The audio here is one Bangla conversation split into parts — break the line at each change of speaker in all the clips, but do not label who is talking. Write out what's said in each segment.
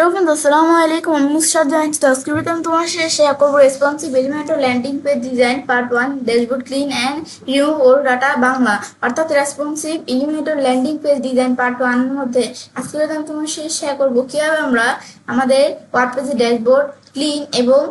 হ্যালো ফ্রেন্ডস, আসসালামু আলাইকুম। আমি নুসরাত জাহান। আজকে আমি তোমার সাথে শেয়ার করবো responsive Elementor landing page design part 1, dashboard clean and remove old data Bangla. অর্থাৎ responsive Elementor landing page design part 1 এর মধ্যে আজকে আমি তোমার সাথে শেয়ার করবো কিভাবে আমরা আমাদের ওয়ার্ডপ্রেসের ড্যাশবোর্ড ক্লিন এবং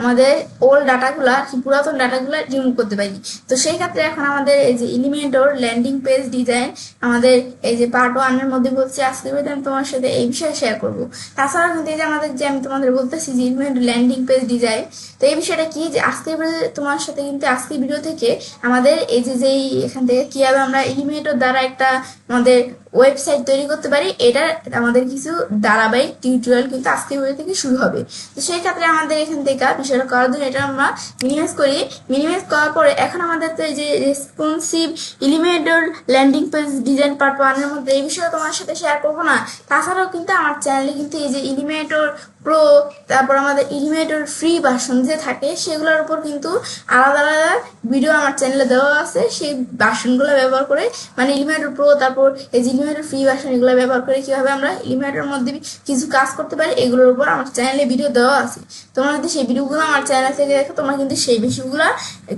আমাদের ওল্ড ডাটাগুলা, পুরাতন ডাটাগুলা রিমুভ করতে পারি। তো সেই ক্ষেত্রে এখন আমাদের এই যে এলিমেন্টর ল্যান্ডিং পেজ ডিজাইন আমাদের এই যে পার্ট 1 এর মধ্যে বলছি, আজকে আমি তোমার সাথে এই বিষয়ে শেয়ার করব। তাছাড়া কিন্তু এই যে আমাদের যে আমি তোমাদের বলতেছি যে এলিমেন্টর ল্যান্ডিং পেজ ডিজাইন, তো এই বিষয়টা কি যে আজকে তোমার সাথে কিন্তু আজকে ভিডিও থেকে আমাদের এই যে যেই এখান থেকে কিভাবে আমরা এলিমেন্টর দ্বারা একটা আমাদের ওয়েবসাইট তৈরি করতে পারি, এটা আমাদের কিছু ধারাবাহিক টিউটোরিয়াল কিন্তু আজকে ভিডিও থেকে শুরু হবে। তো সেই ক্ষেত্রে আমাদের এখান থেকে বিষয়টা করার জন্য এটা আমরা মিনিমাইজ করি। মিনিমাইজ করার পরে এখন আমাদের তো এই যে responsive Elementor landing page design part 1 এর মধ্যে এই বিষয়ে তোমার সাথে শেয়ার করবো না। তাছাড়াও কিন্তু আমার চ্যানেলে কিন্তু এই যে এলিমেন্টর প্রো, তারপর আমাদের এলিমেন্টর ফ্রি ভার্সন যে থাকে সেগুলোর উপর কিন্তু আলাদা আলাদা ভিডিও আমার চ্যানেলে দেওয়া আছে। সেই ভার্সনগুলো ব্যবহার করে, মানে এলিমেন্টর প্রো, তারপর এই যে এলিমেন্টর ফ্রি ভার্সন, এগুলো ব্যবহার করে কিভাবে আমরা এলিমেন্টর মধ্যে কিছু কাজ করতে পারি, এগুলোর উপর আমার চ্যানেলে ভিডিও দেওয়া আছে। তোমরা যদি সেই ভিডিওগুলো আমার চ্যানেল থেকে দেখো, তোমরা কিন্তু সেই বিষয়গুলো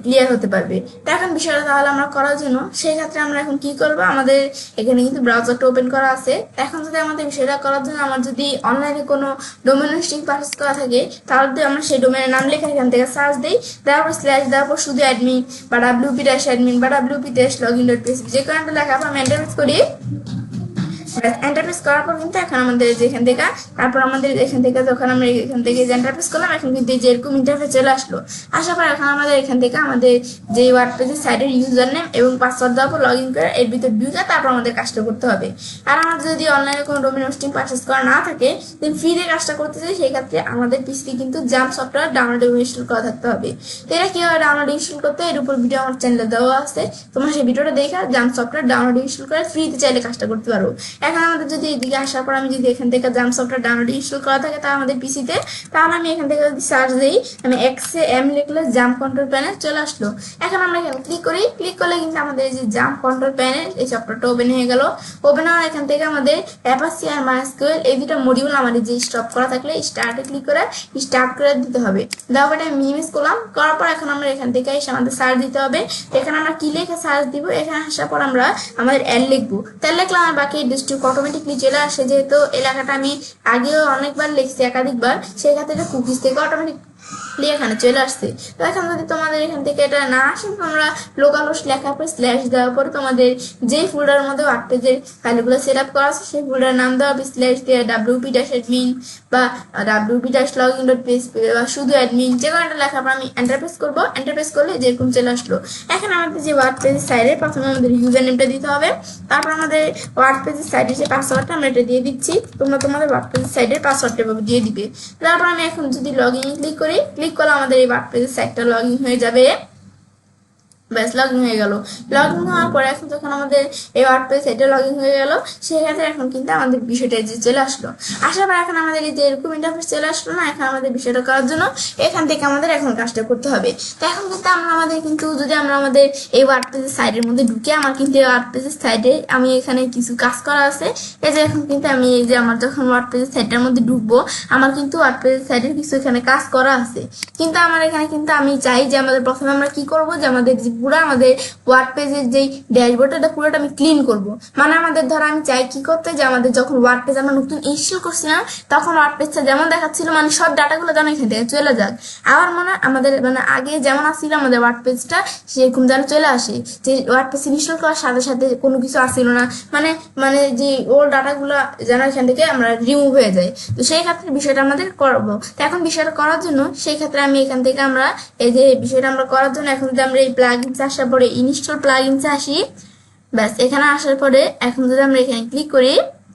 ক্লিয়ার হতে পারবে। তো এখন বিষয়টা তাহলে আমরা করার জন্য সেই ক্ষেত্রে আমরা এখন কি করবো, আমাদের এখানে কিন্তু ব্রাউজারটা ওপেন করা আছে। এখন যদি আমাদের বিষয়টা করার জন্য আমার যদি অনলাইনে কোনো ডোমেন হোস্টিং পারচেজ করা থাকে, তাহলে যদি আমরা সেই ডোমেনের নাম লিখে এখান থেকে সার্চ দিই, তারপর স্ল্যাশ দেওয়ার পর শুধু অ্যাডমিন বা wp-admin বা wp-login.php যে কারণটা লেখা আমি এন্টার প্রেস করি। এন্টার প্রেস করার পর কিন্তু এখন আমাদের যেখান থেকে, তারপর আমাদের এখান থেকে যখন আমরা এখান থেকে এন্টার প্রেস করলাম, এখন কিন্তু যে এরকম ইন্টারফেস চলে আসলো। আসার পর এখন আমাদের এখান থেকে আমাদের যে ওয়ার্ডপ্রেসের সাইটের ইউজার নেম এবং পাসওয়ার্ড দেওয়ার পর লগ ইন করে এর ভিতর ঢুকে তারপর আমাদের কাজটা করতে হবে। আর আমাদের যদি অনলাইনে কোনো ডোমেন হোস্টিং পারচেজ করা না থাকে, দেন ফ্রিতে কাজটা করতে চাই, সেই ক্ষেত্রে আমাদের পিসিতে কিন্তু জাম্প সফটওয়্যার ডাউনলোড এবং ইনস্টল করা থাকতে হবে। তো এটা কিভাবে ডাউনলোড ইনস্টল করতে হয়, এর উপর ভিডিও আমার চ্যানেলে দেওয়া আছে। তোমরা সেই ভিডিওটা দেখে জাম্প সফটওয়্যার ডাউনলোড ইনস্টল করে ফ্রিতে চাইলে কাজটা করতে পারো। এখন আমাদের যদি এদিকে আসার পর আমি যদি এখান থেকে জাম্প সফটওয়্যার ডাউনলোড ইনস্টল করা থাকে তা আমাদের পিসিতে, তাহলে আমি এখান থেকে যদি সার্চ দিই, আমি XAM লিখলে জাম্প কন্ট্রোল প্যানেল চলে আসলো। এখন আমরা এখানে ক্লিক করি, ক্লিক করলে কিন্তু আমাদের এই যে জাম্প কন্ট্রোল প্যানেল এই সফটওয়্যারটা ওপেন হয়ে গেল। ওপেন হওয়ার এখান থেকে আমাদের অ্যাপাচি আর MySQL এই দুটো মডিউল আমাদের যে স্টপ করা থাকলে স্টার্টে ক্লিক করে স্টার্ট করে দিতে হবে। দেওয়ার পরে আমি মিনিমাইজ করলাম, করার পর এখন আমরা এখান থেকে এসে আমাদের সার্চ দিতে হবে। এখানে আমরা কি লিখে সার্চ দিব, এখানে আসার পর আমরা আমাদের অ্যাড লিখবো। তাহলে লিখলাম আর বাকি ডিস্ট্রিক্ট অটোমেটিকলি চলে আসে। যেহেতু এলাকাটা আমি আগেও অনেকবার লিখছি, একাধিকবার, সেই ক্ষেত্রে কুকিজ থেকে অটোমেটিক এখানে চলে আসছে। তো এখন যদি তোমাদের এখান থেকে এটা না আসে, তোমরা লোকাল হোস্ট লেখার পর স্ল্যাশ দেওয়ার পরে তোমাদের যেই ফোল্ডারের মধ্যে ওয়ার্ডপ্রেসের ফাইলগুলো সেট আপ করা আছে সেই ফোল্ডারের নাম দেওয়া হবে, স্ল্যাশ দিয়ে wp-admin বা wp-login.php বা শুধু অ্যাডমিন যে কোনো একটা লেখার পর আমি এন্টার প্রেস করবো। এন্টার প্রেস করলে যেরকম চলে আসলো। এখন আমাদের যে ওয়ার্ডপ্রেসের সাইডে প্রথমে আমাদের ইউজার নেমটা দিতে হবে, তারপর আমাদের ওয়ার্ডপ্রেসের সাইডের যে পাসওয়ার্ডটা আমরা এটা দিয়ে দিচ্ছি। তোমরা তোমাদের ওয়ার্ডপ্রেসের সাইডের পাসওয়ার্ডটা দিয়ে দিবে। তারপর আমি এখন যদি লগ ইন ক্লিক করি, ক্লিক করলে আমাদের এই ওয়ার্ডপ্রেসের সাইটটা লগ ইন হয়ে যাবে। ব্যাস লগ ইন হয়ে গেল। লগ ইন হওয়ার পরে এখন যখন আমাদের এই ওয়ার্ডপ্রেস সাইটে লগ ইন হয়ে গেল, সেক্ষেত্রে এখন কিন্তু আমাদের বিষয়টা যে চলে আসলো। আসার পর এখন আমাদের এই যে এরকম ইন্টারফেস চলে আসলো না, এখন আমাদের বিষয়টা করার জন্য এখান থেকে আমাদের এখন কাজটা করতে হবে। তো এখন কিন্তু আমাদের কিন্তু যদি আমরা আমাদের এই ওয়ার্ডপ্রেসের সাইডের মধ্যে ঢুকে, আমার কিন্তু এই ওয়ার্ডপ্রেসের সাইডে আমি এখানে কিছু কাজ করা আছে। এই যে এখন কিন্তু আমি এই যে আমার যখন ওয়ার্ডপ্রেসের সাইডটার মধ্যে ঢুকবো, আমার কিন্তু ওয়ার্ডপ্রেসের সাইডের কিছু এখানে কাজ করা আছে। কিন্তু আমার এখানে কিন্তু আমি চাই যে আমাদের প্রথমে আমরা কি করবো, যে আমাদের পুরো আমাদের ওয়ার্ডপ্রেসের যে ড্যাশবোর্ডটা পুরোটা আমি ক্লিন করব। মানে আমাদের ধরো আমি চাই কি করতে, যে আমাদের যখন ওয়ার্ডপ্রেস আমরা নতুন ইনস্টল করছি না, তখন ওয়ার্ডপ্রেসটা যেমন দেখাচ্ছিল, মানে সব ডাটাগুলো যেন এখান থেকে চলে যাক। আবার মানে আমাদের মানে আগে যেমন আসছিল আমাদের ওয়ার্ডপ্রেসটা সেরকম যেন চলে আসে, যে ওয়ার্ডপ্রেস ইনস্টল করার সাথে সাথে কোনো কিছু আসছিল না, মানে মানে যে ওল্ড ডাটাগুলো যেন এখান থেকে আমরা রিমুভ হয়ে যায়। তো সেই ক্ষেত্রে বিষয়টা আমাদের করবো। তো এখন বিষয়টা করার জন্য সেই ক্ষেত্রে আমি এখান থেকে আমরা এই যে বিষয়টা আমরা করার জন্য এখন যদি আমরা এই প্লাগইনস আসার পরে ইনস্টল প্লাগইনস আসি, ব্যাস এখানে আসার পরে এখন যদি আমরা এখানে ক্লিক করি,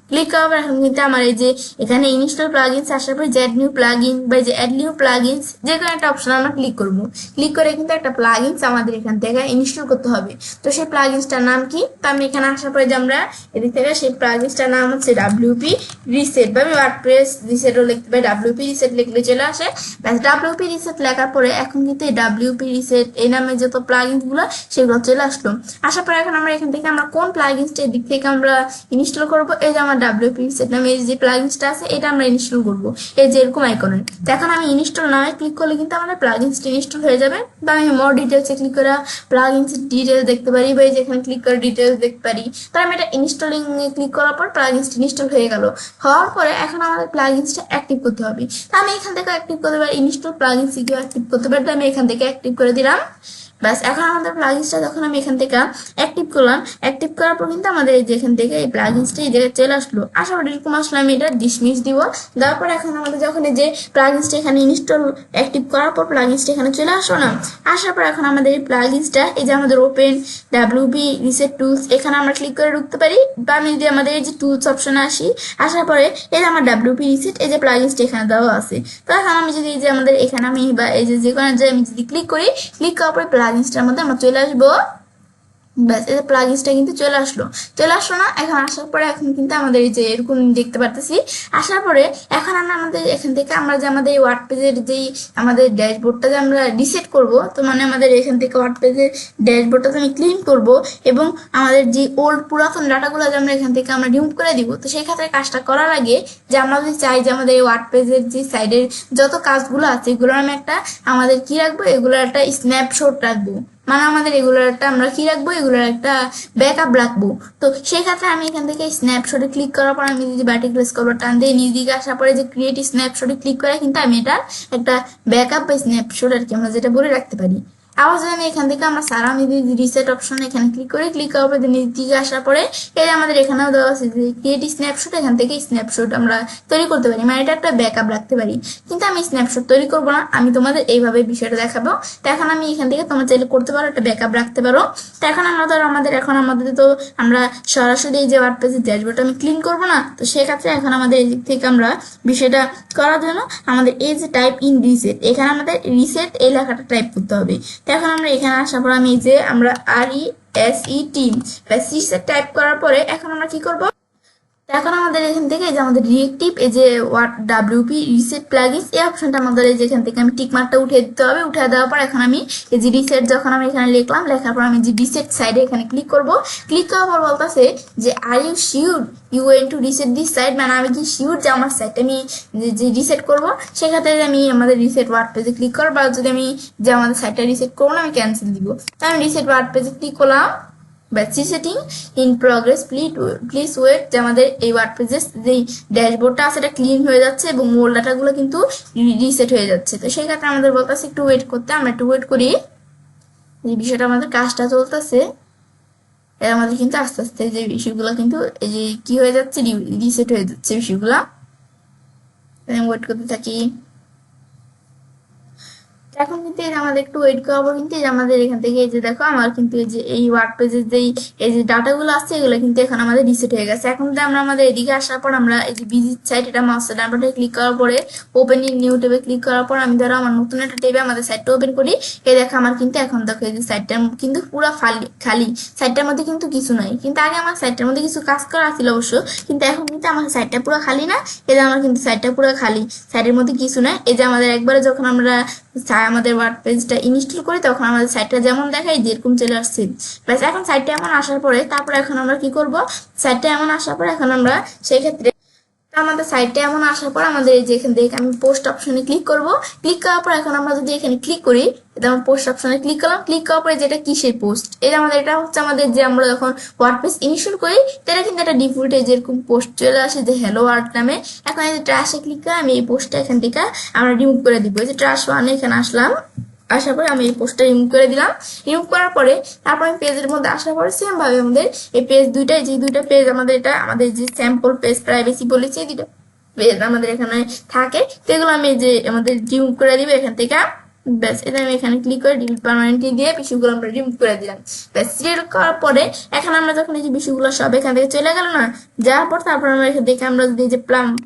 ক্লিক করার পর এখন কিন্তু আমার এই যে এখানে ইনস্টল প্লাগইনস আসার পরে যে অ্যাড নিউ প্লাগইন বা যে অ্যাড নিউ প্লাগইনস যে কোনো একটা অপশন আমরা ক্লিক করবো। ক্লিক করে কিন্তু একটা প্লাগইনস আমাদের এখান থেকে ইনস্টল করতে হবে। তো সেই প্লাগইনসটার নাম কি, তো আমি এখানে আসার পরে যে আমরা এদিক থেকে সেই প্লাগইনসটার নাম হচ্ছে WP রিসেট, বা আমি ওয়ার্ডপ্রেস রিসেটও লিখতে পারি, WP রিসেট লিখলে চলে আসে। ব্যাস WP রিসেট লেখার পরে এখন কিন্তু এই WP রিসেট এই নামে যত প্লাগইনস গুলো সেগুলো চলে আসলো। আসার পরে এখন আমরা এখান থেকে আমরা কোন প্লাগইনসটা এদিক থেকে আমরা ইনস্টল করবো, এই যে আমার ডাব্লিউপি রিসেট নামে যে প্লাগইনসটা আছে এটা আমরা ইনস্টল করব এই যে এরকম আইকনে। তো এখন আমি ইনস্টল নামে ক্লিক করলে কিন্তু আমাদের প্লাগইনসটা ইনস্টল হয়ে যাবে। বা আমি মোর ডিটেলসে ক্লিক করে প্লাগইনস ডিটেলস দেখতে পারি বা এই যে এখানে ক্লিক করে ডিটেলস দেখতে পারি। তো আমি এটা ইনস্টলিং ক্লিক করার পর প্লাগইনসটা ইনস্টল হয়ে গেল। হওয়ার পরে এখন আমাদের প্লাগইনসটা অ্যাক্টিভ করতে হবে। তো আমি এখান থেকে অ্যাক্টিভ করতে পারি, ইনস্টল প্লাগইনস কি অ্যাক্টিভ করতে পারি, তো আমি এখান থেকে অ্যাক্টিভ করে দিলাম। ব্যাস এখন আমাদের প্লাগইনসটা যখন আমি এখান থেকে অ্যাক্টিভ করলাম, অ্যাক্টিভ করার পর কিন্তু আমাদের এই যে এখান থেকে এই প্লাগইনসটা এই জায়গায় চলে আসলো। আশা করি এরকম আসলে আমি এটা ডিসমিস দিব। দেওয়ার পর এখন আমাদের যখন এই যে প্লাগইনসটা এখানে ইনস্টল অ্যাক্টিভ করার পর প্লাগইনসটা এখানে চলে আসলো না, আসার পর এখন আমাদের এই প্লাগইনসটা এই যে আমাদের ওপেন ডাব্লিউপি রিসেট টুলস এখানে আমরা ক্লিক করে ঢুকতে পারি। বা আমি যদি আমাদের এই যে টুলস অপশনে আসি, আসার পরে এই যে আমার ডাব্লিউপি রিসেট এই যে প্লাগইনসটা এখানে দেওয়া আছে। তো এখন আমি যদি এই যে আমাদের এখানে আমি বা এই যে কোনো যে আমি যদি ক্লিক করি, ক্লিক করার পরে প্লাগইনসটার মধ্যে আমরা চলে আসবো। ব্যাস এই যে প্লাগইনসটা কিন্তু চলে আসলো না। এখন আসার পরে এখন কিন্তু আমাদের এই যে এরকম দেখতে পারতেছি। আসার পরে এখন আমরা আমাদের এখান থেকে আমরা যে আমাদের ওয়ার্ড পেজের যেই আমাদের ড্যাশবোর্ডটা যে আমরা রিসেট করব, তো মানে আমাদের এখান থেকে ওয়ার্ড পেজের ড্যাশবোর্ডটা আমি ক্লিন করব এবং আমাদের যে ওল্ড পুরাতন ডাটাগুলো যে আমরা এখান থেকে আমরা রিমুভ করে দিব। তো সেই ক্ষেত্রে কাজটা করার আগে যে আমরা যদি চাই যে আমাদের এই ওয়ার্ড পেজের যে সাইডের যত কাজগুলো আছে এগুলোর আমি একটা আমাদের কি রাখবো, এগুলোর একটা স্ন্যাপশট রাখবো। মানে আমাদের এগুলোর একটা আমরা কি রাখবো, এগুলোর একটা ব্যাকআপ রাখবো। তো সেই ক্ষেত্রে আমি এখান থেকে স্ন্যাপশটে ক্লিক করার পর আমি যদি বাটিক প্রেস করবো, টান দিয়ে নিজ দিকে আসার পরে যে ক্রিয়েট স্ন্যাপশটে ক্লিক করে কিন্তু আমি এটা একটা ব্যাকআপ বা স্ন্যাপশট আর কি আমরা যেটা বলে রাখতে পারি। আবার যদি আমি এখান থেকে আমরা সারা আমি যদি রিসেট অপশন এখানে ক্লিক করি, ক্লিক করার পরে নিজ দিকে আসার পরে এই আমাদের এখানেও দেওয়া আছে যে ক্রিয়েট স্ন্যাপশট, এখান থেকে স্ন্যাপশট আমরা তৈরি করতে পারি, মানে এটা একটা ব্যাকআপ রাখতে পারি। কিন্তু আমি স্ন্যাপশট তৈরি করবো না, আমি তোমাদের এইভাবে বিষয়টা দেখাবো। তো এখন আমি এখান থেকে তোমরা চাইলে করতে পারো, একটা ব্যাকআপ রাখতে পারো। তো এখন আমরা ধরো আমাদের তো আমরা সরাসরি এই যে ওয়ার্ডপ্রেসের ড্যাশবোর্ডটা আমি ক্লিন করবো না, তো সেক্ষেত্রে এখন আমাদের এই দিক থেকে আমরা বিষয়টা করার জন্য আমাদের এই যে টাইপ ইন রিসেট, এখানে আমাদের রিসেট এই লেখাটা টাইপ করতে হবে। তো এখন আমরা এখানে আসার পর আমি এই যে আমরা RESET রিসেট টাইপ করার পরে এখন আমরা কি করব, এখন আমাদের এখান থেকে যে আমাদের রিয়েক্টিভ এই যে ডাব্লিউপি রিসেট প্লাগইনস এই অপশনটা আমাদের এই যে এখান থেকে আমি টিক মার্কটা উঠিয়ে দিতে হবে। উঠে দেওয়ার পর এখন আমি এই যে রিসেট যখন আমি এখানে লিখলাম, লেখার পর আমি যে রিসেট সাইডে এখানে ক্লিক করব। ক্লিক করার পর বলতেছে যে are you sure you went to reset this site, মানে আমি কি শিওর যে আমার সাইটটা আমি যে রিসেট করবো। সেক্ষেত্রে আমি আমাদের রিসেট ওয়ার্ড পেজে ক্লিক করবো, বা যদি আমি যে আমাদের সাইটটা রিসেট করবো না আমি ক্যান্সেল দিব। তো আমি রিসেট ওয়ার্ড পেজে ক্লিক করলাম। Battery setting in progress, please wait, যে আমাদের এই ওয়ার্ডপ্রেসের যে ড্যাশবোর্ডটা আছে এটা ক্লিন হয়ে যাচ্ছে এবং মূল ডাটাগুলো কিন্তু রিসেট হয়ে যাচ্ছে। তো সেই ক্ষেত্রে আমাদের বলতেছে একটু ওয়েট করতে, আমরা একটু ওয়েট করি। এই বিষয়টা আমাদের কাজটা চলতেছে, এর আমাদের কিন্তু আস্তে আস্তে যে বিষয়গুলো কিন্তু এই যে কি হয়ে যাচ্ছে, রিসেট হয়ে যাচ্ছে বিষয়গুলো। ওয়েট করতে থাকি। এখন কিন্তু এই যে আমাদের একটু ওয়েট করাবো, কিন্তু এই যে আমাদের এখান থেকে এই যে দেখো আমার কিন্তু এই যে এই ওয়ার্ড পেজের যেই এই যে ডাটাগুলো আছে এগুলো কিন্তু এখন আমাদের রিসেট হয়ে গেছে। এখন যদি আমরা আমাদের এদিকে আসার পর আমরা এই যে ভিজিট সাইট এটা মাস্টার ডানবাটে ক্লিক করার পরে ওপেন ইন নিউ ট্যাবে ক্লিক করার পর আমি ধরো আমার নতুন একটা ট্যাবে আমাদের সাইটটা ওপেন করি। এই দেখো আমার কিন্তু এখন দেখো এই যে সাইটটা কিন্তু পুরো খালি, সাইটটার মধ্যে কিন্তু কিছু নাই। কিন্তু আগে আমার সাইটটার মধ্যে কিছু কাজ করা ছিল অবশ্য, কিন্তু এখন কিন্তু আমার সাইটটা পুরো খালি না। এই যে আমার কিন্তু সাইটটা পুরো খালি, সাইটের মধ্যে কিছু নাই। এই যে আমাদের একবারে যখন আমরা আমাদের ওয়ার্ড পেজটা ইনস্টল করি তখন আমাদের সাইটটা যেমন দেখায় যেরকম চলে আসছে। ব্যাস এখন সাইটটা এমন আসার পরে তারপরে এখন আমরা কি করব, সাইটটা এমন আসার পরে এখন আমরা সেই ক্ষেত্রে আমাদের সাইটটা এমন আসার পর আমাদের এই যে এখান থেকে আমি পোস্ট অপশনে ক্লিক করব। ক্লিক করার পর এখন আমরা যদি এখানে ক্লিক করি, এটা আমরা পোস্ট অপশনে ক্লিক করলাম। ক্লিক করার পরে যেটা কিসের পোস্ট, এটা আমাদের এটা হচ্ছে আমাদের যে আমরা যখন ওয়ার্ডপ্রেস ইনস্টল করি এটা কিন্তু একটা ডিফল্টে যেরকম পোস্ট চলে আসে যে হ্যালো ওয়ার্ড নামে। এখন এই যে ট্রাশে ক্লিক করে আমি এই পোস্টটা এখান থেকে আমরা রিমুভ করে দিব। এই যে ট্রাশ ওয়ানে এখানে আসলাম, আসার পরে আমি এই পোস্টটা রিমুভ করে দিলাম। রিমুভ করার পরে তারপর আমি পেজের মধ্যে আসার পরে সেম ভাবে আমাদের এই পেজ দুইটাই যে দুইটা পেজ আমাদের এটা আমাদের যে স্যাম্পল পেজ প্রাইভেসি বলেছি এই দুইটা পেজ আমাদের এখানে থাকে, তো এগুলো আমি যে আমাদের রিমুভ করে দিব এখান থেকে। ব্যাস এটা আমি এখানে ক্লিক করে ডিলিট পার্মানেন্টলি দিয়ে বিষয়গুলো আমরা রিমুভ করে দিলাম। ব্যাস সিলেক্ট করার পরে এখন আমরা যখন এই যে বিষয়গুলো সব এখান থেকে চলে গেল না, যাওয়ার পর তারপর আমরা এখান থেকে আমরা যদি যে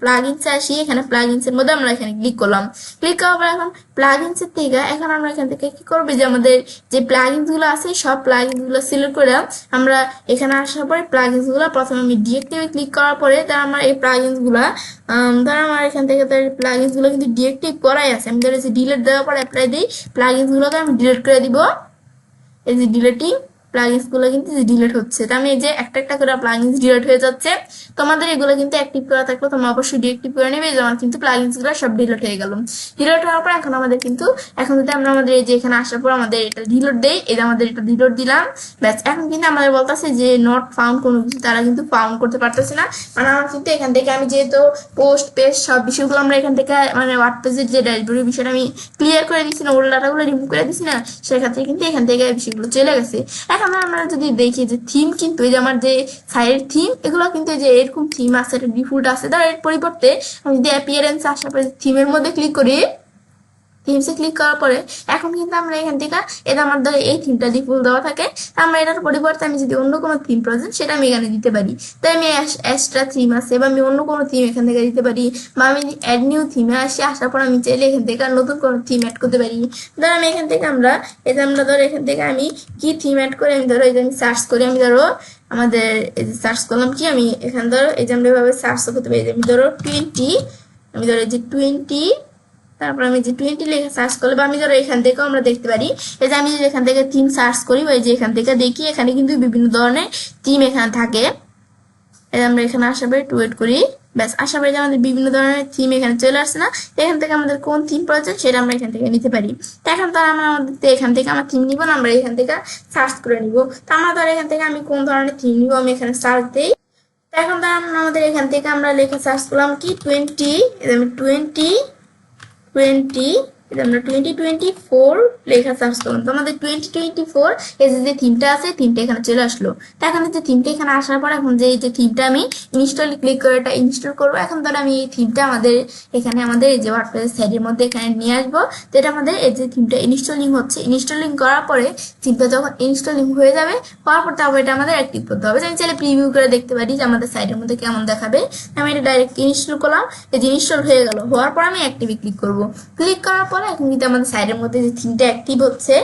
প্লাগইনস আসি, এখানে প্লাগইনস এর মধ্যে আমরা এখানে ক্লিক করলাম। ক্লিক করার পর এখন প্লাগইনস এর থেকে এখন আমরা এখান থেকে কি করব, যে আমাদের যে প্লাগইনস গুলো আছে সব প্লাগইনস গুলো সিলেক্ট করে আমরা এখানে আসার পরে প্লাগইনস গুলো প্রথমে আমি ডিরেক্টলি ক্লিক করার পরে তার আমরা এই প্লাগইনস গুলা ধর আমার এখান থেকে তার প্লাগইনস গুলো কিন্তু ডিরেক্টিভ করাই আছে। আমি ধরে ডিলিট দেওয়ার পর অ্যাপ্লাই দিই, প্লাগইনস গুলোকে আমি ডিলিট করে দিব। এই যে ডিলিটিং প্লাগইনস গুলো কিন্তু ডিলিট হচ্ছে। তো আমি এই যে একটা একটা করে প্লাগইনস ডিলিট হয়ে যাচ্ছে। তোমাদের এগুলো কিন্তু অ্যাক্টিভ করা থাকলে তোমরা অবশ্যই ডিঅ্যাক্টিভ করে নেবে। যেমন কিন্তু প্লাগইনস গুলো সব ডিলিট হয়ে গেল। ডিলিট হওয়ার পর এখন আমাদের কিন্তু এখন যদি আমরা আমাদের এই যে এখানে আসার পর আমাদের এটা ডিলিট দেই, এই যে আমাদের এটা ডিলিট দিলাম, ব্যাস এখন কিন্তু আমাদের বলতেছে যে নট ফাউন্ড কোনো কিছু তারা কিন্তু ফাউন্ড করতে পারতেছে না। মানে আমার কিন্তু এখান থেকে আমি যেহেতু পোস্ট পেজ সব বিষয়গুলো আমরা এখান থেকে মানে ওয়ার্ডপ্রেসের যে ড্যাশবোর্ডের বিষয়টা আমি ক্লিয়ার করে দিচ্ছি না, ওল্ড ডাটাগুলো রিমুভ করে দিচ্ছি না, সেক্ষেত্রে কিন্তু এখান থেকে বিষয়গুলো চলে গেছে। এখন আমরা যদি দেখি যে থিম কিন্তু এই যে আমার যে সাইডের থিম এগুলো কিন্তু এই যে এরকম থিম আছে, একটা ডিফল্ট আছে, ধর এর পরিবর্তে আমি যদি অ্যাপিয়ারেন্স আসার পরে থিমের মধ্যে ক্লিক করি, থিমসে ক্লিক করার পরে এখন কিন্তু আমরা এখান থেকে এটা আমার ধরে এই থিমটা ডিফল্ট দেওয়া থাকে, আমরা এটার পরিবর্তে আমি যদি অন্য কোনো থিম প্রয়োজন সেটা আমি এখানে দিতে পারি। তাই আমি এক্সট্রা থিম আছে বা আমি অন্য কোনো থিম এখান থেকে দিতে পারি, বা আমি অ্যাড নিউ থিমে আসার পর আমি চাইলে এখান থেকে নতুন কোনো থিম অ্যাড করতে পারি। ধর আমি এখান থেকে আমরা ধরো এখান থেকে আমি কি থিম অ্যাড করে আমি ধরো এই যে আমি সার্চ করি, আমি ধরো আমাদের এই যে সার্চ করলাম কি আমি এখানে ধরো এই যে আমরা এভাবে সার্চ করতে পারি, আমি ধরো 20, আমি ধরো এই যে 20, তারপর আমি যে 20 লেখা সার্চ করলে বা আমি ধরো এখান থেকেও আমরা দেখতে পারি এই যে আমি যদি এখান থেকে থিম সার্চ করি বা যে এখান থেকে দেখি এখানে কিন্তু বিভিন্ন ধরনের থিম এখানে থাকে। আমরা এখানে আসার পরে একটু ওয়েট করি, ব্যাস আসার পরে যে আমাদের বিভিন্ন ধরনের থিম এখানে চলে আসছে না, এখান থেকে আমাদের কোন থিম প্রয়োজন সেটা আমরা এখান থেকে নিতে পারি। তো এখন তো আমরা আমাদের এখান থেকে আমার থিম নিব না, আমরা এখান থেকে সার্চ করে নিব। তো আমরা ধর এখান থেকে আমি কোন ধরনের থিম নিব আমি এখানে সার্চ দিই। তো এখন তো আমাদের এখান থেকে আমরা লেখা সার্চ করলাম কি 20, আমি 20 আমরা 2024 লেখা সার্চ করলাম, তো আমাদের 2024 এই যে থিমটা আছে থিমটা এখানে চলে আসলো। তো এখন যে থিমটা এখানে আসার পর এখন যে থিমটা আমি ইনস্টল ক্লিক করে এটা ইনস্টল করবো। এখন ধর আমি এই থিমটা আমাদের এখানে আমাদের এই যে ওয়ার্ডপ্রেস সাইডের মধ্যে এখানে নিয়ে আসবো। তো এটা আমাদের এই যে থিমটা ইনস্টলিং হচ্ছে, ইনস্টলিং করার পরে থিমটা যখন ইনস্টলিং হয়ে যাবে হওয়ার পর তারপর এটা আমাদের অ্যাক্টিভ করতে হবে। আমি চাইলে প্রিভিউ করে দেখতে পারি যে আমাদের সাইডের মধ্যে কেমন দেখাবে। আমি এটা ডাইরেক্ট ইনস্টল করলাম, এই যে ইনস্টল হয়ে গেল, হওয়ার পর আমি অ্যাক্টিভে ক্লিক করবো। ক্লিক করার পরে এখন কিন্তু আমাদের সাইডের মধ্যে যে থিমটা অ্যাক্টিভ হচ্ছে,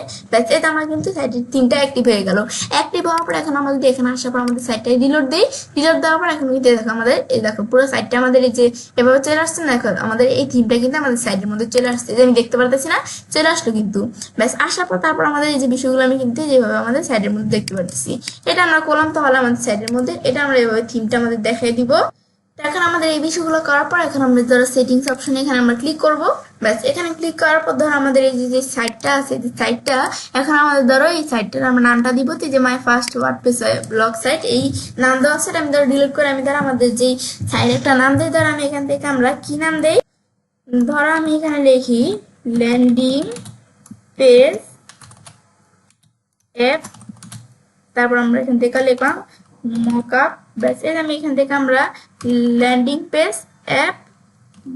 এটা আমার কিন্তু সাইডের থিমটা অ্যাক্টিভ হয়ে গেল। অ্যাক্টিভ হওয়ার পর এখন আমরা যদি এখানে আসার পর আমাদের সাইডটা রিলোড দিই, রিলোড দেওয়ার পর এখন কিন্তু দেখো আমাদের এই দেখো পুরো সাইডটা আমাদের এই যে এভাবে চলে আসছে না, দেখো আমাদের এই থিমটা কিন্তু আমাদের সাইডের মধ্যে চলে আসছে, যে আমি দেখতে পারতেছি না চলে আসলো কিন্তু। ব্যাস আসার পর তারপর আমাদের এই যে বিষয়গুলো আমি কিন্তু যেভাবে আমাদের সাইডের মধ্যে দেখতে পারতেছি, এটা আমরা করলাম তাহলে আমাদের সাইডের মধ্যে এটা আমরা এভাবে থিমটা আমাদের দেখাই দিব। এখন আমাদের এই বিষয়গুলো করার পর এখন আমরা ধরো সেটিংস অপশনে এখানে আমরা ক্লিক করব। ব্যাস এখানে ক্লিক করার পর ধরো আমাদের এই যে সাইটটা আছে যে সাইটটা এখন আমাদের ধরো এই সাইটটার আমরা নামটা দিব যে my first WordPress blog site, এই নাম দেওয়া আছে। আমি ধরো ডিলিট করে আমি ধরো আমাদের যেই সাইট একটা নাম দিই, ধরো আমি এখান থেকে আমরা কি নাম দেই, ধরো আমি এখানে লিখি ল্যান্ডিং পেজ অ্যাপ, তারপর আমরা এখান থেকে লিখলাম মকআপ। ব্যাস এটা আমি এখান থেকে আমরা ল্যান্ডিং পেজ অ্যাপ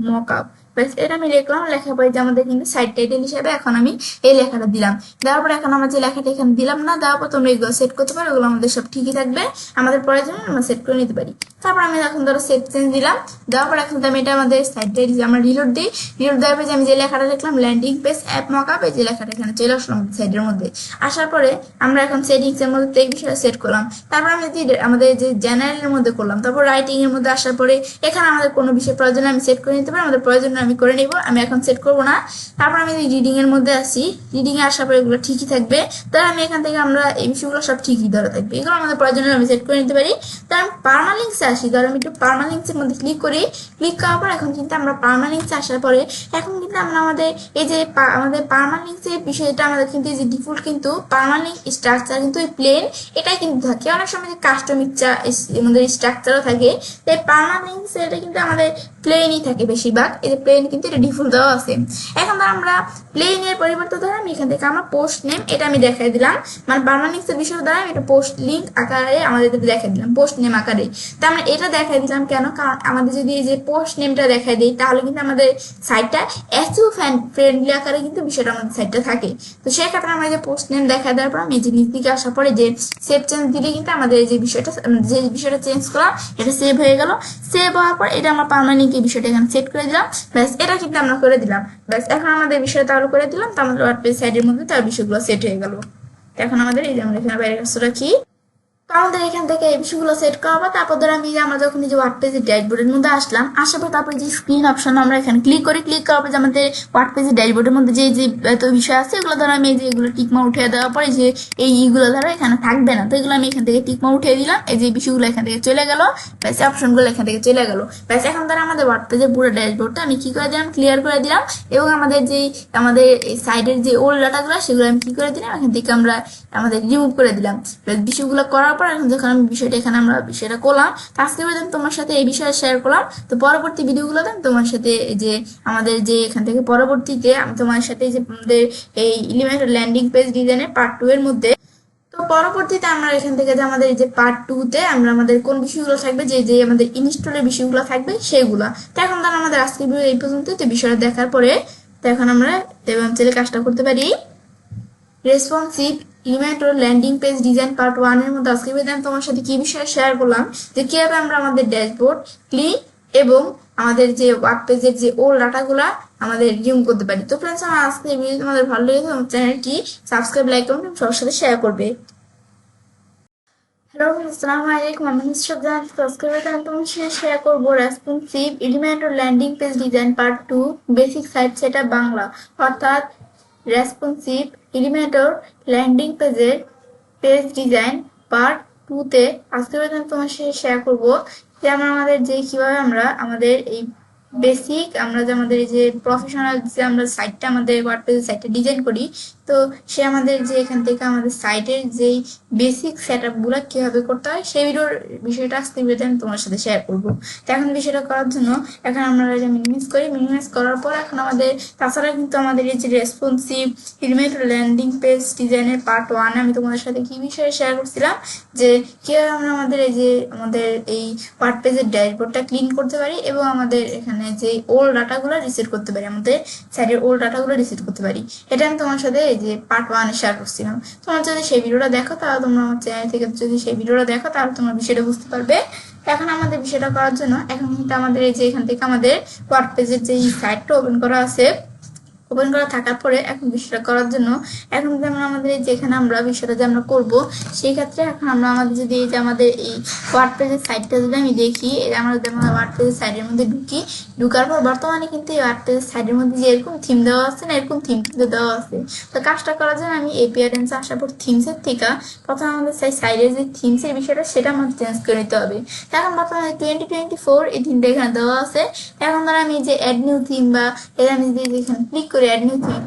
মকআপ, ব্যাস এটা আমি লিখলাম। লেখার পরে যে আমাদের কিন্তু সাইড টাইটেল হিসেবে এখন আমি এই লেখাটা দিলাম। দেওয়ার পরে এখন আমরা যে লেখাটা এখানে দিলাম না, দেওয়ার পর তোমরা এগুলো সেট করতে পারো, ওগুলো আমাদের সব ঠিকই থাকবে, আমাদের প্রয়োজনে আমরা সেট করে নিতে পারি। তারপর আমি এখন ধরো সেট চেঞ্জ দিলাম, দেওয়ার পর এখন আমি এটা আমাদের সাইড টাইটেল আমরা রিলোড দিই, রিলোড দেওয়ার পরে আমি যে লেখাটা লিখলাম ল্যান্ডিং পেজ অ্যাপ মকআপ, এই যে লেখাটা এখানে চলে আসলাম সাইডের মধ্যে। আসার পরে আমরা এখন সেটিংস এর মধ্যে এই বিষয়টা সেট করলাম। তারপর আমি যদি আমাদের যে জেনারেলের মধ্যে করলাম, তারপর রাইটিং এর মধ্যে আসার পরে এখানে আমাদের কোনো বিষয় প্রয়োজনে আমি সেট করে নিতে পারি, আমাদের প্রয়োজনে আমি করে নিব, আমি এখন সেট করব না। তারপর আমি রিডিং এর মধ্যে আসি, রিডিং এ আসার পরে এগুলো ঠিকই থাকবে, তাহলে আমি এখান থেকে আমরা এই বিষয়গুলো সব ঠিকই ধরে থাকবে, এগুলো আমাদের প্রয়োজনে আমি সেট করে নিতে পারি। তার আমি পার্মালিংসে আসি, ধরো আমি একটু পার্মালিংসের মধ্যে ক্লিক করি, ক্লিক করার পর এখন কিন্তু আমরা পার্মালিংসে আসার পরে এখন কিন্তু আমরা আমাদের এই যে আমাদের পার্মালিংসের বিষয়টা আমাদের কিন্তু এই যে ডিফল্ট কিন্তু পার্মালিংক স্ট্রাকচার কিন্তু এই প্লেন এটাই কিন্তু থাকে, অনেক সময় যে কাস্টমিক আমাদের স্ট্রাকচারও থাকে, তাই পার্মালিংস এটা কিন্তু আমাদের প্লেনই থাকে বেশিরভাগ, এই যে প্লেন কিন্তু এটা ডিফল্ট দেওয়া আছে। এখন ধর আমরা প্লেনের পরিবর্তে ধর আমি এখান থেকে আমরা পোস্ট নেম এটা আমি দেখাই দিলাম, মানে পার্মালিংস এর বিষয় দ্বারা আমি এটা পোস্ট লিঙ্ক আকারে আমাদের দেখাই দিলাম, পোস্ট নেম আকারে। তো আমরা এটা দেখাই দিলাম কেন, কারণ আমাদের যদি এই যে পোস্ট নেমটা দেখাই দিই তাহলে কিন্তু আমাদের সাইটটা এসইও ফ্রেন্ডলি আকারে কিন্তু বিষয়টা আমাদের সাইটটা থাকে। তো সেই ক্ষেত্রে আমরা যে পোস্ট নেম দেখাই দেওয়ার পর আমি যে নিচ দিকে আসার পরে যে সেভ চেঞ্জ দিলে কিন্তু আমাদের যে বিষয়টা চেঞ্জ করা এটা সেভ হয়ে গেল। সেভ হওয়ার পর এটা আমরা পার্মানেন্ট এই বিষয়টা এখানে সেট করে দিলাম, ব্যাস এটা কিন্তু আমরা করে দিলাম। ব্যাস এখন আমাদের বিষয়টা তাহলে করে দিলাম, তো আমাদের ওয়ার্ডপ্রেস সাইডের মধ্যে তার বিষয়গুলো সেট হয়ে গেল। এখন আমাদের এই যে আমরা এখানে বাইরে কাজটা রাখি। তো আমাদের এখান থেকে এই বিষয়গুলো সেট করা হবে। তারপর ধর আমি আমরা যখন এই যে ওয়ার্ড পেজের ড্যাশবোর্ডের মধ্যে আসলাম, আসার পর তারপরে যে স্ক্রিন অপশন আমরা এখানে ক্লিক করার পর যে আমাদের ওয়ার্ড পেজের ড্যাশবোর্ডের মধ্যে যে যে এত বিষয় আছে এগুলো ধরো আমি এই যে এগুলো টিকমা উঠিয়ে দেওয়ার পরে যে এইগুলো ধরো এখানে থাকবে না, তো এগুলো আমি এখান থেকে টিকমা উঠিয়ে দিলাম। এই যে বিষয়গুলো এখান থেকে চলে গেল, ব্যাস অপশনগুলো এখান থেকে চলে গেল। ব্যাস এখন ধরো আমাদের ওয়ার্ড পেজের পুরো ড্যাশবোর্ডটা আমি কি করে দিলাম, ক্লিয়ার করে দিলাম। এবং আমাদের সাইডের যে ওল্ড ডাটাগুলো সেগুলো আমি কি করে দিলাম, এখান থেকে আমরা আমাদের রিমুভ করে দিলাম। বিষয়গুলো করার পর এখন যখন আমি বিষয়টা এখানে আমরা বিষয়টা করলাম, আজকে তোমার সাথে এই বিষয়ে শেয়ার করলাম। তো পরবর্তী ভিডিওগুলোতে তোমার সাথে যে আমাদের যে এখান থেকে পরবর্তীতে আমি তোমার সাথে যে আমাদের এই এলিমেন্টাল ল্যান্ডিং পেজ ডিজাইনের পার্ট 2 এর মধ্যে, তো পরবর্তীতে আমরা এখান থেকে যে আমাদের যে পার্ট 2 তে আমরা আমাদের কোন বিষয়গুলো থাকবে, যে যে আমাদের ইনস্টলের বিষয়গুলো থাকবে সেগুলো। তো এখন ধর আমাদের আজকের ভিডিও এই পর্যন্ত। তো বিষয়টা দেখার পরে তো এখন আমরা চাইলে কাজটা করতে পারি। Responsive Elementor landing page design part 1 এর মধ্যে আজকে আমি তোমার সাথে কি বিষয়ে শেয়ার করলাম, যে কিভাবে আমরা আমাদের ড্যাশবোর্ড ক্লিক এবং আমাদের যে ওয়ার্ড পেজের যে ওল্ড ডাটাগুলা আমাদের রিমুভ করতে পারি। তো ফ্রেন্ডস, আমার আজকের ভিডিও তোমাদের ভালো লেগেছে আমার চ্যানেলটি সাবস্ক্রাইব, লাইক এবং সবার সাথে শেয়ার করবে। হ্যালো, আসসালামু আলাইকুম। আমি নিশ্চয় সাবস্ক্রাইব তোমার সাথে শেয়ার করবো responsive Elementor landing page design part 2 basic site setup Bangla, অর্থাৎ রেসপন্সিভ এলিমেন্টর ল্যান্ডিং পেজের পেজ ডিজাইন পার্ট 2 তে আজকে তোমার সাথে শেয়ার করবো যে আমাদের যে কিভাবে আমরা আমাদের এই বেসিক আমরা যে আমাদের এই যে প্রফেশনাল যে আমরা সাইটটা আমাদের ওয়ার্ডপ্রেসের সাইটটা ডিজাইন করি, তো সে আমাদের যে এখান থেকে আমাদের সাইটের যেই বেসিক সেটআপ গুলো কিভাবে করতে হয় সেই ভিডিওর বিষয়টা আজকে ভিডিওতে আমি তোমার সাথে শেয়ার করবো। তো এখন বিষয়টা করার জন্য এখন আমরা মিনিমাইজ করার পর এখন আমাদের তাছাড়া কিন্তু আমাদের এই যে রেসপন্সিভ এলিমেন্ট ল্যান্ডিং পেজ ডিজাইনের পার্ট 1 আমি তোমাদের সাথে কি বিষয়ে শেয়ার করছিলাম, যে কিভাবে আমরা আমাদের এই যে আমাদের এই ওয়ার্ড পেজের ড্যাশবোর্ডটা ক্লিন করতে পারি এবং আমাদের এখানে যে ওল্ড ডাটাগুলো রিসেট করতে পারি, আমাদের সাইডের ওল্ড ডাটাগুলো রিসেট করতে পারি। এটা আমি তোমার সাথে এই যে পার্ট 1 এ শেয়ার করছিলাম। তোমরা যদি সেই ভিডিওটা দেখো তাহলে তোমরা আমার চ্যানেল থেকে যদি সেই ভিডিওটা দেখো তাহলে তোমরা বিষয়টা বুঝতে পারবে। এখন আমাদের বিষয়টা করার জন্য এখন কিন্তু আমাদের এই যে এখান থেকে আমাদের ওয়ার্ড পেজের যে সাইটটা ওপেন করা আছে, ওপেন করা থাকার পরে এখন বিষয়টা করার জন্য এখন যদি আমরা আমাদের যেখানে আমরা বিষয়টা যে আমরা করবো সেই ক্ষেত্রে এখন আমরা আমাদের যদি এই যে আমাদের এই ওয়ার্ড পেজের সাইটটা যদি আমি দেখি, আমরা যদি আমরা ওয়ার্ড পেজের সাইডের মধ্যে ঢুকার পর বর্তমানে কিন্তু এই ওয়ার্ড পেজের সাইডের মধ্যে যে এরকম থিম দেওয়া আছে না, এরকম থিম কিন্তু দেওয়া আছে। তো কাজটা করার জন্য আমি এপিয়ারেন্সে আসার পর থিমসের থেকে প্রথমে আমাদের সাইডের যে থিমসের বিষয়টা সেটা আমাদের চেঞ্জ করে নিতে হবে। এখন বর্তমানে 2024 এই থিমটা এখানে দেওয়া আছে। এখন ধর আমি যে অ্যাড নিউ থিম বা এর আমি যদি এখানে ক্লিক করি, অ্যাড নিউ থিম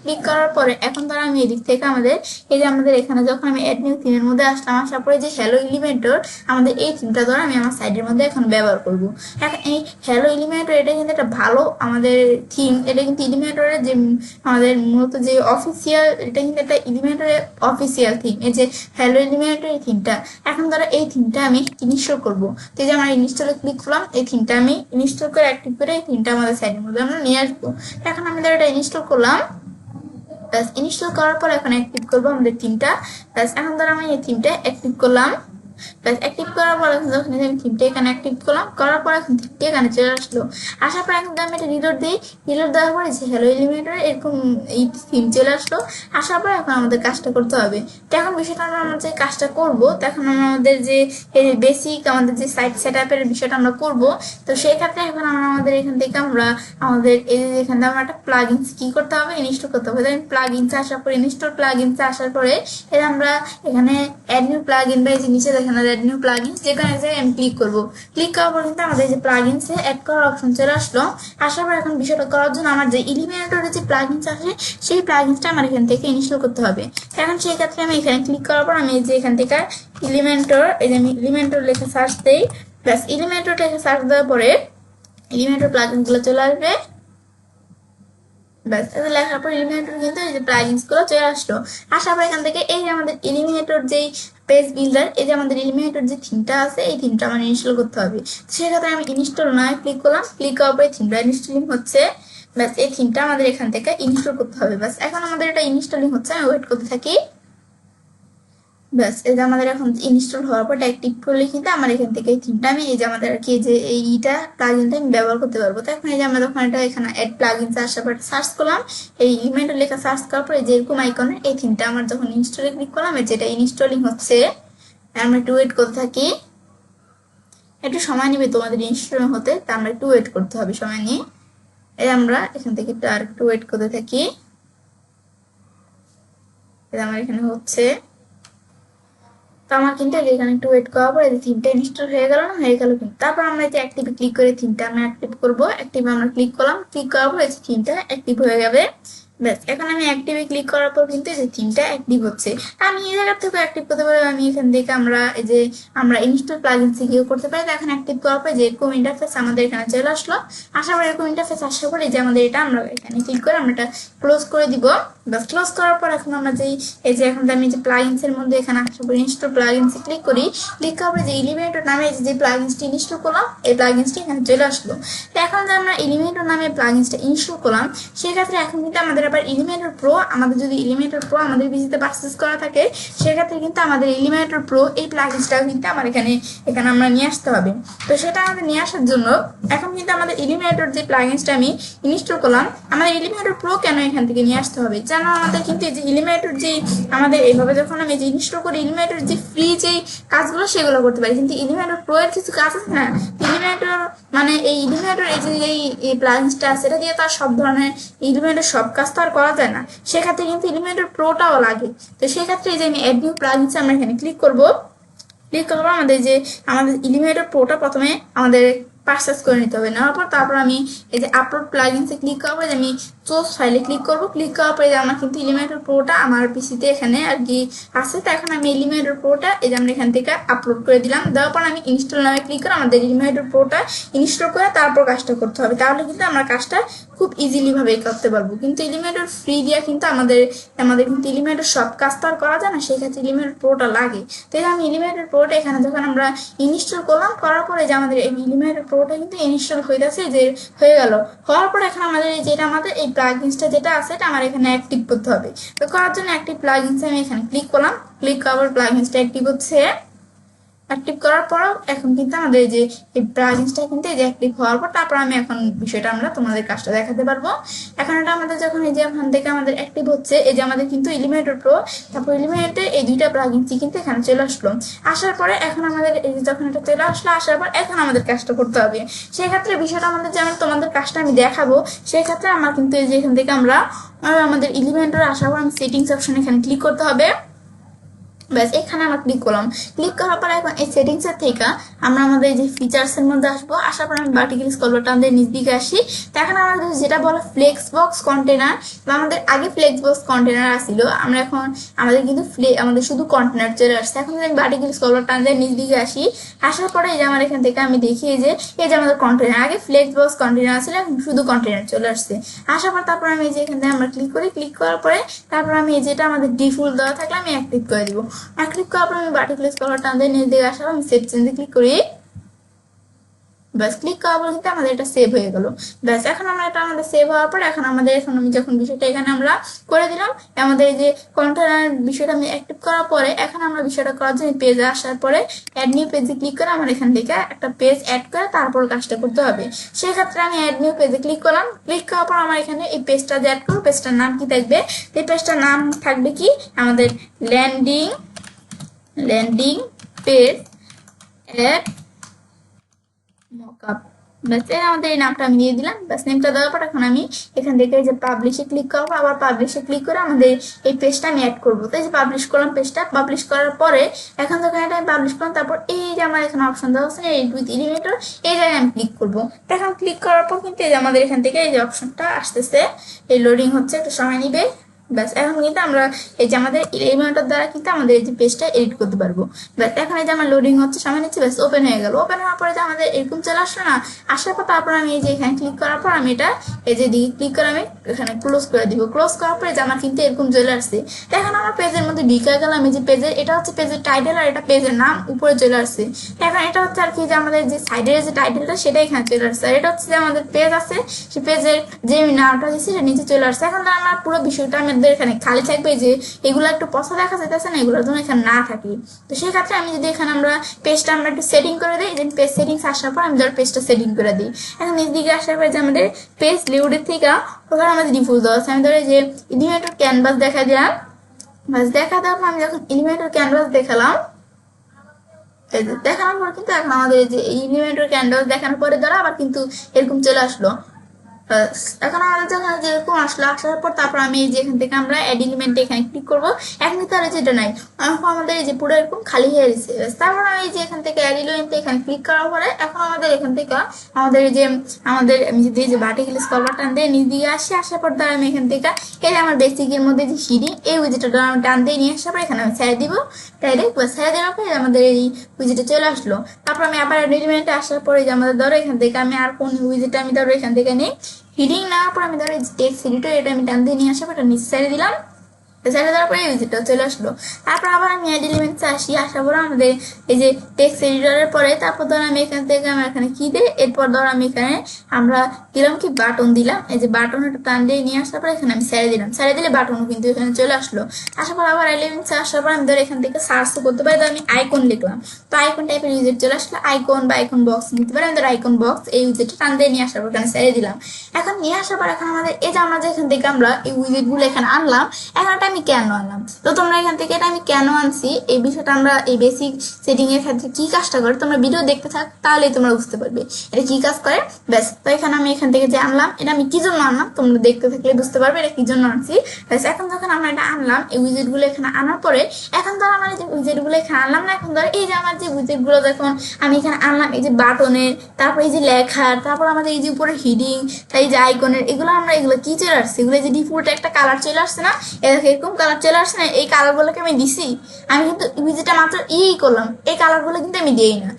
ক্লিক করার পরে এখন ধর আমি এদিক থেকে আমাদের এই যে আমাদের এখানে যখন আমি অ্যাড নিউ থিমের মধ্যে আসলাম, আসার পরে যে হ্যালো এলিমেন্টর আমাদের এই থিমটা ধর আমি আমার সাইডের মধ্যে এখন ব্যবহার করব। এখন এই হ্যালো এলিমেন্টর এটা কিন্তু একটা ভালো আমাদের থিম, এটা কিন্তু এলিমেন্টরের যে আমাদের মূলত যে অফিসিয়াল, এটা কিন্তু একটা এলিমেন্টরের অফিসিয়াল থিম, এই যে হ্যালো এলিমেন্টর এই থিমটা। এখন ধরো এই থিমটা আমি ইনস্টল করবো, তো এই যে আমরা ইনস্টলে ক্লিক করলাম, এই থিমটা আমি ইনস্টল করে অ্যাক্টিভ করে এই থিমটা আমাদের সাইডের মধ্যে আমরা নিয়ে আসবো। এখন আমি এটা ইনস্টল করলাম, ইনস্টল করার পর এখন অ্যাক্টিভ করবো আমাদের থিমটা। এখন ধর আমি এই থিমটা অ্যাক্টিভ করলাম, অ্যাক্টিভ করার পর এখন যখন আমি থিমটা এখানে অ্যাক্টিভ করলাম, করার পর এখন থিমটা এখানে চলে আসলো। আসার পর এখন আমি এটা রিলোড দিই, রিলোড দেওয়ার পরে যে হ্যালো এলিমেন্টর এরকম এই থিম চলে আসলো। আসার পর এখন আমাদের কাজটা করতে হবে। তো এখন বিষয়টা আমরা যে কাজটা করবো, তখন আমাদের যে বেসিক আমাদের যে সাইট সেট আপের বিষয়টা আমরা করবো। তো সেই ক্ষেত্রে এখন আমরা আমাদের এখান থেকে আমরা আমাদের এই যে এখান থেকে আমরা একটা প্লাগ ইনস কি করতে হবে, ইনস্টল করতে হবে। আমি প্লাগ ইনসে আসার পরে ইনস্টল প্লাগ ইনসে আসার পরে এর আমরা এখানে অ্যাড নিউ প্লাগ ইন বা এই যে নিচে দেখেন অ্যাড নিউ প্লাগ ইনস, যেখানে আমি ক্লিক করবো। ক্লিক করার পর কিন্তু আমাদের যে প্লাগ ইনসে অ্যাড করার অপশন চলে আসলো। আসার পর এখন বিষয়টা করার জন্য আমার যে এলিমেন্টরের যে প্লাগ ইনস আছে সেই প্লাগ ইনসটা আমার এখান থেকে ইনস্টল করতে হবে। এখন সেই ক্ষেত্রে আমি এখানে ক্লিক করার পর আমি এই যে এখান থেকে এলিমেন্টর, এই যে আমি এলিমেন্টর লেখা সার্চ দেই, প্লাস এলিমেন্টর লেখা সার্চ দেওয়ার পরে এলিমেন্টর প্লাগইন গুলো চলে আসবে। ব্যাস এটা লেখার পর এলিমিনেটর কিন্তু এই যে প্লাগইনস গুলো চলে আসলো। আসার পর এখান থেকে এই যে আমাদের এলিমিনেটর যেই পেজ বিল্ডার, এই যে আমাদের এলিমিনেটর যে থিমটা আছে এই থিমটা আমার ইনস্টল করতে হবে। সেক্ষেত্রে আমি ইনস্টল নয় ক্লিক করলাম, ক্লিক করার পরে থিমটা ইনস্টলিং হচ্ছে। ব্যাস এই থিমটা আমাদের এখান থেকে ইনস্টল করতে হবে। ব্যাস এখন আমাদের এটা ইনস্টলিং হচ্ছে, আমি ওয়েট করতে থাকি। ব্যাস এই যে আমাদের এখন ইনস্টল হওয়ার পর অ্যাক্টিভ করলে কিন্তু আমার এখান থেকে এই থিমটা আমি এই যে আমাদের আর কি যে এইটা প্লাগইনটা আমি ব্যবহার করতে পারবো। তো এখন এই যে আমরা যখন এটা এখানে অ্যাড প্লাগইনস আসার পর সার্চ করলাম, এই ইমেন্টর লেখা সার্চ করার পরে যেরকম আইকনের এই থিমটা আমার যখন ইনস্টলে ক্লিক করলাম, যেটা ইনস্টলিং হচ্ছে। আমরা একটু ওয়েট করতে থাকি, একটু সময় নেবে তোমাদের ইনস্টল হতে, তা আমরা একটু ওয়েট করতে হবে সময় নিয়ে। এই আমরা এখান থেকে একটু আর একটু ওয়েট করতে থাকি। আমার এখানে হচ্ছে, তো আমার কিন্তু এখানে একটু ওয়েট করার পর এই থিমটা ইনস্টল হয়ে গেল না, হয়ে গেল কিন্তু। তারপর আমরা এই যে অ্যাক্টিভে ক্লিক করে থিমটা আমরা অ্যাক্টিভ করবো। অ্যাক্টিভে আমরা ক্লিক করলাম, ক্লিক করার পর এই যে থিমটা অ্যাক্টিভ হয়ে যাবে। ব্যাস, এখন আমি অ্যাক্টিভে ক্লিক করার পর কিন্তু এই যে থিমটা অ্যাক্টিভ হচ্ছে। আমি এই জায়গা থেকে অ্যাক্টিভ করতে পারি, আমি এখান থেকে আমরা এই যে আমরা ইনস্টল প্লাগইন থেকেও করতে পারি। এখন অ্যাক্টিভ করার পর যে এরকম ইন্টারফেস আমাদের এখানে চলে আসলো। আসার পর এরকম ইন্টারফেস আসার পর এই যে আমাদের এটা আমরা এখানে ক্লিক করে আমরা এটা ক্লোজ করে দিব। বাস, ক্লোজ করার পর এখন আমরা যেই এই যে এখন আমি যে প্লাগইনস এর মধ্যে এখানে আসার পর ইনস্টল প্লাগইনস এ ক্লিক করি। ক্লিক করার পর যে এলিমেন্টর নামে যে প্লাগইনসটি ইনস্টল করলাম, এই প্লাগইনসটি এখানে চলে আসলো। তো এখন যে আমরা এলিমেন্টর নামে প্লাগইনসটা ইনস্টল করলাম, সেক্ষেত্রে এখন কিন্তু আমাদের আবার এলিমেন্টর প্রো, আমাদের যদি এলিমেন্টর প্রো আমাদের পিসিতে পারচেজ করা থাকে, সেক্ষেত্রে কিন্তু আমাদের এলিমেন্টর প্রো এই প্লাগইনসটা কিন্তু আমার এখানে আমরা নিয়ে আসতে হবে। তো সেটা আমাদের নিয়ে আসার জন্য এখন কিন্তু আমাদের এলিমেন্টর যে প্লাগইনসটা আমি ইনস্টল করলাম, আমাদের এলিমেন্টর প্রো কেন এখান থেকে নিয়ে আসতে হবে, যেন আমাদের কিন্তু এই যে এলিমেন্টর যে আমাদের এইভাবে যখন আমি যে ইনস্টল করি এলিমেন্টর যে ফ্রি যে কাজগুলো সেগুলো করতে পারি, কিন্তু এলিমেন্টর প্রো এর কিছু কাজ আছে না, এলিমেন্টর মানে এই এলিমেন্টর এই যে এই প্লাগইনসটা আছে এটা দিয়ে তো আর সব ধরনের এলিমেন্টর সব কাজ তো আর করা যায় না, সেক্ষেত্রে কিন্তু এলিমেন্টর প্রোটাও লাগে। তো সেক্ষেত্রে এই যে আমি অ্যাড নিউ প্লাগইনস আমরা এখানে ক্লিক করব। ক্লিক করবো, আমাদের এলিমেন্টর প্রোটা প্রথমে আমাদের পারচেজ করে নিতে হবে। নেওয়ার পর তারপর আমি এই যে আপলোড প্লাগইনসে ক্লিক করবো, যে আমি সোর্স ফাইলে ক্লিক করবো। ক্লিক করার পরে আমার কিন্তু এলিমেন্টর প্রোটা আমার পিসিতে এখানে আর কি আছে। তো এখন আমি এলিমেন্টর প্রোটা এই যে আমরা এখান থেকে আপলোড করে দিলাম। দেওয়ার পর আমি ইনস্টল নামে ক্লিক করে আমাদের এলিমেন্টর প্রোটা ইনস্টল করে তারপর কাজটা করতে হবে, তাহলে কিন্তু আমরা কাজটা খুব ইজিলি ভাবে করতে পারবো। কিন্তু এলিমেন্টর ফ্রি দিয়া কিন্তু আমাদের কিন্তু এলিমেন্টর সব কাজ তো আর করা যায় না, সেই ক্ষেত্রে এলিমেন্টর প্রোটা লাগে। তাই আমি এলিমেন্টর প্রোটা এখানে যখন আমরা ইনস্টল করলাম, করার পরে যে আমাদের এই এলিমেন্টর প্রোটা কিন্তু ইনস্টল হইতেছে, যে হয়ে গেল। হওয়ার পর এখন আমাদের যেটা আমাদের এই প্লাগইনসটা যেটা আছে এটা আমার এখানে অ্যাক্টিভ করতে হবে। তো করার জন্য অ্যাক্টিভ প্লাগইনসে আমি এখানে ক্লিক করলাম। ক্লিক করার প্লাগইনসটা অ্যাক্টিভ হচ্ছে। অ্যাক্টিভ করার পরও এখন কিন্তু আমাদের যে এই প্লাগইনসটা কিন্তু এই যে অ্যাক্টিভ হওয়ার পর তারপর আমি এখন বিষয়টা আমরা তোমাদের কাজটা দেখাতে পারবো। এখন এটা আমাদের যখন এই যে এখান থেকে আমাদের অ্যাক্টিভ হচ্ছে, এই যে আমাদের কিন্তু এলিমেন্টর প্রো তারপর এলিমেন্টে এই দুইটা প্লাগইনসই কিন্তু এখানে চলে আসলো। আসার পরে এখন আমাদের এই যে যখন এটা চলে আসলো, আসার পর এখন আমাদের কাজটা করতে হবে। সেই ক্ষেত্রে বিষয়টা আমাদের যেমন তোমাদের কাজটা আমি দেখাবো, সেই ক্ষেত্রে আমার কিন্তু এই যে এখান থেকে আমরা আমাদের এলিমেন্টর আসার পর আমি সেটিংস অপশন এখানে ক্লিক করতে হবে। ব্যাস, এখানে আমরা ক্লিক করলাম। ক্লিক করার পর এখন এই সেটিংস এর থেকে আমরা আমাদের যে ফিচার্স এর মধ্যে আসবো। আসার পর আমি ভার্টিক্যাল স্ক্রল বাটন আমাদের নিচ দিকে আসি। তো এখন আমাদের যেটা বলা ফ্লেক্স বক্স কন্টেনার, আমাদের আগে ফ্লেক্স বক্স কন্টেনার আসছিল, আমরা এখন আমাদের কিন্তু আমাদের শুধু কন্টেনার চলে আসছে। এখন আমি ভার্টিক্যাল স্ক্রল বাটন আমাদের নিচ দিকে আসি। আসার পরে এই যে আমার এখান থেকে আমি দেখি যে এই যে আমাদের কন্টেনার, আগে ফ্লেক্স বক্স কন্টেনার ছিল, এখন শুধু কন্টেনার চলে আসছে। আসার পর তারপর আমি এই যে এখান থেকে আমরা ক্লিক করি। ক্লিক করার পরে তারপর আমি এই যেটা আমাদের ডিফল্ট দেওয়া থাকলে আমি অ্যাক্টিভ করে দিব। ক্লিক করার পর আমি ভার্টিক্যাল স্ক্রল বাটন আমাদের নিচ দিকে আসলাম, আমি সেভ চেঞ্জে ক্লিক করি। ব্যাস, ক্লিক করার পর কিন্তু আমাদের এটা সেভ হয়ে গেল। ব্যাস, এখন আমরা এটা আমাদের সেভ হওয়ার পর এখন আমাদের এখন আমি যখন বিষয়টা এখানে আমরা করে দিলাম, আমাদের এই যে কন্টেনার বিষয়টা আমি অ্যাক্টিভ করার পরে এখন আমরা বিষয়টা করার জন্য পেজে আসার পরে অ্যাড নিউ পেজে ক্লিক করে আমার এখান থেকে একটা পেজ অ্যাড করে তারপর কাজটা করতে হবে। সেই ক্ষেত্রে আমি অ্যাড নিউ পেজে ক্লিক করলাম। ক্লিক করার পর আমার এখানে এই পেজটা যে অ্যাড করবো, পেজটার নাম কি থাকবে, এই পেজটার নাম থাকবে কি আমাদের ল্যান্ডিং পেজ অ্যাড মকআপ। ব্যাস, আমাদের এই নামটা আমি দিয়ে দিলাম। ব্যাস, নেমটা দেওয়ার পর এখন আমি এখান থেকে যে পাবলিশে ক্লিক করবো, আবার পাবলিশে ক্লিক করে আমাদের এই পেজটা আমি অ্যাড করবো। তো এই যে পাবলিশ করলাম পেজটা, পাবলিশ করার পরে এখন যখন এটা আমি পাবলিশ করলাম, তারপর এই যে আমার এখানে অপশন দেওয়া আছে এই উইথ এলিমেন্টর, এই জায়গায় আমি ক্লিক করবো। এখন ক্লিক করার পর কিন্তু এই যে আমাদের এখান থেকে এই যে অপশনটা আসতেছে, এই লোডিং হচ্ছে, একটু সময় নিবে। ব্যাস, এখন কিন্তু আমরা এই যে আমাদের এলিমেন্টর দ্বারা কিন্তু আমাদের এই যে পেজটা এডিট করতে পারবো। ব্যাস, এখন এই যে আমার লোডিং হচ্ছে, সময় নিচ্ছে। ব্যাস, ওপেন হয়ে গেল। ওপেন হওয়ার পরে যে আমাদের এরকম চলে আসলো না, আসার পর তারপর আমি এই যে এখানে ক্লিক করার পর আমি এটা এই যে দিকে ক্লিক করে আমি এখানে ক্লোজ করে দিব। ক্লোজ করার পরে যে আমার কিন্তু এরকম চলে আসছে। এখন আমার পেজের মধ্যে ঢুকে গেলাম, এই যে পেজের এটা হচ্ছে পেজের টাইটেল আর এটা পেজের নাম উপরে চলে আসছে। এখন এটা হচ্ছে আর কি যে আমাদের যে সাইডের যে টাইটেলটা সেটা এখানে চলে আসছে, আর এটা হচ্ছে যে আমাদের পেজ আছে সে পেজের যে নামটা দিচ্ছি সেটা নিচে চলে আসছে। এখন আমার পুরো বিষয়টা আমাদের এখানে খালি থাকবে, যে এগুলো একটু পছন্দ দেখা যাইতেছে না, এগুলো যেন এখানে না থাকে। তো সেই ক্ষেত্রে আমি যদি এখানে আমরা পেজটা আমরা একটু সেটিং করে দিই, যে পেজ সেটিংস আসার পর আমি ধর পেজটা সেটিং করে দিই। এখন নিচ দিকে আসার পরে যে আমাদের পেজ লিউডের থেকে ওখানে আমাদের ডিফল্ট দেওয়া আছে, আমি ধরে যে এলিমেন্টর ক্যানভাস দেখা দিলাম। বাস, দেখা দেওয়ার পর আমি যখন এলিমেন্টর ক্যানভাস দেখালাম, দেখানোর পর কিন্তু এখন আমাদের যে ইলিমেন্টারি ক্যান্ডেল দেখানোর পরে দ্বারা আবার কিন্তু এরকম চলে আসলো। এখন আমাদের যখন যেরকম আসলো, আসার পর তারপর আমি এই যে এখান থেকে আমরা অ্যাড এলিমেন্টে এখানে ক্লিক করবো। এখন কিন্তু আর যেটা নাই, এখন আমাদের এই যে পুরো এরকম খালি হয়ে গেছে। তারপর আমি এই যে এখান থেকে অ্যাড এলিমেন্টে এখানে ক্লিক করার পরে এখন আমাদের এখান থেকে আমাদের এই যে আমি যদি এই যে ভার্টিক্যাল স্ক্রল টান দিয়ে নিচ দিকে আসি, আসার পর দ্বারা আমি এখান থেকে এই যে আমার বেসিকের মধ্যে যে হিডিং এই উইজেটটা আমি টান দিয়ে নিয়ে আসার পর এখানে আমি ছেড়ে দিব ডাইরেক্ট, বা ছেড়ে দেওয়ার পরে আমাদের এই উইজেটে চলে আসলো। তারপর আমি আবার অ্যাড এলিমেন্টে আসার পরে যে আমাদের ধরো এখান থেকে আমি আর কোন উইজেটটা আমি ধরো এখান থেকে নিই হিডিং নেওয়ার পর আমি ধরো টেক্সট এডিটর এটা আমি টান দিয়ে নিয়ে আসবো, এটা নিচে সাইডে দিলাম, সাইডে দেওয়ার পরে উইজেটটা চলে আসলো। তারপর আবার আমি অ্যাড এলিমেন্টসে আসি, আসার পর আমাদের এই যে টেক্সট এডিটরের পরে তারপর ধরো আমি এখান থেকে আমরা এখানে কি দিই, এরপর ধরো আমি এখানে আমরা দিলাম কি বাটন দিলাম, এই যে বাটন একটা টান দিয়ে নিয়ে আসার পর এখানে আমি সাইডে দিলাম, সাইডে দিলে বাটনও কিন্তু এখানে চলে আসলো। আসার পর আবার এলিমেন্টসে আসার পর আমি ধরো এখান থেকে সার্চও করতে পারি, ধরো আমি আইকন লিখলাম, তো আইকন টাইপের উইজেট চলে আসলো, আইকন বা আইকন বক্স নিতে পারি, আমি ধরো আইকন বক্স এই উইজেটটা টান দিয়ে নিয়ে আসার পর এখানে সাইডে দিলাম। এখন নিয়ে আসার পর এখন আমাদের এই যে আমরা যে এখান থেকে আমরা এই উইজেটগুলো এখানে আনলাম, এখন এটা আমি কেন আনলাম, তো তোমরা এখান থেকে এটা আমি কেন আনছি এই বিষয়টা আমরা এই বেসিক সেটিং এর ক্ষেত্রে কি কাজটা করে তোমরা ভিডিও দেখতে থাক, তাহলেই তোমরা বুঝতে পারবে এটা কি কাজ করে। ব্যাস, তো এখানে আমি এখান থেকে যে আনলাম এটা আমি কি জন্য আনলাম তোমরা দেখতে থাকলে বুঝতে পারবে এটা কি জন্য আনছি। ব্যাস, এখন যখন আমরা এটা আনলাম এই উইজেট গুলো এখানে আনার পরে এখন ধর আমার যে উইজেট গুলো এখানে আনলাম না, এখন ধর এই যে আমার যে উইজেট গুলো যখন আমি এখানে আনলাম এই যে বাটনের, তারপর এই যে লেখার, তারপর আমাদের এই যে উপরে হিডিং, এই যে আইকনের, এগুলো আমরা এগুলো কি চলে আসছে, এগুলো যে ডিফল্ট একটা কালার চলে আসছে না, এরকম কালার চলে আসছে না, এই কালারগুলোকে আমি দিছি, আমি কিন্তু উইজেটটা মাত্র করলাম, এই কালারগুলো কিন্তু আমি দিই না।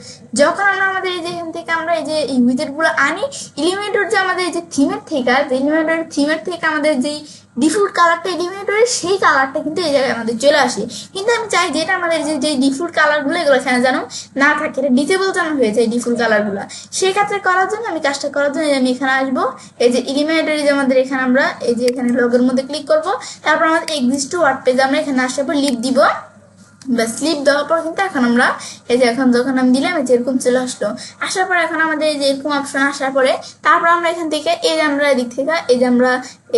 যখন আমরা আমাদের এই যে এখান থেকে আমরা এই যে উইজেট গুলো আনি এলিমেন্টর যে আমাদের এই যে থিমের থেকে, এলিমেন্টর থিমের থেকে আমাদের যেই ডিফল্ট কালারটা এলিমেন্টরের সেই কালারটা কিন্তু এই জায়গায় আমাদের চলে আসে। কিন্তু আমি চাই যেটা আমাদের যে ডিফল্ট কালারগুলো এগুলো এখানে যেন না থাকে, এটা ডিসেবল যেন হয়ে যায় ডিফল্ট কালারগুলো। সেই ক্ষেত্রে করার জন্য আমি কাজটা করার জন্য আমি এখানে আসবো, এই যে এলিমেন্টরে যে আমাদের এখানে আমরা এই যে এখানে লগের মধ্যে ক্লিক করব, তারপর আমাদের এক্সিস্ট টু ওয়ার্ড পেজ আমরা এখানে আসার পর লিভ দিব। ব্যাস, স্লিপ দেওয়ার পর কিন্তু এখন আমরা এই যে এখন যখন আমি দিলাম এই যে এরকম চলে আসলো। আসার পর এখন আমাদের এই যে এরকম অপশন আসার পরে তারপর আমরা এখান থেকে এই যে আমরা এদিক থেকে এই যে আমরা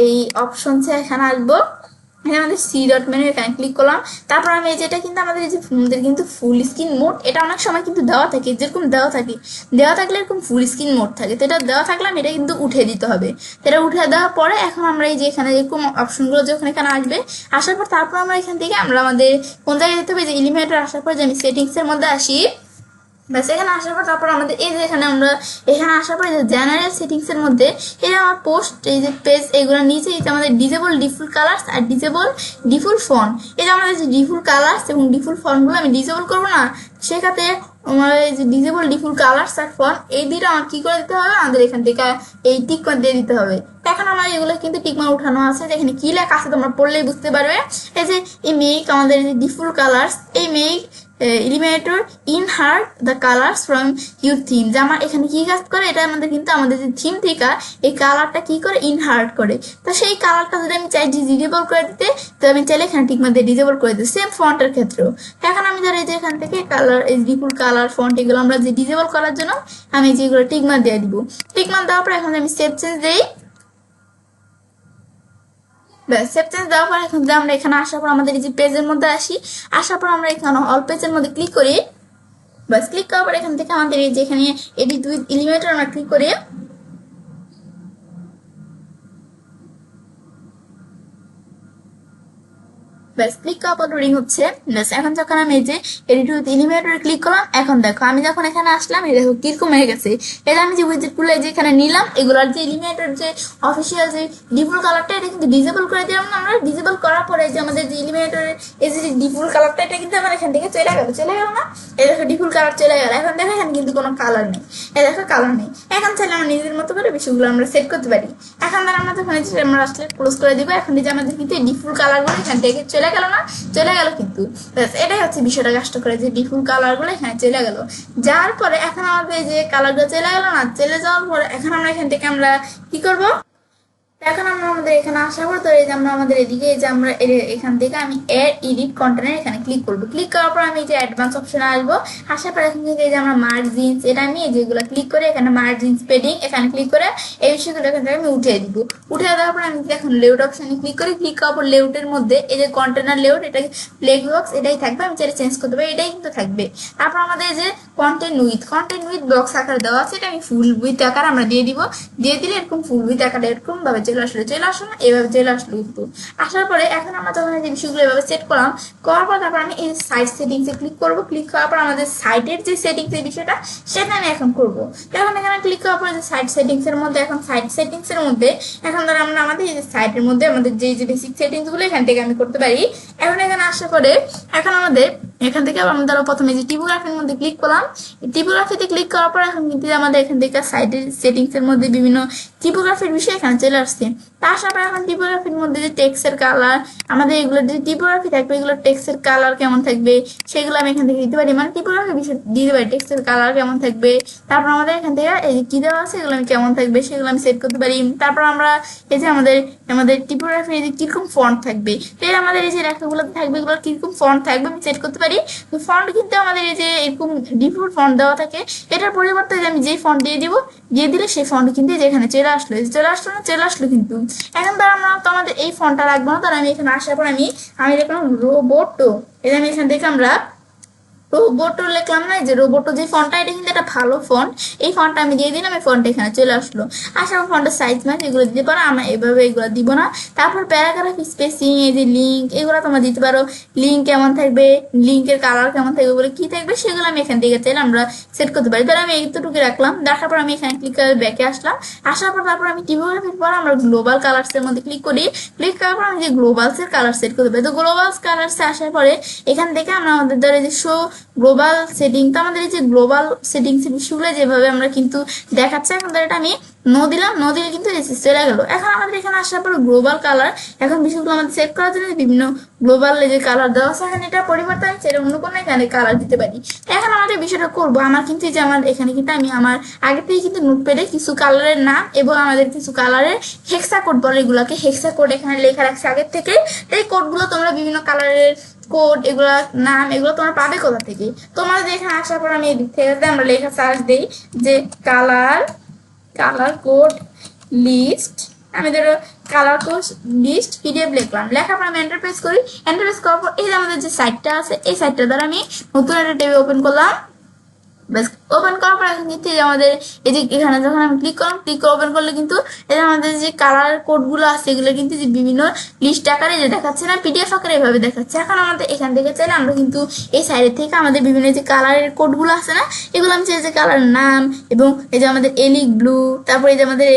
এই অপশনসে এখানে আসবো, এখানে আমাদের সি ডট মেনু এখানে ক্লিক করলাম। তারপর আমি এই যেটা কিন্তু আমাদের এই যে আমাদের কিন্তু ফুল স্ক্রিন মোড এটা অনেক সময় কিন্তু দেওয়া থাকে, যেরকম দেওয়া থাকলে এরকম ফুল স্ক্রিন মোড থাকে, তো এটা দেওয়া থাকলে এটা কিন্তু উঠে দিতে হবে। এটা উঠে দেওয়ার পরে এখন আমরা এই যে এখানে এরকম অপশনগুলো যখন এখানে আসবে, আসার পর তারপর আমরা এখান থেকে আমরা আমাদের কোন জায়গায় যেতে হবে, যে এলিমেন্টর আসার পর যে আমি সেটিংসের মধ্যে আসি। ব্যাস, এখানে আসার পর তারপর আমাদের এই যে এখানে আমরা এখানে আসার পর যে জেনারেল সেটিংস এর মধ্যে এই যে আমার পোস্ট এই যে পেজ এগুলো নিচে এই যে আমাদের ডিসেবল ডিফল্ট কালার্স আর ডিসেবল ডিফল্ট ফন্ট, এই যে আমাদের যে ডিফল্ট কালার্স এবং ডিফল্ট ফন্টগুলো আমি ডিসেবল করবো না, সেক্ষেত্রে আমার এই যে ডিসেবল ডিফল্ট কালার্স আর ফন্ট এই দুটো আমার কি করে দিতে হবে, আমাদের এখান থেকে এই টিক করে দিয়ে দিতে হবে। এখন আমার এগুলো কিন্তু টিকমার উঠানো আছে, যেখানে কি লেখা আছে তোমরা পড়লেই বুঝতে পারবে। এই যে এই মেক আমাদের যে ডিফল্ট কালার্স, এই make Elementor inherit the colours from your theme, যে আমার এখানে কি কাজ করে, এটা আমাদের কিন্তু আমাদের যে থিম থেকে এই কালারটা কি করে ইনহার্ট করে। তো সেই কালারটা যদি আমি চাই ডিসেবল করে দিতে, তো আমি চাইলে এখানে টিকমার দিয়ে ডিসেবল করে দিই, সেম ফন্টের ক্ষেত্রেও। এখন আমি ধর এই যে এখান থেকে কালার এই ডিফল্ট কালার ফন্ট এগুলো আমরা যে ডিসেবল করার জন্য আমি যেগুলো টিকমার দিয়ে দিব, টিকমার দেওয়ার পর এখন আমি সেভ চেঞ্জ দিই। ব্যাস, সেভ চেঞ্জ দেওয়ার পর এখন আমরা এখানে আসার পর আমাদের এই যে পেজের মধ্যে আসি, আসার পর আমরা এখানে অল পেজের মধ্যে ক্লিক করি। বাস, ক্লিক করার পর এখান থেকে আমাদের এই যে এখানে এডিট উইথ এলিমেন্টর আমরা ক্লিক করি। ব্যাস, ক্লিক করার পর লোডিং হচ্ছে। ব্যাস, এখন যখন আমি এই যে এডিট উইথ এলিমেন্টরে ক্লিক করলাম, এখন দেখো আমি যখন এখানে আসলাম এই দেখো কিরকম হয়ে গেছে। এটা আমি যে উইজেটগুলো যে এখানে নিলাম এগুলোর যে এলিমেন্টের যে অফিসিয়াল যে ডিফল্ট কালারটা এটা কিন্তু ডিসেবল করে দিলাম না আমরা, ডিসেবল করার পরে যে আমাদের যে এলিমেন্টের এই যে ডিফল্ট কালারটা এটা কিন্তু আমার এখান থেকে চলে গেল না, এই দেখো ডিফল্ট কালার চলে গেল। এখন দেখো এখানে কিন্তু কোনো কালার নেই, এই দেখো কালার নেই। এখন চাইলে আমরা নিজের মতো করে বিষয়গুলো আমরা সেট করতে পারি। এখন ধর আমরা তখন আমরা আসলে ক্লোজ করে দিব। এখন যে আমাদের কিন্তু ডিফল্ট কালারগুলো এখান থেকে চলে গেল না, চলে গেল কিন্তু। এটাই হচ্ছে বিষয়টা, কাজটা করে যে ডিফল্ট কালারগুলো এখানে চলে গেল। যার পরে এখন আমাদের যে কালারগুলো চলে গেল না, চলে যাওয়ার পরে এখন আমরা এখান থেকে আমরা কি করব, এখন আমরা আমাদের এখানে আসার পর তো এই যে আমরা আমাদের এদিকে এই যে আমরা এখান থেকে আমি এড এডিট কন্টেনার এখানে ক্লিক করবো। ক্লিক করার পর আমি এই যে অ্যাডভান্স অপশনে আসবো। আসার পর এখান থেকে এই যে আমরা মার্জিনস এটা আমি যেগুলো ক্লিক করে এখানে মার্জিনস পেডিং এখানে ক্লিক করে এই বিষয়গুলো এখান থেকে আমি উঠিয়ে দিব। উঠিয়ে দেওয়ার পর আমি এখন লেআউট অপশনে ক্লিক করি। ক্লিক করার পর লেআউটের মধ্যে এই যে কন্টেনার লেআউট এটা প্লেগ বক্স এটাই থাকবে, আমি চাইলে চেঞ্জ করতে পারি, এটাই কিন্তু থাকবে। তারপর আমাদের যে কন্টেন্ট উইথ বক্স আকার দেওয়া আছে এটা আমি ফুল উইথ আকার আমরা দিয়ে দিব। দিয়ে দিলে এরকম ফুল উইথ আকার এরকম ভাবে চলে আসলো না, এভাবে চলে আসলো। কিন্তু আসার পরে এখন আমরা তখন যে বিষয়গুলো এভাবে সেট করলাম, করার পর তারপর আমি এই সাইট সেটিংসে ক্লিক করবো। ক্লিক করার পর আমাদের সাইটের যে সেটিংস এর বিষয়টা সেটা আমি এখন করবো। এখন এখানে ক্লিক করার পর যে সাইট সেটিংস এর মধ্যে এখন ধরো আমরা আমাদের এই যে সাইটের মধ্যে আমাদের যে বেসিক সেটিংস গুলো এখান থেকে আমি করতে পারি। এখন এখানে আসার পরে এখন আমাদের এখান থেকে আমরা ধরো প্রথমে যে টিপোগ্রাফির মধ্যে ক্লিক করলাম। টিপোগ্রাফিতে ক্লিক করার পর এখন কিন্তু আমাদের এখান থেকে সাইটের সেটিংস এর মধ্যে বিভিন্ন টিপোগ্রাফির বিষয় এখানে চলে আসছে। তার সাথে এখন টিপোগ্রাফির মধ্যে যে টেক্সটের কালার আমাদের এগুলো যে টিপোগ্রাফি থাকবে এগুলো টেক্সটের কালার কেমন থাকবে সেগুলো আমি এখান থেকে দিতে পারি, মানে টিপোগ্রাফি বিষয় দিতে পারি টেক্সটের কালার কেমন থাকবে। তারপর আমাদের এখান থেকে এই যে কি দেওয়া আছে এগুলো আমি কেমন থাকবে সেগুলো আমি সেট করতে পারি। তারপর আমরা এই যে আমাদের টিপোগ্রাফি এই যে কিরকম ফন্ট থাকবে, এই আমাদের এই যে লেখাগুলো থাকবে এগুলো কিরকম ফন্ট থাকবে আমি সেট করতে পারি। তো ফন্ট কিন্তু আমাদের এই যে এরকম ডিফল্ট ফন্ট দেওয়া থাকে, এটার পরিবর্তে আমি যেই ফন্ট দিয়ে দিব দিয়ে দিলে সেই ফন্ট কিন্তু যেখানে চলে আসলো কিন্তু। এখন ধর আমরা তো আমাদের এই ফন্টটা রাখবো না, তার আমি এখানে আসার পর আমি দেখলাম রোবোটো, এটা আমি এখান থেকে আমরা রোবোটো লিখলাম না, যে রোবোটো যে ফন্টটা এটা কিন্তু একটা ভালো ফন্ট, এই ফন্টটা আমি দিয়ে দিলাম, এই ফন্টটা এখানে চলে আসলো। আসার ফন্টের সাইজ ম্যাচ এগুলো দিতে পারো, আমরা এভাবে এগুলো দিব না। তারপর প্যারাগ্রাফ স্পেসিং এই যে লিঙ্ক এগুলো তোমরা দিতে পারো, লিঙ্ক কেমন থাকবে লিঙ্কের কালার কেমন থাকবে বলে কি থাকবে সেগুলো আমি এখান থেকে চাইলে আমরা সেট করতে পারি। তাহলে আমি এইটুকু রাখলাম, দেখার পর আমি এখানে ক্লিক করে ব্যাকে আসলাম। আসার পর তারপর আমি টিপোগ্রাফির পর আমরা গ্লোবাল কালার্স এর মধ্যে ক্লিক করি। ক্লিক করার পর আমি যে গ্লোবালস এর কালার সেট করতে পারি। তো গ্লোবালস কালার্সে আসার পরে এখান থেকে আমরা আমাদের ধরে যে শো গ্লোবাল সেটিং, তো আমাদের এই যে গ্লোবাল সেটিংস এর বিষয়গুলো যেভাবে আমরা কিন্তু দেখাচ্ছে, এখন ধর এটা আমি নো দিলাম, নো দিলে কিন্তু চলে গেল। এখন আমাদের এখানে আসার পর গ্লোবাল কালার এখন বিষয়গুলো আমাদের সেট করার জন্য বিভিন্ন গ্লোবাল যে কালার দেওয়া আছে এখানে এটা পরিবর্তে আমি সেটা অন্য কোনো এখানে কালার দিতে পারি। এখন আমাদের বিষয়টা করবো, আমার কিন্তু এই যে আমার এখানে কিন্তু আমি আমার আগে থেকে কিন্তু নোটপ্যাডে কিছু কালারের নাম এবং আমাদের কিছু কালারের হেক্সা কোড বলে এগুলোকে হেক্সা কোড এখানে লেখা রাখছে আগের থেকে। এই কোডগুলো তোমরা বিভিন্ন কালারের কোড এগুলা নাম এগুলো তোমরা পাবে কোথা থেকে, তোমাদের এখানে আসার পর আমি এদিক থেকে আমরা লেখা সার্চ দিই যে কালার কোড লিস্ট, আমি ধরো কালার কোড লিস্ট পিডিএফ লিখলাম, লেখার পর আমি এন্টার প্রেস করি। এন্টার প্রেস করার পর এই যে আমাদের যে সাইটটা আছে এই সাইটটা দ্বারা আমি নতুন একটা টেবিল ওপেন করলাম। ওপেন করার পর এখন কিন্তু আমাদের এই যে এখানে যখন আমি ক্লিক করলাম, ক্লিক করে ওপেন করলে কিন্তু এই আমাদের যে কালার কোডগুলো আছে এগুলো কিন্তু যে বিভিন্ন লিস্ট আকারে যে দেখাচ্ছে না পিডিএফ আকারে এভাবে দেখাচ্ছে। এখন আমাদের এখান থেকে চাইলে আমরা কিন্তু এই সাইডের থেকে আমাদের বিভিন্ন যে কালারের কোডগুলো আছে না এগুলো আমি চাই যে কালার নাম এবং এই যে আমাদের এলিক ব্লু, তারপরে এই যে আমাদের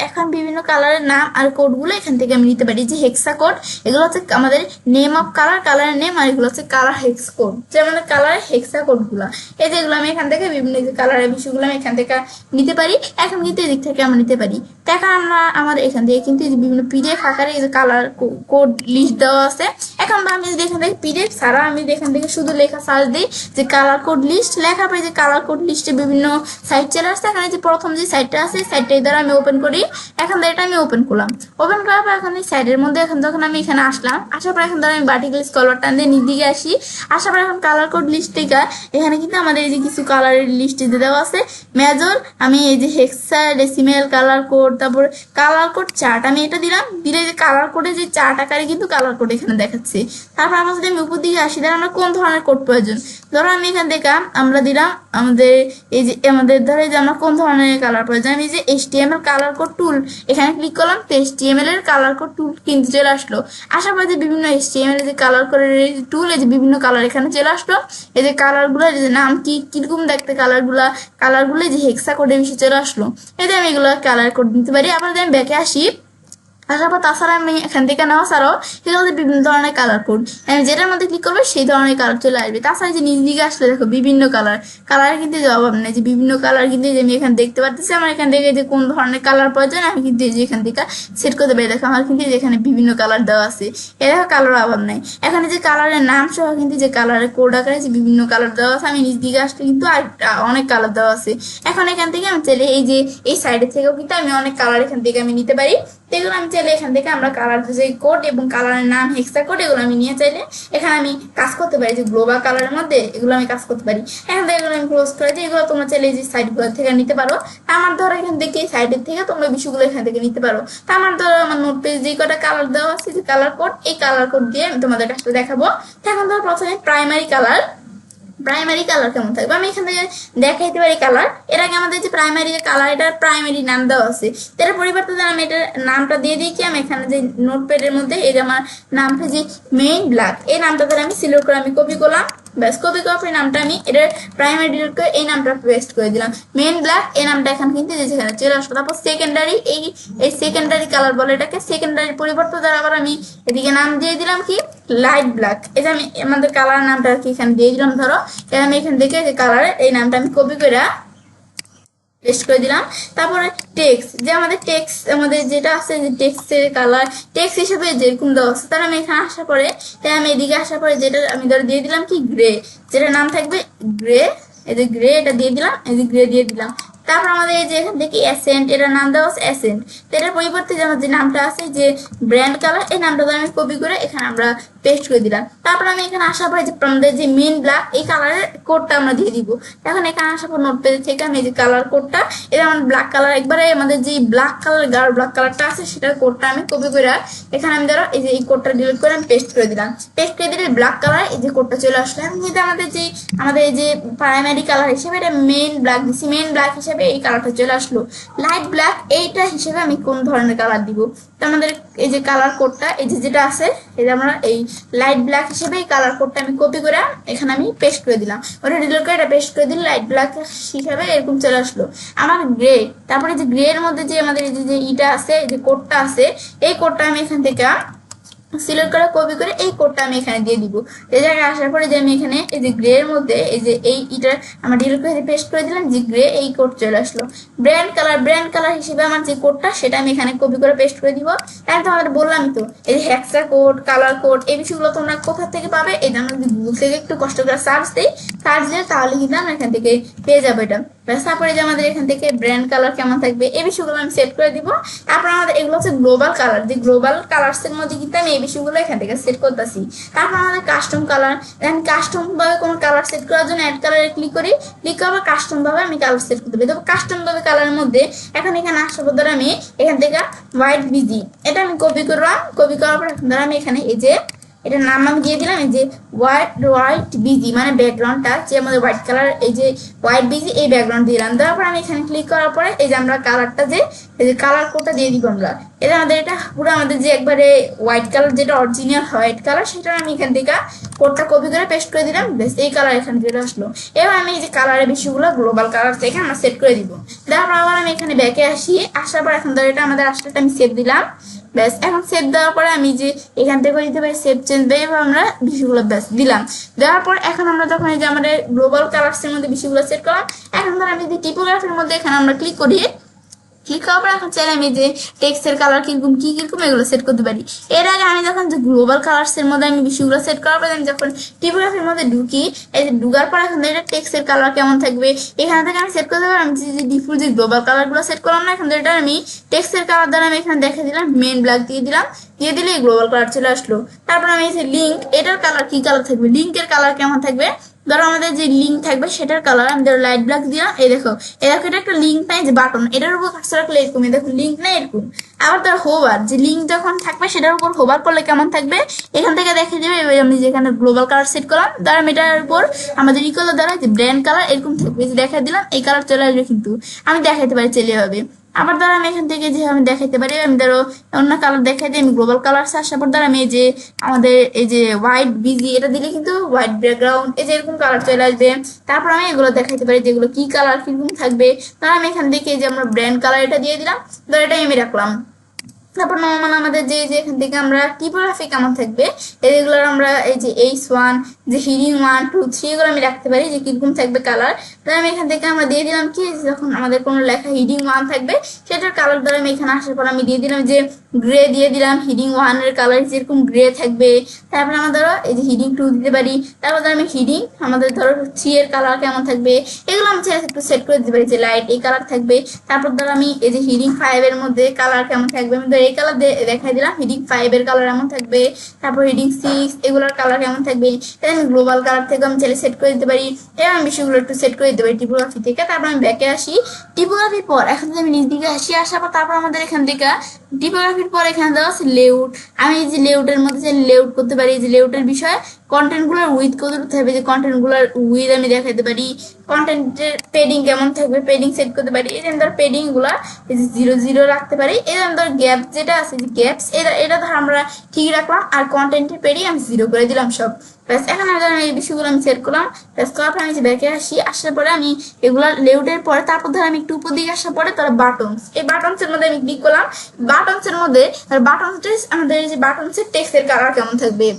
এখন বিভিন্ন কালারের নাম আর কোডগুলো এখান থেকে আমি নিতে পারি। যে হেক্সা কোড এগুলো হচ্ছে আমাদের নেম অফ কালারের নেম, আর এগুলো হচ্ছে কালার হেক্স কোড, যে আমাদের কালারের হেক্সা কোডগুলো এই যেগুলো আমি এখান থেকে বিভিন্ন যে কালারের বিষয়গুলো আমি এখান থেকে নিতে পারি। এখন কিন্তু এদিক থেকে আমরা নিতে পারি। এখন আমরা আমাদের এখান থেকে কিন্তু বিভিন্ন পিডিএফ আকারে এই যে কালার কোড লিস্ট দেওয়া আছে। এখন আমি যদি এখান থেকে পিডিএফ ছাড়া আমি এখান থেকে শুধু লেখা সার্চ দিই যে কালার কোড লিস্ট, লেখা পাই যে কালার কোড লিস্টে বিভিন্ন সাইট চলে আসছে। এখানে যে প্রথম যে সাইটটা আছে সাইটটাই দ্বারা আমি ওপেন করি। এখন এটা আমি ওপেন করলাম, ওপেন করার পর এখন এই সাইডের মধ্যে এখন যখন আমি এখানে আসলাম, আসার পর এখন ধরো আমি ভার্টিক্যাল স্ক্রল টান দিয়ে নিচ দিকে আসি। আসার পর এখন কালার কোড লিস্ট থেকে এখানে কিন্তু আমাদের এই যে কিছু কালারের লিস্ট দেওয়া আছে মেজর, আমি এই যে হেক্সা ডেসিমেল কালার কোড, তারপর কালার কোড চার্ট আমি এটা দিলাম, দিলে যে কালার কোডে যে চার্ট আকারে কিন্তু কালার কোড এখানে দেখাচ্ছে। তারপর আমরা যদি আমি উপর দিকে আসি, ধরো আমরা কোন ধরনের কোড প্রয়োজন, ধরো আমি এখানে দেখলাম আমরা দিলাম আমাদের এই যে আমাদের ধরো যে আমরা কোন ধরনের কালার প্রয়োজন, আমি যে HTML কালার কোড টুল এখানে ক্লিক করলাম, তো HTML এর কালার কোড টুল কিন্তু চলে আসলো। আসার পর যে বিভিন্ন HTML যে কালার কোডের টুল এই যে বিভিন্ন কালার এখানে চলে আসলো। এই যে কালারগুলো যে নাম কি কিরকম দেখতে কালারগুলো যে হেক্সা কোডে মিশে চলে আসলো। এতে আমি এগুলো কালার কোড দিতে পারি। আবার যদি আমি ব্যাকে আসি, আসার পর তাছাড়া আমি এখান থেকে নেওয়া ছাড়াও এগুলো বিভিন্ন ধরনের কালার কোড, আমি যেটার মধ্যে ক্লিক করবো সেই ধরনের কালার চলে আসবে। তাছাড়া যে নিজ দিকে আসলে দেখো বিভিন্ন কালার কিন্তু যে অভাব নেই, যে বিভিন্ন কালার কিন্তু আমি এখানে দেখতে পাচ্ছি। আমার এখান থেকে যে কোন ধরনের কালার প্রয়োজন আমি কিন্তু এই যে এখান থেকে সেট করতে পারি। দেখো আমার কিন্তু এখানে বিভিন্ন কালার দেওয়া আছে, এ দেখো কালার অভাব নাই। এখানে যে কালারের নাম সহ কিন্তু যে কালারের কোড আকারে যে বিভিন্ন কালার দেওয়া আছে, আমি নিজ দিকে আসলে কিন্তু অনেক কালার দেওয়া আছে। এখন এখান থেকে আমি চাইলে এই যে এই সাইডের থেকেও কিন্তু আমি অনেক কালার এখান থেকে আমি নিতে পারি। এগুলো আমি চাইলে এখান থেকে আমরা কালার যে কোড এবং কালারের নাম হেক্সা কোড এগুলো আমি নিয়ে চাইলে এখানে আমি কাজ করতে পারি, যে গ্লোবাল কালারের মধ্যে এগুলো আমি কাজ করতে পারি। এখন থেকে এগুলো আমি ক্লোজ করে দিই। এগুলো তোমরা চাইলে এই যে সাইডগুলো থেকে নিতে পারো। আমার ধরো এখান থেকে এই সাইডের থেকে তোমরা বিষয়গুলো এখান থেকে নিতে পারো। তা আমার ধরো আমার নোট পেজ যে কটা কালার দেওয়া আছে, যে কালার কোড, এই কালার কোড দিয়ে আমি তোমাদের কাছে দেখাবো। এখন ধরো প্রথমে প্রাইমারি কালার কেমন থাকবে আমি এখান থেকে দেখাইতে পারি। কালার এর আগে আমাদের যে প্রাইমারি কালার, এটার প্রাইমারি নাম দেওয়া আছে, এটার পরিবর্তে আমি এটার নামটা দিয়ে দিই কি, আমি এখানে যে নোটপ্যাডের মধ্যে এই যে আমার নামটা যে মেইন ব্ল্যাক, এই নামটা ধরে আমি সিলেক্ট করে আমি কপি করলাম। ব্যাস, কপি করার পরে নামটা আমি এটার প্রাইমারি ডিলিট করে এই নামটা পেস্ট করে দিলাম, মেইন ব্ল্যাক। এই নামটা এখন কিন্তু যেখানে চলে আসলো। তারপর সেকেন্ডারি, এই সেকেন্ডারি কালার বলে এটাকে। সেকেন্ডারি পরিবর্তে দ্বারা আবার আমি এদিকে নাম দিয়ে দিলাম কি, লাইট ব্ল্যাক। এটা আমি আমাদের কালার নামটা আর কি এখানে দিয়ে দিলাম। ধরো এটা আমি এখান থেকে যে কালারের এই নামটা আমি কপি করে পেস্ট করে দিলাম। তারপরে টেক্সট, যে আমাদের টেক্সট আমাদের যেটা আছে, যে টেক্সটের কালার টেক্সট হিসেবে যেরকম দেওয়া আছে, তার আমি এখানে আসার পরে তাই আমি এদিকে আসার পরে যেটা আমি ধরো দিয়ে দিলাম কি গ্রে, যেটা নাম থাকবে গ্রে। এই যে গ্রে এটা দিয়ে দিলাম, এই যে গ্রে দিয়ে দিলাম। তারপর আমাদের এই যে এখান থেকে অ্যাসেন্ট, এটার নাম দেওয়া আছে অ্যাসেন্ট। এটার পরিবর্তে যে আমার যে নামটা আছে যে ব্র্যান্ড কালার, এই নামটা আমি কপি করে এখানে আমরা পেস্ট করে দিলাম। তারপর আমি এখানে আসার পরে যে আমাদের যে মেন ব্ল্যাক, এই কালারের কোডটা আমরা দিয়ে দিব। এখন এখানে আসার পর নোট পেজ থেকে আমি এই যে কালার কোডটা, এটা আমার ব্ল্যাক কালার, একবারে আমাদের যে ব্ল্যাক কালার গাঢ় ব্ল্যাক কালারটা আছে সেটার কোডটা আমি কপি করে এখানে আমি ধরো এই যে এই কোডটা ডিলিট করে আমি পেস্ট করে দিলাম। পেস্ট করে দিলে ব্ল্যাক কালার এই যে কোডটা চলে আসলো। এখন কিন্তু আমাদের এই যে প্রাইমারি কালার হিসেবে এটা মেইন ব্ল্যাক দিচ্ছি, মেইন ব্ল্যাক হিসেবে এই কালারটা চলে আসলো। লাইট ব্ল্যাক এইটা হিসেবে আমি কোন ধরনের কালার দিব, তো আমাদের এই যে কালার কোডটা এই যে যেটা আছে, এই যে আমরা এই লাইট ব্ল্যাক হিসেবে এই কালার কোডটা আমি কপি করে এখানে আমি পেস্ট করে দিলাম। ওটা ডিলিট করে এটা পেস্ট করে দিলে লাইট ব্ল্যাক হিসাবে এরকম চলে আসলো আমার গ্রে। তারপরে যে গ্রে এর মধ্যে যে আমাদের এই যে ইটা আছে, এই যে কোডটা আছে, এই কোডটা আমি এখান থেকে সিলেক্ট করে কপি করে এই কোডটা আমি এখানে দিয়ে দিব। এই জায়গায় আসার পরে যে আমি এখানে এই যে গ্রে এর মধ্যে এই যে ইটা আমার ডিলিট করে পেস্ট করে দিলাম, যে গ্রে এই কোড চলে আসলো। ব্র্যান্ড কালার হিসেবে আমার যে কোডটা সেটা আমি এখানে কপি করে পেস্ট করে দিব। এখন তো আমাদের বললাম তো এই যে হেক্সা কোড, কালার কোড, এই বিষয়গুলো তোমরা কোথা থেকে পাবে, এই যে আমরা যদি গুগল থেকে একটু কষ্ট করে সার্চ দিই, তাহলে কিন্তু আমরা এখান থেকে পেয়ে যাবো এটা। তারপরে যে আমাদের এখান থেকে ব্র্যান্ড কালার কেমন থাকবে এই বিষয়গুলো আমি সেট করে দিব। তারপর আমাদের এগুলো হচ্ছে গ্লোবাল কালার, যে গ্লোবাল কালার্স এর মধ্যে কিন্তু আমি এই বিষয়গুলো এখান থেকে সেট করতেছি। তারপর আমাদের কাস্টম কালার, আমি কাস্টম ভাবে কোনো কালার সেট করার জন্য অ্যাড কালারে ক্লিক করি, ক্লিক করার কাস্টম ভাবে আমি কালার সেট করতে পারি। তবে কাস্টম ভাবে কালারের মধ্যে এখন এখানে আসার পর ধরে আমি এখান থেকে হোয়াইট বিজি এটা আমি কপি করলাম। কপি করার পর এখন ধরে আমি এখানে এই যে এটার নাম আমি দিয়ে দিলাম, এই যে হোয়াইট বিজি, মানে ব্যাকগ্রাউন্ডটা যে আমাদের হোয়াইট কালার, এই যে হোয়াইট বিজি এই ব্যাকগ্রাউন্ড দিলাম। তারপর আমি এখানে ক্লিক করার পরে এই যে আমরা কালারটা যে এই যে কালার কোডটা দিয়ে দিব আমরা। এটা আমাদের এটা পুরো আমাদের যে একবারে হোয়াইট কালার যেটা অরিজিনাল হোয়াইট কালার, সেটা আমি এখান থেকে কোডটা কপি করে পেস্ট করে দিলাম। বেশ, এই কালার এখানে চলে আসলো। এবার আমি এই যে কালারের বিষয়গুলো গ্লোবাল কালার থেকে আমরা সেট করে দিব। তারপর আবার আমি এখানে ব্যাকে আসি, আসার পর এখন ধর এটা আমাদের আসলে আমি সেভ দিলাম। ব্যাস, এখন সেভ দেওয়ার পরে আমি যে এখান থেকে দিতে পারি সেভ চেঞ্জ দিয়ে আমরা বিষয়গুলো ব্যাস দিলাম। দেওয়ার পর এখন আমরা যখন এই যে আমাদের গ্লোবাল কালার্সের মধ্যে বিষয়গুলো সেট করলাম, এখন ধর আমি যদি টিপোগ্রাফির মধ্যে এখানে আমরা ক্লিক করি, ক্লিক করার পর এখন চাইলে আমি যে টেক্সটের কালার কিরকম এগুলো সেট করতে পারি। এর আগে আমি যখন যে গ্লোবাল কালার্স এর মধ্যে আমি বিষয়গুলো সেট করার পর আমি যখন টিপোগ্রাফির মধ্যে ঢুকি, এই যে ঢুকার পর এখন এটা টেক্সটের কালার কেমন থাকবে এখান থেকে আমি সেট করতে পারি। আমি যে ডিফল্ট যে গ্লোবাল কালার গুলো সেট করলাম না, এখন এটা আমি টেক্সটের কালার দ্বারা আমি এখানে দেখে দিলাম, মেন ব্ল্যাক দিয়ে দিলাম, দিয়ে দিলে গ্লোবাল কালার চলে আসলো। তারপর আমি এই যে লিঙ্ক, এটার কালার কি কালার থাকবে, লিঙ্কের কালার কেমন থাকবে, ধরো আমাদের যে লিঙ্ক থাকবে সেটার কালার আমি ধরো লাইট ব্ল্যাক দিলাম। এই দেখো এটা একটা লিঙ্ক নাই, যে বাটন এটার উপর কার্সর রাখলে এরকম, দেখো লিঙ্ক নাই এরকম। আবার ধর হোভার, যে লিঙ্ক যখন থাকবে সেটার উপর হোভার করলে কেমন থাকবে এখান থেকে দেখে যাবে। এবার আমি যেখানে গ্লোবাল কালার সেট করলাম, ধর এটার উপর আমাদের ইকোলো দ্বারা যে ব্র্যান্ড কালার এরকম থাকবে, যে দেখা দিলাম এই কালার চলে আসবে, কিন্তু আমি দেখাইতে পারি চলে হবে। আবার ধরো আমি এখান থেকে যে আমি দেখাইতে পারি, আমি ধরো অন্য কালার দেখাই দিই, আমি গ্লোবাল কালার আসার পর ধরো আমি এই যে আমাদের এই যে হোয়াইট বিজি এটা দিলে কিন্তু হোয়াইট ব্যাকগ্রাউন্ড এই যে এরকম কালার চলে আসবে। তারপর আমি এগুলো দেখাইতে পারি যেগুলো কি কালার কিরকম থাকবে। ধরো আমি এখান থেকে যে আমরা ব্র্যান্ড কালার এটা দিয়ে দিলাম, ধরো এটাই আমি রাখলাম। তারপর নর্মাল আমাদের যে এখান থেকে আমরা টিপোগ্রাফি কেমন থাকবে এগুলো আমরা এই যে H1 যে হিডিং 1 2 3 এগুলো আমি রাখতে পারি যে কিরকম থাকবে কালার। তাহলে আমি এখান থেকে আমরা দিয়ে দিলাম কি যখন আমাদের কোনো লেখা হিডিং 1 থাকবে সেটার কালার দ্বারা আমি এখানে আসার পর আমি দিয়ে দিলাম যে গ্রে দিয়ে দিলাম, হিডিং 1 এর কালার যেরকম গ্রে থাকবে। তারপর আমরা ধরো এই যে হিডিং 2 দিতে পারি। তারপর ধরো আমি হিডিং আমাদের ধরো 3 এর কালার কেমন থাকবে এগুলো আমি একটু সেট করে দিতে পারি যে লাইট এই কালার থাকবে। তারপর ধরো আমি এই যে হিডিং 5 এর মধ্যে কালার কেমন থাকবে আমি ধরো এই কালার দেখাই দিলাম, হিডিং 5 এর কালার এমন থাকবে। তারপর হিডিং 6 এগুলোর কালার কেমন থাকবে তাই আমি গ্লোবাল কালার থেকে আমি চাইলে সেট করে দিতে পারি এবং আমি বিষয়গুলো একটু সেট করে দিতে পারি টিপোগ্রাফি থেকে। তারপর আমি ব্যাকে আসি, টিপোগ্রাফির পর এখন যদি আমি নিচ দিকে আসার পর তারপর আমাদের এখান থেকে টিপোগ্রাফির পর এখানে দেওয়া আছে লেআউট। আমি এই যে লেআউটের মধ্যে যে লেআউট করতে পারি যে লেআউটের বিষয়ে কন্টেন্টগুলোর উইথ কত হবে যে কন্টেন্টগুলোর উইথ আমি দেখাতে পারি, কন্টেন্টের পেডিং কেমন থাকবে পেডিং সেট করতে পারি। এই যে আমি ধর পেডিং গুলা এই যে 0 0 রাখতে পারি। এই যে আমি ধর গ্যাপ যেটা আছে যে গ্যাপস এটা ধর আমরা ঠিক রাখলাম আর কন্টেন্টের পেডিং আমি 0 করে দিলাম সব। ব্যাস এখন আমি এই বিষয়গুলো আমি সেট করলাম। ব্যাস করার পর আমি যে ব্যাকে আসার পরে আমি এগুলা লেআউটের পরে তারপর ধর আমি একটু উপর দিকে আসার পরে তারা বাটনস এই বাটনস এর মধ্যে আমি ক্লিক করলাম। বাটনস এর মধ্যে আমাদের এই যে বাটনসের টেক্সটের কালার কেমন থাকবে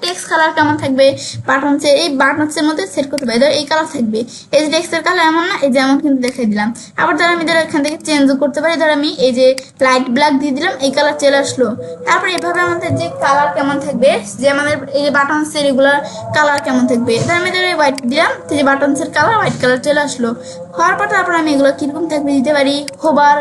টেক্সট কালার কেমন থাকবে বাটনসের এই বাটনসের মধ্যে সেট করতে পারি। ধর এই কালার থাকবে এই যে টেক্সটের কালার এমন না এই যে এমন কিন্তু দেখাই দিলাম। আবার ধর আমি ধর এখান থেকে চেঞ্জও করতে পারি। ধর আমি এই যে লাইট ব্ল্যাক দিয়ে দিলাম এই কালার চলে আসলো। তারপর এভাবে আমাদের যে কালার কেমন থাকবে যে আমাদের এই যে বাটনসের এগুলার কালার কেমন থাকবে ধর আমি ধর হোয়াইট দিলাম যে বাটনসের কালার হোয়াইট কালার চলে আসলো। হওয়ার পর তারপর আমি এগুলো কিরকম থাকবে দিতে পারি। হোভার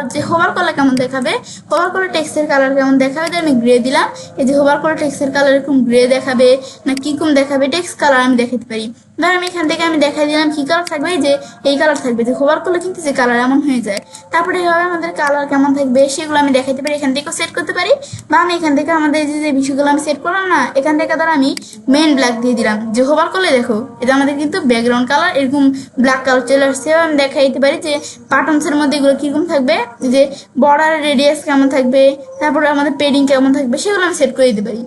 কালার কেমন দেখাবে হোভার করে টেক্সটের কালার কেমন দেখাবে আমি গ্রে দিলাম। এই যে হোভার করে টেক্সটের কালার এরকম গ্রে দেখাবে না কিরকম দেখাবে টেক্সট কালার আমি দেখাতে পারি। ধর আমি এখান থেকে আমি দেখাই দিলাম কি কালার থাকবে যে এই কালার থাকবে যে হোভার করলে কিন্তু যে কালার এমন হয়ে যায়। তারপরে এভাবে আমাদের কালার কেমন থাকবে সেগুলো আমি দেখাতে পারি, এখান থেকেও সেট করতে পারি বা আমি এখান থেকে আমাদের যে বিষয়গুলো আমি সেট করলাম না এখান থেকে ধর আমি মেন ব্ল্যাক দিয়ে দিলাম যে হোভার করলে দেখো এটা আমাদের কিন্তু ব্যাকগ্রাউন্ড কালার এরকম ব্ল্যাক কালার চলে আসছে। আমি দেখাই দিতে পারি যে বাটনসের মধ্যে এগুলো কিরকম থাকবে যে বর্ডার রেডিয়াস কেমন থাকবে তারপরে আমাদের পেডিং কেমন থাকবে সেগুলো আমি সেট করে দিতে পারি।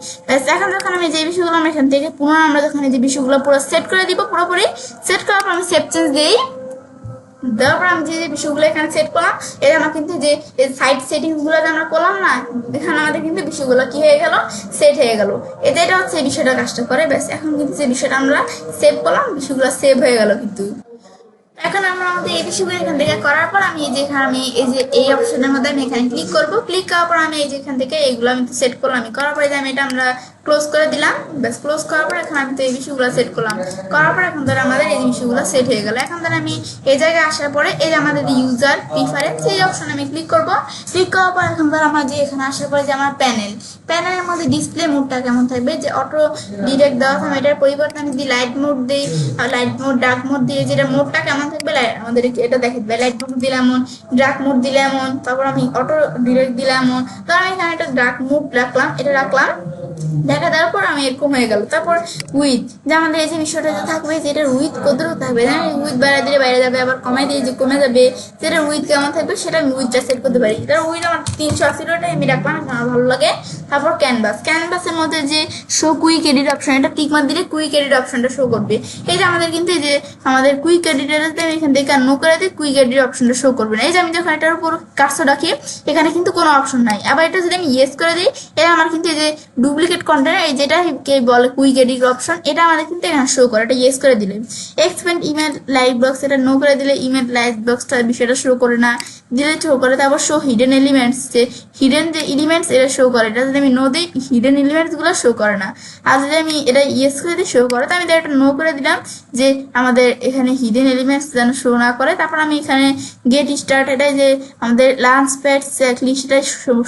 এখন যখন আমি যে বিষয়গুলো আমরা এখান থেকে পুনরায় আমরা যখন এই যে বিষয়গুলো পুরো সেট করে দিব পুরোপুরি সেট করার পর আমি সেভ চেঞ্জ দিই। দেওয়ার পর আমি যে বিষয়গুলো এখানে সেট করলাম এটা আমার কিন্তু যে সাইড সেটিংস গুলো আমরা করলাম না এখানে আমাদের কিন্তু বিষয়গুলো কি হয়ে গেল সেট হয়ে গেল। এটা হচ্ছে এই বিষয়টা কাজটা করে। ব্যাস এখন কিন্তু যে বিষয়টা আমরা সেভ করলাম বিষয়গুলো সেভ হয়ে গেল কিন্তু। এখন আমরা আমাদের এই বিষয়গুলো এখান থেকে করার পর আমি এই যে আমি এই যে এই অপশনের মধ্যে আমি এখানে ক্লিক করব। ক্লিক করার পর আমি এই যে এখান থেকে এইগুলো আমি সেট করলাম। আমি করার পরে যে আমি এটা আমরা ক্লোজ করে দিলাম। ব্যাস ক্লোজ করার পর এখন আমি তো এই বিষয়গুলো সেট করলাম। করার পর এখন ধর আমাদের এই বিষয়গুলো সেট হয়ে গেল। এখন ধর আমি এই জায়গায় আসার পরে এই যে আমাদের ইউজার প্রিফারেন্স এই অপশনে আমি ক্লিক করব। ক্লিক করার পর এখন ধর আমরা যে এখানে আসার পরে যে আমার প্যানেলের মধ্যে ডিসপ্লে মোডটা কেমন থাকবে যে অটো ডিরেক্ট দেওয়া থাকবে এটার পরিবর্তে আমি যদি লাইট মোড দিই লাইট মোড ডার্ক মোড দিয়ে যেটা মোডটা কেমন থাকবে আমাদের এটা দেখে দেবে। লাইট মোড দিলে এমন, ডার্ক মোড দিলে এমন, তারপর আমি অটো ডিরেক্ট দিলে এমন। তো আমি এখানে একটা ডার্ক মোড রাখলাম এটা রাখলাম দেখা দেওয়ার পর আমি এরকম হয়ে গেল। তারপর উইথ যে আমাদের এই যে বিষয়টা থাকবে যে এটার উইথ কতটুকু থাকবে না উইথ বাইরে দিলে বাইরে যাবে আবার কমাই দিয়ে যে কমে যাবে যেটার উইথ কেমন থাকবে সেটা আমি উইথটা সেট করতে পারি। এটার উইথ আমার 380টাই আমি রাখলাম আমার ভালো লাগে। তারপর ক্যানভাসের মধ্যে যে শো কুইক এডিট অপশন এটা টিক মার দিলে কুইক এডিট অপশনটা শো করবে। এই যে আমাদের কিন্তু এই যে আমাদের কুইক এডিটর আমি এখান থেকে নো করে দিই কুইক এডিট অপশনটা শো করবে না। এই যে আমি যখন এটার উপর কাজটা রাখি এখানে কিন্তু কোনো অপশন নাই। আবার এটা যদি আমি ইয়েস করে দিই এটা আমার কিন্তু এই যে ডুপ্লিকেট কন্টেন্ট এই যেটা কে বলে কুইক এডিট অপশন এটা আমাদের কিন্তু এখানে শো করে। এটা ইয়েস করে দিলে এক্সপেন্ড ইমেল লাইট বক্স এটা নো করে দিলে ইমেল লাইট বক্সটা বিষয়টা শো করে না দিলে শো করে। তারপর শো হিডেন এলিমেন্টস যে হিডেন যে এলিমেন্টস এটা শো করে এটা যদি আমি নো দিই হিডেন এলিমেন্টস গুলো শো করে না। আর যদি আমি এটা ইয়েস করে দিই শো করে তো আমি এটা নো করে দিলাম যে আমাদের এখানে হিডেন এলিমেন্টস যেন শো না করে। তারপর আমি এখানে গেট স্টার্ট এটা যে আমাদের লাঞ্চ প্যাড চেকলিস্ট সেটা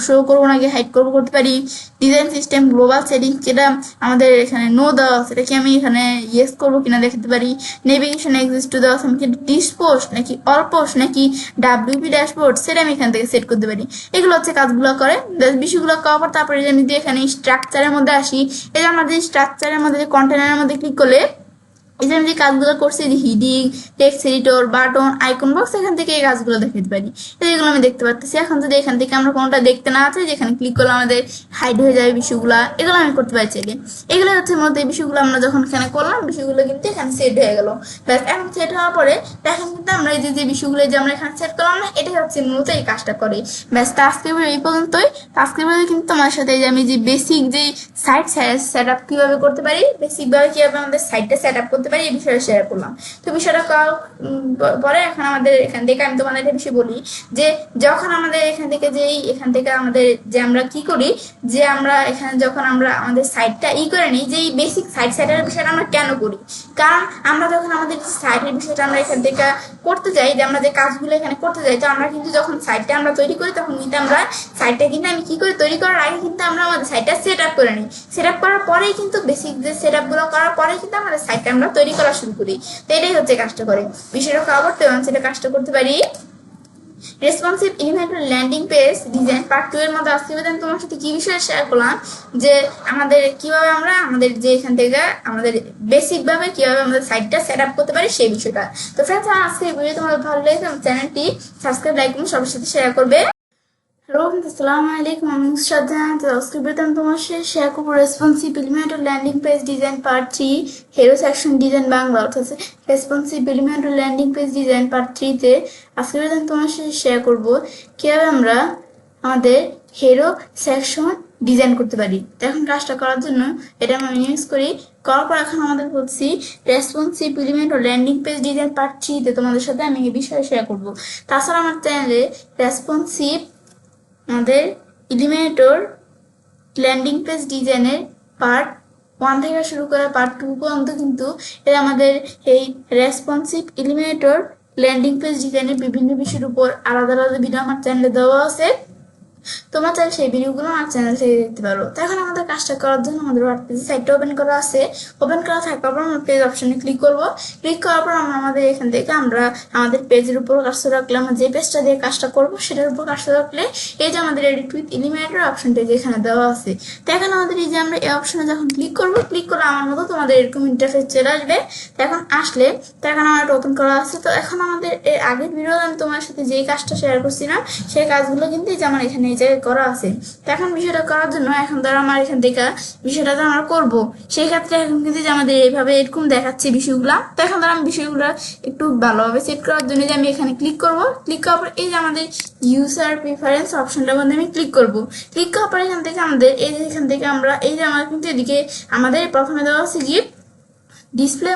শো করবো নাকি হাইড করবো করতে পারি। ডিজাইন সিস্টেম গ্লোবাল সেটিং যেটা আমাদের এখানে নো দেওয়া সেটা কি আমি এখানে ইয়েস করবো কিনা দেখতে পারি। নেভিগেশন এক্সিস্ট দেওয়া আছে আমি কি ডিসপোস্ট নাকি অল পোস্ট নাকি ডাব্লিউপি ড্যাশবোর্ড সেটা আমি এখান থেকে সেট করতে পারি। এগুলো হচ্ছে কাজগুলো করে বিষয়গুলো করার পর তারপরে আমি যদি এখানে স্ট্রাকচারের মধ্যে আসি এই যে আমাদের স্ট্রাকচারের মধ্যে কন্টেনারের মধ্যে ক্লিক করলে এই যে আমি যে কাজগুলো করছি, যে hiding, text editor, button, icon box, এখান থেকে এই কাজগুলো দেখাতে পারি। এগুলো আমি দেখতে পাচ্ছি। এখন যদি এখান থেকে আমরা কোনটা দেখতে না চাই, যেখানে ক্লিক করলে আমাদের হাইড হয়ে যাবে বিষয়গুলো, এগুলো আমি করতে পারি চাইলে। এগুলো হচ্ছে মূলত এই বিষয়গুলো আমরা যখন এখানে করলাম, বিষয়গুলো কিন্তু এখানে সেট হয়ে গেল। ব্যাস, এখন সেট হওয়ার পরে এখন কিন্তু আমরা এই যে বিষয়গুলো যে আমরা এখানে সেট করলাম না, এটাই হচ্ছে মূলত এই কাজটা করে। ব্যাস, আজকে এই পর্যন্তই। আজকে কিন্তু তোমার সাথে যে আমি যে বেসিক যে সাইট সেট আপ কিভাবে করতে পারি, বেসিক ভাবে কিভাবে আমাদের সাইটটা সেট আপ করতে পারি, এই বিষয়ে শেয়ার করলাম। তো বিষয়টা পরে এখন আমাদের এখান থেকে আমি তোমাদের একটা বিষয় বলি, যে যখন আমাদের এখান থেকে আমাদের যে আমরা কি করি, যে আমরা এখানে যখন আমরা আমাদের সাইটটা করে নিই, যে এই বেসিক সাইট সেটের বিষয়টা আমরা কেন করি, কারণ আমরা যখন আমাদের সাইটের বিষয়টা আমরা এখান থেকে করতে যাই, যে আমরা যে কাজগুলো এখানে করতে যাই, তো আমরা কিন্তু যখন সাইটটা আমরা তৈরি করি, তখন কিন্তু আমরা সাইটটা কিন্তু আমি কি করি, তৈরি করার আগে কিন্তু আমরা আমাদের সাইটটা সেট আপ করে নিই। সেট আপ করার পরেই কিন্তু বেসিক যে সেট আপ গুলো করার পরেই কিন্তু আমাদের সাইটটা আমরা তৈরি করা শুরু করি। তো এটাই হচ্ছে কাজটা করে। বিষয়টা খাওয়া সেটা কাজটা করতে পারি। Responsive Elementor landing page design part 2 এর মধ্যে আজকে আমি তোমার সাথে কি বিষয়ে শেয়ার করলাম, যে আমাদের কিভাবে আমরা আমাদের যে এখান থেকে আমাদের বেসিক ভাবে কিভাবে আমাদের সাইটটা সেট আপ করতে পারি সেই বিষয়টা। তো ফ্রেন্ডস, আজকে এই ভিডিও তোমাদের ভালো লেগেছে, আমার চ্যানেলটি সাবস্ক্রাইব, লাইক এবং সবার সাথে শেয়ার করবে। হ্যালো, আসসালামু আলাইকুম, আমি নুসরাত জাহান। তো আজকে বেতন তোমার সাথে শেয়ার করবো responsive Elementor landing page design part 3 hero section design Bangla, অর্থাৎ responsive Elementor landing page design part 3 তে আজকে বেতন তোমার সাথে শেয়ার করবো কিভাবে আমরা আমাদের হেরো সেকশন ডিজাইন করতে পারি। তো এখন কাজটা করার জন্য এটা আমি ইউজ করার পর এখন আমাদের বলছি responsive Elementor landing page design part 3 তে তোমাদের সাথে আমি এই বিষয়ে শেয়ার করবো। তাছাড়া আমার চ্যানেলে রেসপন্সিভ আমাদের এলিমেন্টর ল্যান্ডিং পেজ ডিজাইনের পার্ট 1 থেকে শুরু করে পার্ট 2 পর্যন্ত কিন্তু এটা আমাদের এই রেসপন্সিভ এলিমেন্টর ল্যান্ডিং পেজ ডিজাইনের বিভিন্ন বিষয়ের উপর আলাদা আলাদা ভিডিও আমার চ্যানেলে দেওয়া আছে। তোমরা চাইলে সেই ভিডিওগুলো আমার চ্যানেল থেকে দেখতে পারো। তো এখন আমাদের কাজটা করার জন্য আমাদের ওয়ার্ডপ্রেস সাইটটা ওপেন করা আছে। ওপেন করা থাকার পর আমরা পেজ অপশনে ক্লিক করব। ক্লিক করার পর আমরা আমাদের এখান থেকে আমরা আমাদের পেজের উপর কাজটা রাখলে, আমরা যে পেজটা দিয়ে কাজটা করবো সেটার উপর কাজটা রাখলে এই যে আমাদের এডিট উইথ এলিমেন্টের অপশনটা যেখানে দেওয়া আছে, তো এখন আমাদের এই যে আমরা এই অপশনে যখন ক্লিক করবো, ক্লিক করে আমার মতো তোমাদের এরকম ইন্টারফেস চলে আসবে। তো এখন আসলে তো এখন আমার এটা ওপেন করা আছে। তো এখন আমাদের এর আগের ভিডিও আমি তোমার সাথে যেই কাজটা শেয়ার করছিলাম সেই কাজগুলো কিন্তু এই যে আমার এখানে এই জায়গায় করা আছে। তো এখন বিষয়টা করার জন্য এখন ধরো আমার এখান থেকে বিষয়টা তো আমরা করবো, সেই ক্ষেত্রে এখন কিন্তু যে আমাদের এইভাবে এরকম দেখাচ্ছে বিষয়গুলা। তো এখন ধরো আমি বিষয়গুলো একটু ভালোভাবে সেট করার জন্য যে আমি এখানে ক্লিক করবো। ক্লিক করার পর এই যে আমাদের ইউজার প্রিফারেন্স অপশনটার মধ্যে আমি ক্লিক করবো। ক্লিক করার পর এখান থেকে আমাদের এই যে এখান থেকে আমরা এই যে আমার কিন্তু এদিকে আমাদের প্রথমে দেওয়া আছে কি ডিসপ্লে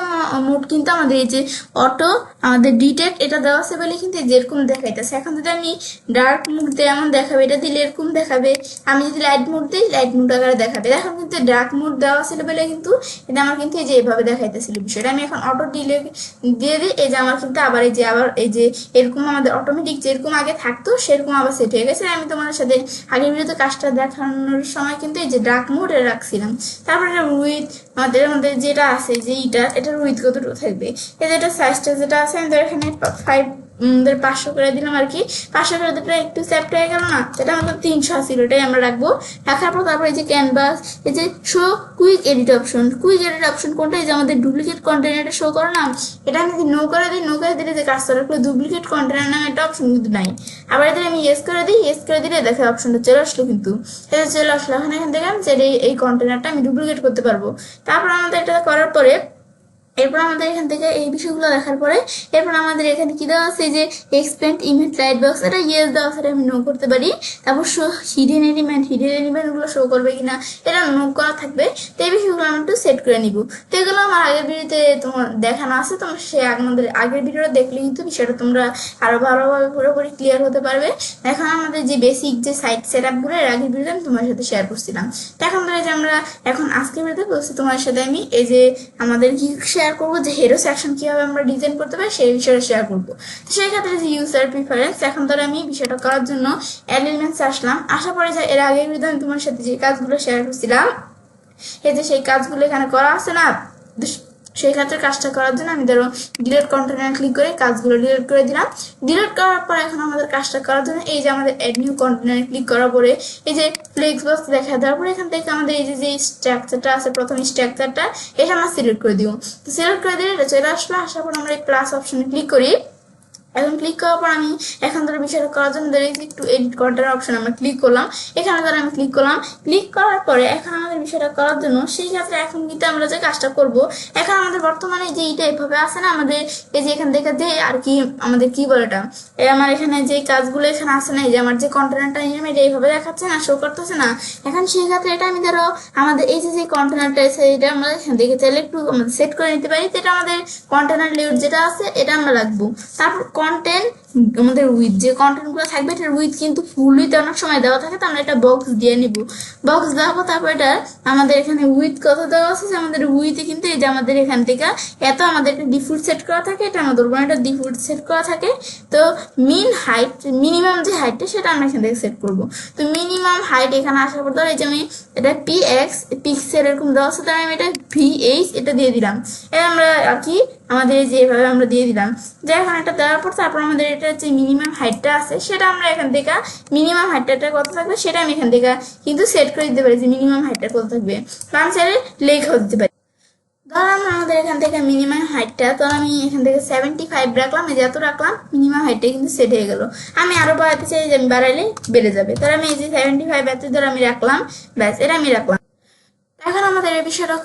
মোড, কিন্তু আমাদের এই যে অটো আমাদের ডিটেক্ট এটা দেওয়া আছে বলে কিন্তু যেরকম দেখাইতেছে। এখন যদি আমি ডার্ক মোড দিই এমন দেখাবে, এটা দিলে এরকম দেখাবে। আমি যদি লাইট মোড দিই লাইট মোড আকারে দেখাবে। এখন কিন্তু ডার্ক মোড দেওয়া ছিল বলে কিন্তু এটা আমার কিন্তু এই যে এইভাবে দেখাইতেছিল বিষয়টা। আমি এখন অটো দিয়ে দিই, এই যে আমার কিন্তু আবার এই যে এরকম আমাদের অটোমেটিক যেরকম আগে থাকতো সেরকম আবার সেট হয়ে গেছে। আমি তোমাদের সাথে আগের ভিডিওতে কাজটা দেখানোর সময় কিন্তু এই যে ডার্ক মোড রাখছিলাম। তারপরে উইথ আমাদের যেটা আছে যে এটার উইথ কতটুকু থাকবে, এই যেটা সাইজটা যেটা আছে আমি এখানে 500 করে দিলাম আর কি। 500 করে দিলে একটু চ্যাপ্ট হয়ে গেল না, এটা আমাদের 300 ছিল, এটাই আমরা রাখবো। রাখার পর তারপরে এই যে ক্যানভাস, এই যে শো কুইক এডিট অপশন কোনটা, এই যে আমাদের ডুপ্লিকেট কন্টেনারটা শো করে না, এটা আমি যদি নো করে দিলে যে কাজটা রাখলে ডুপ্লিকেট কন্টেনার নামে একটা অপশন কিন্তু নাই। আবার এদের আমি ইয়েস করে দিলে দেখে অপশনটা চলে আসলো, কিন্তু এটা চলে আসলো। এখান থেকে আমি এই কন্টেনারটা আমি ডুপ্লিকেট করতে পারবো। তারপর আমাদের এটা করার পরে এরপর আমাদের এখান থেকে এই বিষয়গুলো দেখার পরে এরপর আমাদের এখানে কি দেওয়া আছে যে এক্সপ্যান্ড ইমেজ লাইট বক্স, এটা ইয়েস দেওয়া আছে, আমি নো করতে পারি। তারপর হিডেন এলিমেন্ট গুলো শো করবে কিনা এটা নো করা থাকবে। তো এই বিষয়গুলো আমি একটু সেট করে নিব। তো এগুলো আমার আগের ভিডিওতে তোমার দেখানো আছে, তোমরা সে আমাদের আগের ভিডিওটা দেখলে কিন্তু বিষয়টা তোমরা আরো ভালোভাবে পুরোপুরি ক্লিয়ার হতে পারবে। এখন আমাদের যে বেসিক যে সাইট সেট আপ গুলো এর আগের ভিডিওতে আমি তোমার সাথে শেয়ার করছিলাম। তো এখন ধরে যে আমরা এখন আজকের ভিডিওতে বলছি তোমার সাথে আমি এই যে আমাদের কি শেয়ার করবো, যে হেরো সেকশন কিভাবে আমরা ডিজাইন করতে পারি সেই বিষয়ে শেয়ার করবো। তো সেই ক্ষেত্রে যে ইউজার প্রিফারেন্স, এখন ধরে আমি বিষয়টা করার জন্য এলিমেন্টস আসলাম। আসার পরে যে এর আগের ভিডিও আমি তোমার সাথে যে কাজগুলো শেয়ার করছিলাম, এই যে সেই কাজগুলো এখানে করা আছে না, সেই ক্ষেত্রে কাজটা করার জন্য আমি ধরো ডিলিট কন্টেনার ক্লিক করে কাজগুলো ডিলিট করে দিলাম। ডিলিট করার পর এখন আমাদের কাজটা করার জন্য এই যে আমাদের অ্যাড নিউ কন্টেনার ক্লিক করার পরে এই যে ফ্লেক্স বক্স দেখা দেওয়ার পরে এখান থেকে আমাদের এই যে স্ট্রাকচারটা আছে প্রথম স্ট্রাকচারটা এটা আমরা সিলেক্ট করে দিব। তো সিলেক্ট করে দিলে এটা চলে আসলো, আসার পর আমরা এই প্লাস অপশনে ক্লিক করি। এখন ক্লিক করার পর আমি এখন ধরো বিষয়টা করার জন্য ধরে একটু এডিট কন্টেন্ট অপশন আমরা ক্লিক করলাম, এখানে ধরো আমি ক্লিক করলাম। ক্লিক করার পরে এখন আমাদের বিষয়টা করার জন্য সেই ক্ষেত্রে এখন কিন্তু আমরা যে কাজটা করব, এখন আমাদের বর্তমানে যে এইটা এভাবে আছে না আমাদের এই যে এখান থেকে যে আর কি আমাদের কি বলে এটা আমার এখানে যে কাজগুলো এখানে আছে না, এই যে আমার যে কন্টেনারটা এটা এইভাবে দেখাচ্ছে না, শো করতেছে না। এখন সেই ক্ষেত্রে এটা আমি ধরো আমাদের এই যে কন্টেনারটা আছে এটা আমরা এখান থেকে চাইলে একটু আমাদের সেট করে নিতে পারি। তো এটা আমাদের কন্টেনার লেআউট যেটা আছে এটা আমরা রাখবো। তারপর কন্টেন্ট আমাদের উইথ যে কন্টেন্ট গুলো থাকবে এটার উইথ কিন্তু ফুল উইথ অনেক সময় দেওয়া থাকে, তো আমরা এটা বক্স দিয়ে নিব। বক্স দেওয়াবো, তারপর এটা আমাদের এখানে উইথ কত দেওয়া আছে আমাদের উইথে কিন্তু এই যে আমাদের এখান থেকে এত আমাদের একটা ডিফল্ট সেট করা থাকে, এটা আমাদের উপর একটা ডিফল্ট সেট করা থাকে। তো মিন হাইট মিনিমাম যে হাইটটা সেটা আমরা এখান থেকে সেট করব। তো মিনিমাম হাইট এখানে আসার পর ধর এই যে আমি এটা পিএক্স পিক্সেল এরকম দেওয়া আছে, তাই আমি এটা ভিএইচ এটা দিয়ে দিলাম। এটা আমরা আর কি আমাদের যেভাবে আমরা দিয়ে দিলাম যে এখন এটা দেওয়ার পর তারপর আমাদের এটা যে মিনিমাম হাইটটা আছে সেটা আমরা এখান থেকে মিনিমাম হাইটটা কত থাকবে সেটা আমি এখান থেকে কিন্তু সেট করে দিতে পারি যে মিনিমাম হাইটটা কত থাকবে, বা আমি চাইলে লেখাও দিতে পারি। ধর আমরা আমাদের এখান থেকে মিনিমাম হাইটটা তো আমি এখান থেকে 75 রাখলাম, এই যে এত রাখলাম, মিনিমাম হাইটটা কিন্তু সেট হয়ে গেল। আমি আরো বাড়াতে চাই যে আমি বাড়াইলে বেড়ে যাবে, তাহলে আমি এই যে 75 এত ধর আমি রাখলাম, ব্যাস এটা আমি রাখলাম। এখন আমাদের এই বিষয়টা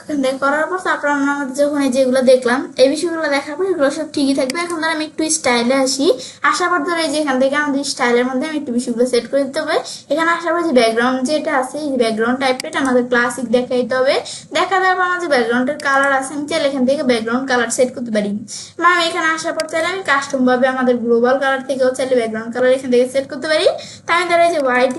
করার পর তারপর আমরা আমাদের যখন যেগুলো দেখলাম এই বিষয়গুলো দেখার পর এগুলো সব ঠিকই থাকবে। এখন ধর আমি একটু স্টাইলে আসি, আসার পর ধরে যে এখান থেকে আমাদের স্টাইলের মধ্যে আমি একটু বিষয়গুলো সেট করে দিতে হবে। এখানে আসার পর যে ব্যাকগ্রাউন্ড যেটা আছে এই ব্যাকগ্রাউন্ড টাইপটা আমাদের ক্লাসিক দেখাইতে হবে। দেখা দেওয়ার পর আমার যে ব্যাকগ্রাউন্ডের কালার আছে আমি চাইলে এখান থেকে ব্যাকগ্রাউন্ড কালার সেট করতে পারি, বা আমি এখানে আসার পর চাইলে আমি কাস্টম ভাবে আমাদের গ্লোবাল কালার থেকেও চাইলে ব্যাকগ্রাউন্ড কালার এখান থেকে সেট করতে পারি। তাই আমি ধরো যে হোয়াইট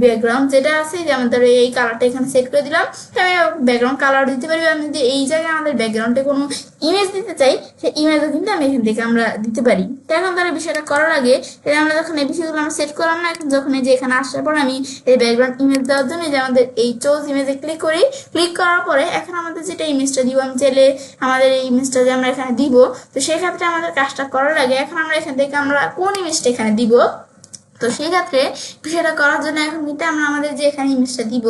ব্যাকগ্রাউন্ড যেটা আছে যে আমাদের এই কালারটা এখানে সেট করে দিলাম। আমি ব্যাকগ্রাউন্ড কালার দিতে পারি, আমি যদি এই জায়গায় আমাদের ব্যাকগ্রাউন্ডে কোনো ইমেজ দিতে চাই সেই ইমেজও কিন্তু আমি এখান থেকে আমরা দিতে পারি। তো এখন তারা বিষয়টা করার আগে আমরা যখন এই বিষয়গুলো আমরা সেট করলাম না, এখন যখন এই যে এখানে আসার পর আমি এই ব্যাকগ্রাউন্ড ইমেজ দেওয়ার জন্য যে আমাদের এই চোজ ইমেজে ক্লিক করি। ক্লিক করার পরে এখন আমাদের যেটা ইমেজটা দিব আমি চাইলে আমাদের এই ইমেজটা যে আমরা এখানে দিব, তো সেই ক্ষেত্রে আমাদের কাজটা করার আগে এখন আমরা এখান থেকে আমরা কোন ইমেজটা এখানে দিব, তো সেই ক্ষেত্রে বিষয়টা করার জন্য এখন কিন্তু আমরা আমাদের যে এখানে ইমেজটা দিব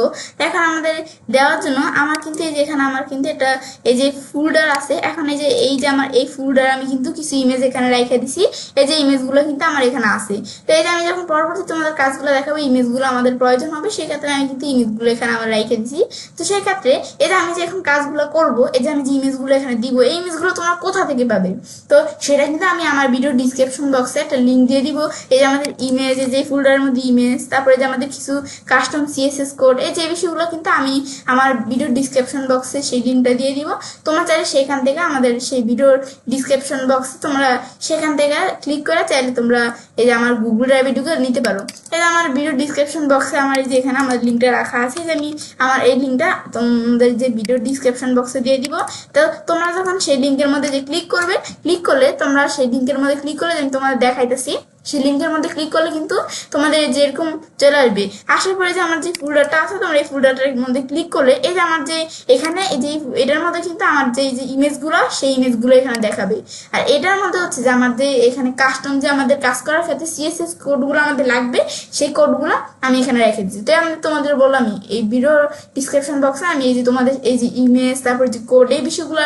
এখন আমাদের দেওয়ার জন্য আমার কিন্তু এই যে এখানে আমার কিন্তু এটা এই যে ফোল্ডার আছে, এখন এই যে আমার এই ফোল্ডার আমি কিন্তু কিছু ইমেজ এখানে রেখে দিছি, এই যে ইমেজগুলো কিন্তু আমার এখানে আছে। তো এই যে আমি যখন পরবর্তী তোমাদের কাজগুলো দেখাবো ইমেজগুলো আমাদের প্রয়োজন হবে, সেই ক্ষেত্রে আমি কিন্তু ইমেজগুলো এখানে আমার রেখে দিছি। তো সেই ক্ষেত্রে এই যে আমি যে এখন কাজগুলো করব এই যে আমি যে ইমেজগুলো এখানে দিব এই ইমেজগুলো তোমরা কোথা থেকে পাবে, তো সেটা কিন্তু আমি আমার ভিডিও ডিসক্রিপশন বক্সে একটা লিঙ্ক দিয়ে দিব। এই যে আমাদের ইমেজ যে ফোল্ডারের মধ্যে ইমেজ, তারপরে যে আমাদের কিছু কাস্টম সিএসএস কোড এই যে বিষয়গুলো কিন্তু আমি আমার ভিডিও ডিসক্রিপশন বক্সে সেই লিঙ্কটা দিয়ে দিব। তোমরা চাইলে সেখান থেকে আমাদের সেই ভিডিওর ডিসক্রিপশন বক্সে তোমরা সেখান থেকে ক্লিক করে চাইলে তোমরা এই যে আমার গুগল ড্রাইভে ঢুকে নিতে পারো। এই যে আমার ভিডিও ডিসক্রিপশন বক্সে আমার এই যে এখানে আমার লিঙ্কটা রাখা আছে, যে আমি আমার এই লিঙ্কটা তোমাদের যে ভিডিও ডিসক্রিপশন বক্সে দিয়ে দিব। তো তোমরা যখন সেই লিঙ্কের মধ্যে যে ক্লিক করবে, ক্লিক করলে তোমরা সেই লিঙ্কের মধ্যে ক্লিক করলে আমি তোমাদের দেখাইতেছি, সেই লিঙ্কের মধ্যে ক্লিক করলে কিন্তু তোমাদের যেরকম চলে আসবে। আসার পরে যে আমার যে ফোল্ডারটা আছে তোমরা এই ফোল্ডারটার মধ্যে ক্লিক করলে এই যে আমার যে এখানে এই যে এটার মধ্যে কিন্তু আমার যে ইমেজগুলো সেই ইমেজগুলো এখানে দেখাবে। আর এটার মধ্যে হচ্ছে যে আমার যে এখানে কাস্টম যে আমাদের কাজ করার ক্ষেত্রে সিএসএস কোডগুলো আমাদের লাগবে সেই কোডগুলো আমি এখানে রেখে দিচ্ছি। তো আমি তোমাদের বললাম এই ভিডিও ডিসক্রিপশন বক্সে আমি এই যে তোমাদের এই যে ইমেজ তারপর যে কোড এই বিষয়গুলো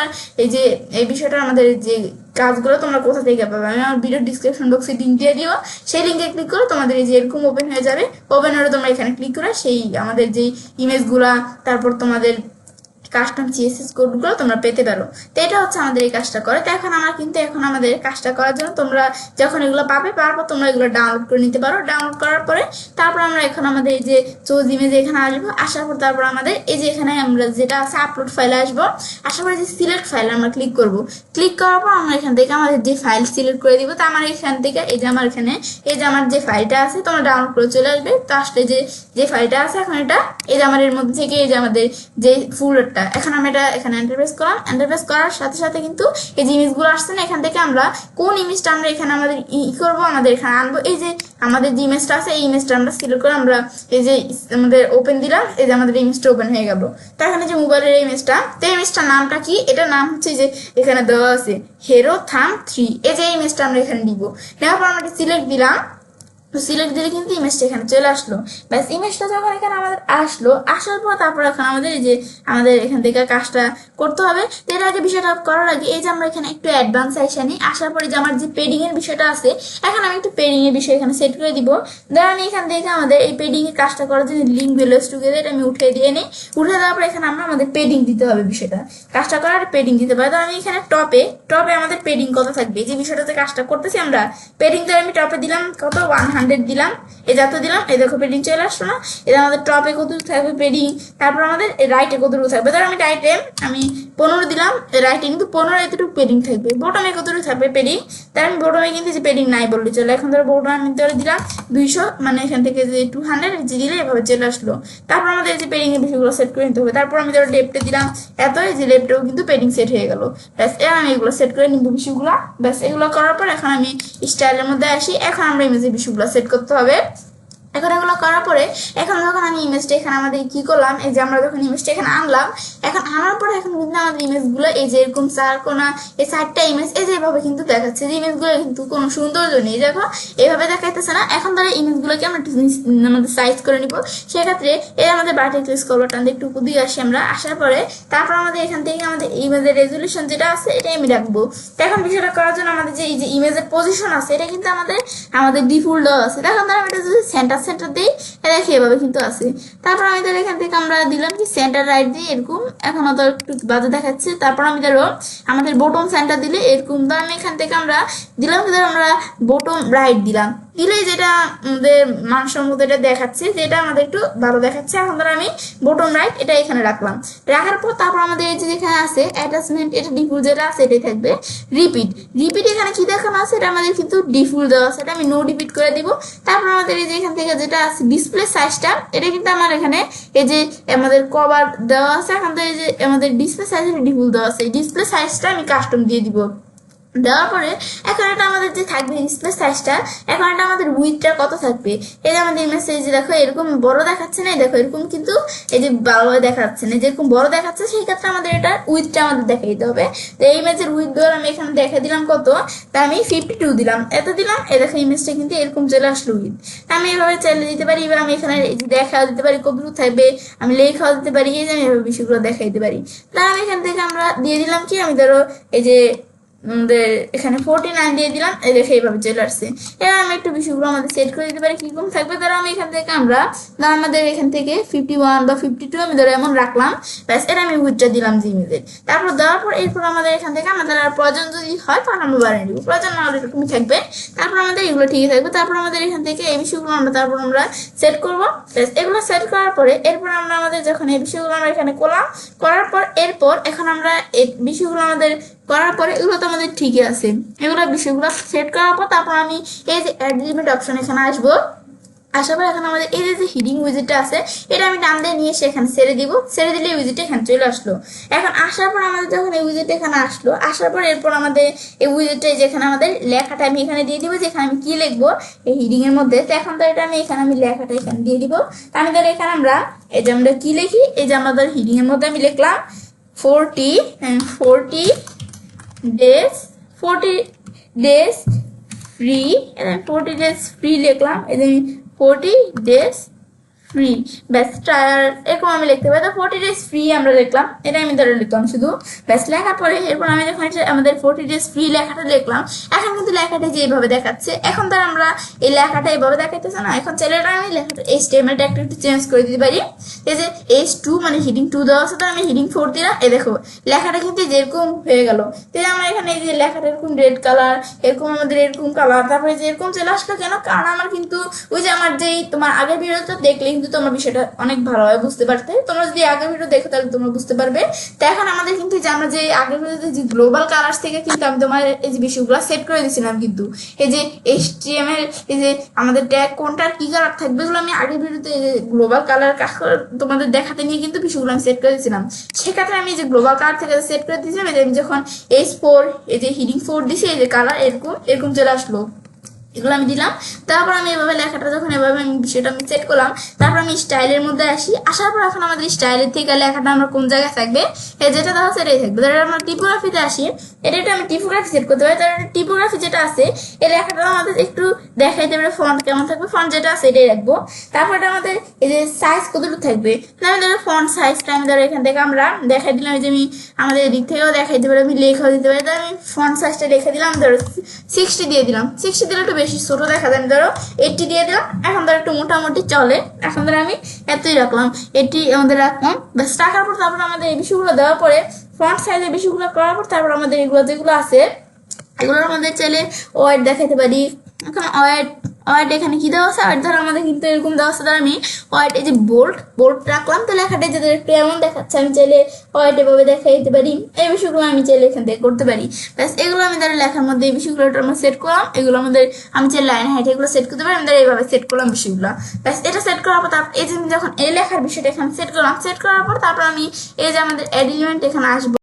এই বিষয়টা আমাদের যে কাজগুলো তোমরা কোথা থেকে পাবে আমি আমার ভিডিও ডিসক্রিপশন বক্সে লিঙ্ক দিয়ে দিও, সেই লিঙ্কে ক্লিক করে তোমাদের এই যে এরকম ওপেন হয়ে যাবে। ওপেন হলে তোমরা এখানে ক্লিক করে সেই আমাদের যে ইমেজগুলা তারপর তোমাদের কাস্টম সিএসএস কোডগুলো তোমরা পেতে পারো। তো এটা হচ্ছে আমাদের এই কাজটা করে। তো এখন আমাদের কাজটা করার জন্য তোমরা যখন এগুলো পাবে পাওয়ার পর তোমরা এগুলো ডাউনলোড করে নিতে পারো। ডাউনলোড করার পরে তারপর আমরা এখন আমাদের এই যে চোজ ইমেজ এখানে আসবো, আসার পর তারপর আমাদের এই যে এখানে আমরা যেটা আছে আপলোড ফাইলে আসবো, আসার পরে যে সিলেক্ট ফাইল আমরা ক্লিক করব। ক্লিক করার পর আমরা এখান থেকে আমাদের যে ফাইল সিলেক্ট করে দিব। তো আমার এখান থেকে এই যে আমার এখানে এই যে আমার যে ফাইলটা আছে তোমরা ডাউনলোড করে চলে আসবে। তো আসলে যে ফাইলটা আছে এখন এটা এই যে আমার এর মধ্যে থেকে এই যে আমাদের যে ফোল্ডারটা একটা। এখন আমরা এটা এখানে এন্টার প্রেস করলাম, এন্টার প্রেস করার সাথে সাথে কিন্তু এই যে ইমেজগুলো আসছে না, এখান থেকে আমরা কোন ইমেজটা আমরা এখানে আমাদের করবো, আমাদের এখানে আনবো। এই যে আমাদের যে ইমেজটা আছে এই ইমেজটা আমরা সিলেক্ট করে আমরা এই যে আমাদের ওপেন দিলাম, এই যে আমাদের ইমেজটা ওপেন হয়ে গেল। তো এখানে যে মোবাইলের ইমেজটা, তো ইমেজটার নামটা কি, এটার নাম হচ্ছে যে এখানে দেওয়া আছে হেরো থাম 3। এই যে ইমেজটা আমরা এখানে দিব, নেওয়ার পর আমরা সিলেক্ট দিলাম। তো সিলেক্ট দিলে কিন্তু ইমেজটা এখানে চলে আসলো। ব্যাস ইমেজটা যখন এখানে আমাদের আসলো, আসার পর তারপর এখন আমাদের এই যে আমাদের এখান থেকে কাজটা করতে হবে। এর আগে বিষয়টা করার আগে এই যে আমরা এখানে একটু অ্যাডভান্স আইসা নিই, আসার পরে যে আমার যে পেডিং এর বিষয়টা আছে, এখন আমি একটু পেডিং এর বিষয় এখানে সেট করে দিব। দেন এখান থেকে আমাদের এই পেডিং এর কাজটা করার জন্য লিঙ্ক বেলোস টুগেদার আমি উঠিয়ে দিয়ে নিই। উঠে দেওয়ার পর এখানে আমরা আমাদের পেডিং দিতে হবে, বিষয়টা কাজটা করার পেডিং দিতে পারি। তো আমি এখানে টপে আমাদের পেডিং কত থাকবে, যে বিষয়টাতে কাজটা করতেছি আমরা, পেডিং তো আমি টপে দিলাম কত 100 দিলাম, এই যত দিলাম, এই দেখো পেডিং চলে আসলো না। এটা আমাদের টপে কতটুকু থাকবে পেডিং, তারপর আমাদের রাইটে কতটুকু থাকবে। ধর আমি রাইটে আমি 15 দিলাম, রাইটে কিন্তু 15 এতটুকু পেডিং থাকবে। বটমে কতটুকু থাকবে পেডিং, তার আমি বটমে কিন্তু যে পেডিং নাই বললে চলে। এখন ধরো বটমে আমি ধরে দিলাম 200, মানে এখান থেকে যে 200 যে দিলে এভাবে চলে আসলো। তারপর আমাদের এই যে পেডিং এর বিষয়গুলো সেট করে নিতে হবে। তারপর আমি ধরো লেফটে দিলাম এত, এই যে লেফটেও কিন্তু পেডিং সেট হয়ে গেল। ব্যাস এবার আমি এগুলো সেট করে নিব বিষয়গুলো। ব্যাস এগুলো করার পর এখন আমি স্টাইলের মধ্যে আসি। এখন আমরা ইমেজের বিষয়গুলো সেট করতে হবে। এখন এগুলো করার পরে এখন যখন আমি ইমেজটা এখানে আমাদের কি করলাম, এই যে আমরা যখন ইমেজটা এখানে আনলাম, এখন আনার পরে এখন কিন্তু আমাদের ইমেজগুলো এই যে এরকম চারকোনা এই 4টা ইমেজ এই যে এভাবে কিন্তু দেখাচ্ছে। যে ইমেজগুলো কিন্তু কোনো সৌন্দর্য নেই, দেখো এভাবে দেখাইতেছে না। এখন ধরো ইমেজগুলোকে আমরা আমাদের সাইজ করে নিব। সেক্ষেত্রে এই আমাদের বাটিক স্কলবার টান একটু উপর দিয়ে আসি আমরা, আসার পরে তারপর আমাদের এখান থেকে আমাদের ইমেজের রেজলিউশন যেটা আছে এটাই আমি রাখবো। এখন বিষয়টা করার জন্য আমাদের যে এই যে ইমেজের পজিশন আছে এটা কিন্তু আমাদের ডিফল্ট দেওয়া আছে। এখন ধরো এটা যদি সেন্টার দিই, দেখি এভাবে কিন্তু আছে। তারপর আমি ধরো এখান থেকে আমরা দিলাম কি সেন্টার রাইট দিয়ে এরকম, এখন তো একটু বাজে দেখাচ্ছে। তারপর আমি ধরো আমাদের বটম সেন্টার দিলে এরকম, তো আমি এখান থেকে আমরা দিলাম কি ধরো আমরা বটম রাইট দিলাম, দিলে যেটা আমাদের মানুষের মধ্যে এটা দেখাচ্ছে, যেটা আমাদের একটু ভালো দেখাচ্ছে। এখন ধরো আমি বটম রাইট এটা এখানে রাখলাম, রাখার পর তারপর আমাদের এই যে যেখানে আছে অ্যাটাচমেন্ট, এটা ডিফল্ট যেটা আছে এটাই থাকবে। রিপিট এখানে কি দেখানো আছে, এটা আমাদের কিন্তু ডিফল্ট দেওয়া আছে, এটা আমি নো রিপিট করে দিব। তারপর আমাদের এই যে এখান থেকে যেটা আছে ডিসপ্লে সাইজটা, এটা কিন্তু আমার এখানে এই যে আমাদের কভার দেওয়া আছে, এখান থেকে যে আমাদের ডিসপ্লে সাইজ ডিফল্ট দেওয়া আছে, এই ডিসপ্লে সাইজটা আমি কাস্টম দিয়ে দিব। দেওয়ার পরে এখন এটা আমাদের যে থাকবে ডিসপ্লে সাইজটা, এখন এটা আমাদের উইথটা কত থাকবে, এই যে আমাদের মেসেজ দেখো এরকম বড় দেখাচ্ছে না, দেখো এরকম কিন্তু এই যে ভালোভাবে দেখাচ্ছে না, যেরকম বড় দেখাচ্ছে সেই ক্ষেত্রে আমাদের এটা উইথটা আমাদের দেখাই দিতে হবে। তো এই ইমেজের উইথ ধর আমি এখানে দেখা দিলাম কত, তা আমি 52 দিলাম, এত দিলাম। এই দেখো ইমেজটা কিন্তু এরকম চলে আসলো উইথ। আমি এভাবে চালিয়ে দিতে পারি। এবার আমি এখানে দেখা দিতে পারি কতটুকু থাকবে, আমি লেখাও দিতে পারি, এই যে আমি এভাবে বিষয়গুলো দেখাই দিতে পারি। তাহলে আমি এখান থেকে আমরা দিয়ে দিলাম কি, আমি ধরো এই যে আমাদের এখানে 49 দিয়ে দিলাম, এই দেখে এইভাবে চলে আসছে। এবার আমি একটু বিষয়গুলো আমাদের সেট করে দিতে পারি কিরকম থাকবে। ধরো আমি এখান থেকে আমরা আমাদের এখান থেকে 51 বা 52 আমি ধরো এমন রাখলাম। ব্যাস এটা আমি উইথটা দিলাম যে ইমেজের। তারপর দেওয়ার পর এরপর আমাদের এখান থেকে আমাদের আর প্রয়োজন যদি হয় তখন আমরা বাড়িয়ে দিব, প্রয়োজন না হলে এরকমই থাকবে। তারপর আমাদের এগুলো ঠিকই থাকবে। তারপর আমাদের এখান থেকে এই বিষয়গুলো আমরা তারপর আমরা সেট করবো। ব্যাস এগুলো সেট করার পরে এরপর আমরা আমাদের যখন এই বিষয়গুলো আমরা এখানে করলাম, করার পর এরপর এখন আমরা এই বিষয়গুলো আমাদের করার পরে এগুলো তো আমাদের ঠিকই আছে। এগুলো বিষয়গুলো সেট করার পর তারপর আমি এই যে অ্যাড লিমিট অপশন এখানে আসবো। আসার পর এখন আমাদের এই যে হিডিং উইজেটটা আছে এটা আমি টান দিয়ে নিয়ে এসে এখানে ছেড়ে দিব, ছেড়ে দিলে উইজেটটা এখানে চলে আসলো। এখন আসার পর আমাদের যখন এই উইজেটটা এখানে আসলো, আসার পর এরপর আমাদের এই উইজেটটা যেখানে আমাদের লেখাটা আমি এখানে দিয়ে দিব, যেখানে আমি কি লিখবো এই হিডিং এর মধ্যে। তো এখন তো এটা আমি এখানে আমি লেখাটা এখানে দিয়ে দিব। আমি ধর এখানে আমরা এই যে আমরা কি লিখি, এই যে আমাদের হিডিং এর মধ্যে আমি লিখলাম 40 days free, and then 40 days free লিখলাম, and then 40 days ফ্রি। ব্যাস এরকম আমি লিখতে পারি। তো 40 days ফ্রি আমরা লিখলাম, এটা আমি ধরে লিখলাম শুধু। ব্যাস লেখার পরে এরপর আমি যখন আমাদের 40 days ফ্রি লেখাটা লিখলাম, এখন কিন্তু লেখাটা যে এইভাবে দেখাচ্ছে, এখন ধর আমরা এই লেখাটা এইভাবে দেখাইতেছে না, এখন ছেলেটা আমি লেখাটা HTML-টা একটু চেঞ্জ করে দিতে পারি। এই যে H2 মানে হিডিং 2 দেওয়া আছে, তো আমি হিডিং 4 দিলাম। এই দেখো লেখাটা কিন্তু যেরকম হয়ে গেল। তো আমরা এখানে এই যে লেখাটা এরকম রেড কালার, এরকম আমাদের এরকম কালার, তারপরে যে এরকম চলে আসলো কেন, কারণ আমার কিন্তু ওই যে আমার যেই তোমার আগের ভিডিওটা দেখলে কিন্তু তোমার বিষয়টা অনেক ভালোভাবে বুঝতে পারতে। তোমরা যদি আগের ভিডিও দেখো তাহলে তোমরা বুঝতে পারবে। তো এখন আমাদের কিন্তু যে আমরা যে আগের ভিডিওতে যে গ্লোবাল কালার্স থেকে কিন্তু আমি তোমার এই যে বিষয়গুলো সেট করে দিয়েছিলাম, কিন্তু এই যে HTML এই যে আমাদের ট্যাগ কোনটার কি কালার থাকবে এগুলো আমি আগের ভিডিওতে গ্লোবাল কালার তোমাদের দেখাতে নিয়ে কিন্তু বিষয়গুলো আমি সেট করে দিয়েছিলাম। সেক্ষেত্রে আমি যে গ্লোবাল কালার থেকে সেট করে দিয়েছিলাম, আমি যখন H4 এই যে হিডিং 4 দিছি, এই যে কালার এরকম এরকম চলে আসলো, এগুলো আমি দিলাম। তারপর আমি এভাবে লেখাটা যখন এভাবে আমি বিষয়টা আমি সেট করলাম, তারপর আমি স্টাইলের মধ্যে আসি। আসার পর এখন আমাদের স্টাইলের থেকে লেখাটা আমরা কোন জায়গায় থাকবে, যেটা দেওয়া সেটাই থাকবে। ধরো আমরা টিপোগ্রাফিতে আসি, এটা আমি টিপোগ্রাফি সেট করতে পারি। তাহলে টিপোগ্রাফি যেটা আছে এই লেখাটা আমাদের একটু দেখাইতে পারে ফন্ট কেমন থাকবে, ফন্ট যেটা আছে এটাই রাখবো। তারপর এটা এই যে সাইজ কতটুকু থাকবে, আমি ধরো ফন্ট সাইজটা আমি ধরো এখান থেকে আমরা দেখাই দিলাম, এই যে আমি আমাদের এদিক থেকেও দেখাইতে পারি, আমি লেখাও দিতে পারি। তাহলে আমি ফন্ট সাইজটা রেখে দিলাম, ধরো 60 দিয়ে দিলাম। 60 দিলে একটু বেশি ছোট দেখা যায়, ধরো 80 দিয়ে দিলাম। এখন ধরো একটু মোটামুটি চলে, এখন ধরো আমি এতই রাখলাম, 80 আমাদের রাখলাম। ব্যাস রাখার পর তারপর আমাদের এই বিষয়গুলো দেওয়ার পরে ফন্ট সাইজের বিষয়গুলো করার পর তারপর আমাদের এগুলো যেগুলো আছে এগুলোর আমাদের চাইলে ওয়াইড দেখাতে পারি। এখন ওয়াইড এখানে কি দেওয়া আছে, ওয়াইড ধরো আমাদের কিন্তু এরকম দেওয়া আছে। ধরো আমি ওয়াইড এই যে বোল্ড রাখলাম, তো লেখাটা যাদের একটু এমন দেখাচ্ছে আমি চাইলে ওয়াইড এভাবে দেখাই দিতে পারি। এই বিষয়গুলো আমি চাইলে এখান থেকে করতে পারি। ব্যাস এগুলো আমি ধরো লেখার মধ্যে এই বিষয়গুলো আমরা সেট করলাম। এগুলো আমাদের আমি চাইলে লাইন হাইট এগুলো সেট করতে পারি, আমি ধরো এইভাবে সেট করলাম বিষয়গুলো। ব্যাস এটা সেট করার পর তারপর এই যে যখন এই লেখার বিষয়টা এখানে সেট করলাম, সেট করার পর তারপর আমি এই যে আমাদের অ্যাড এলিমেন্ট এখানে আসবো।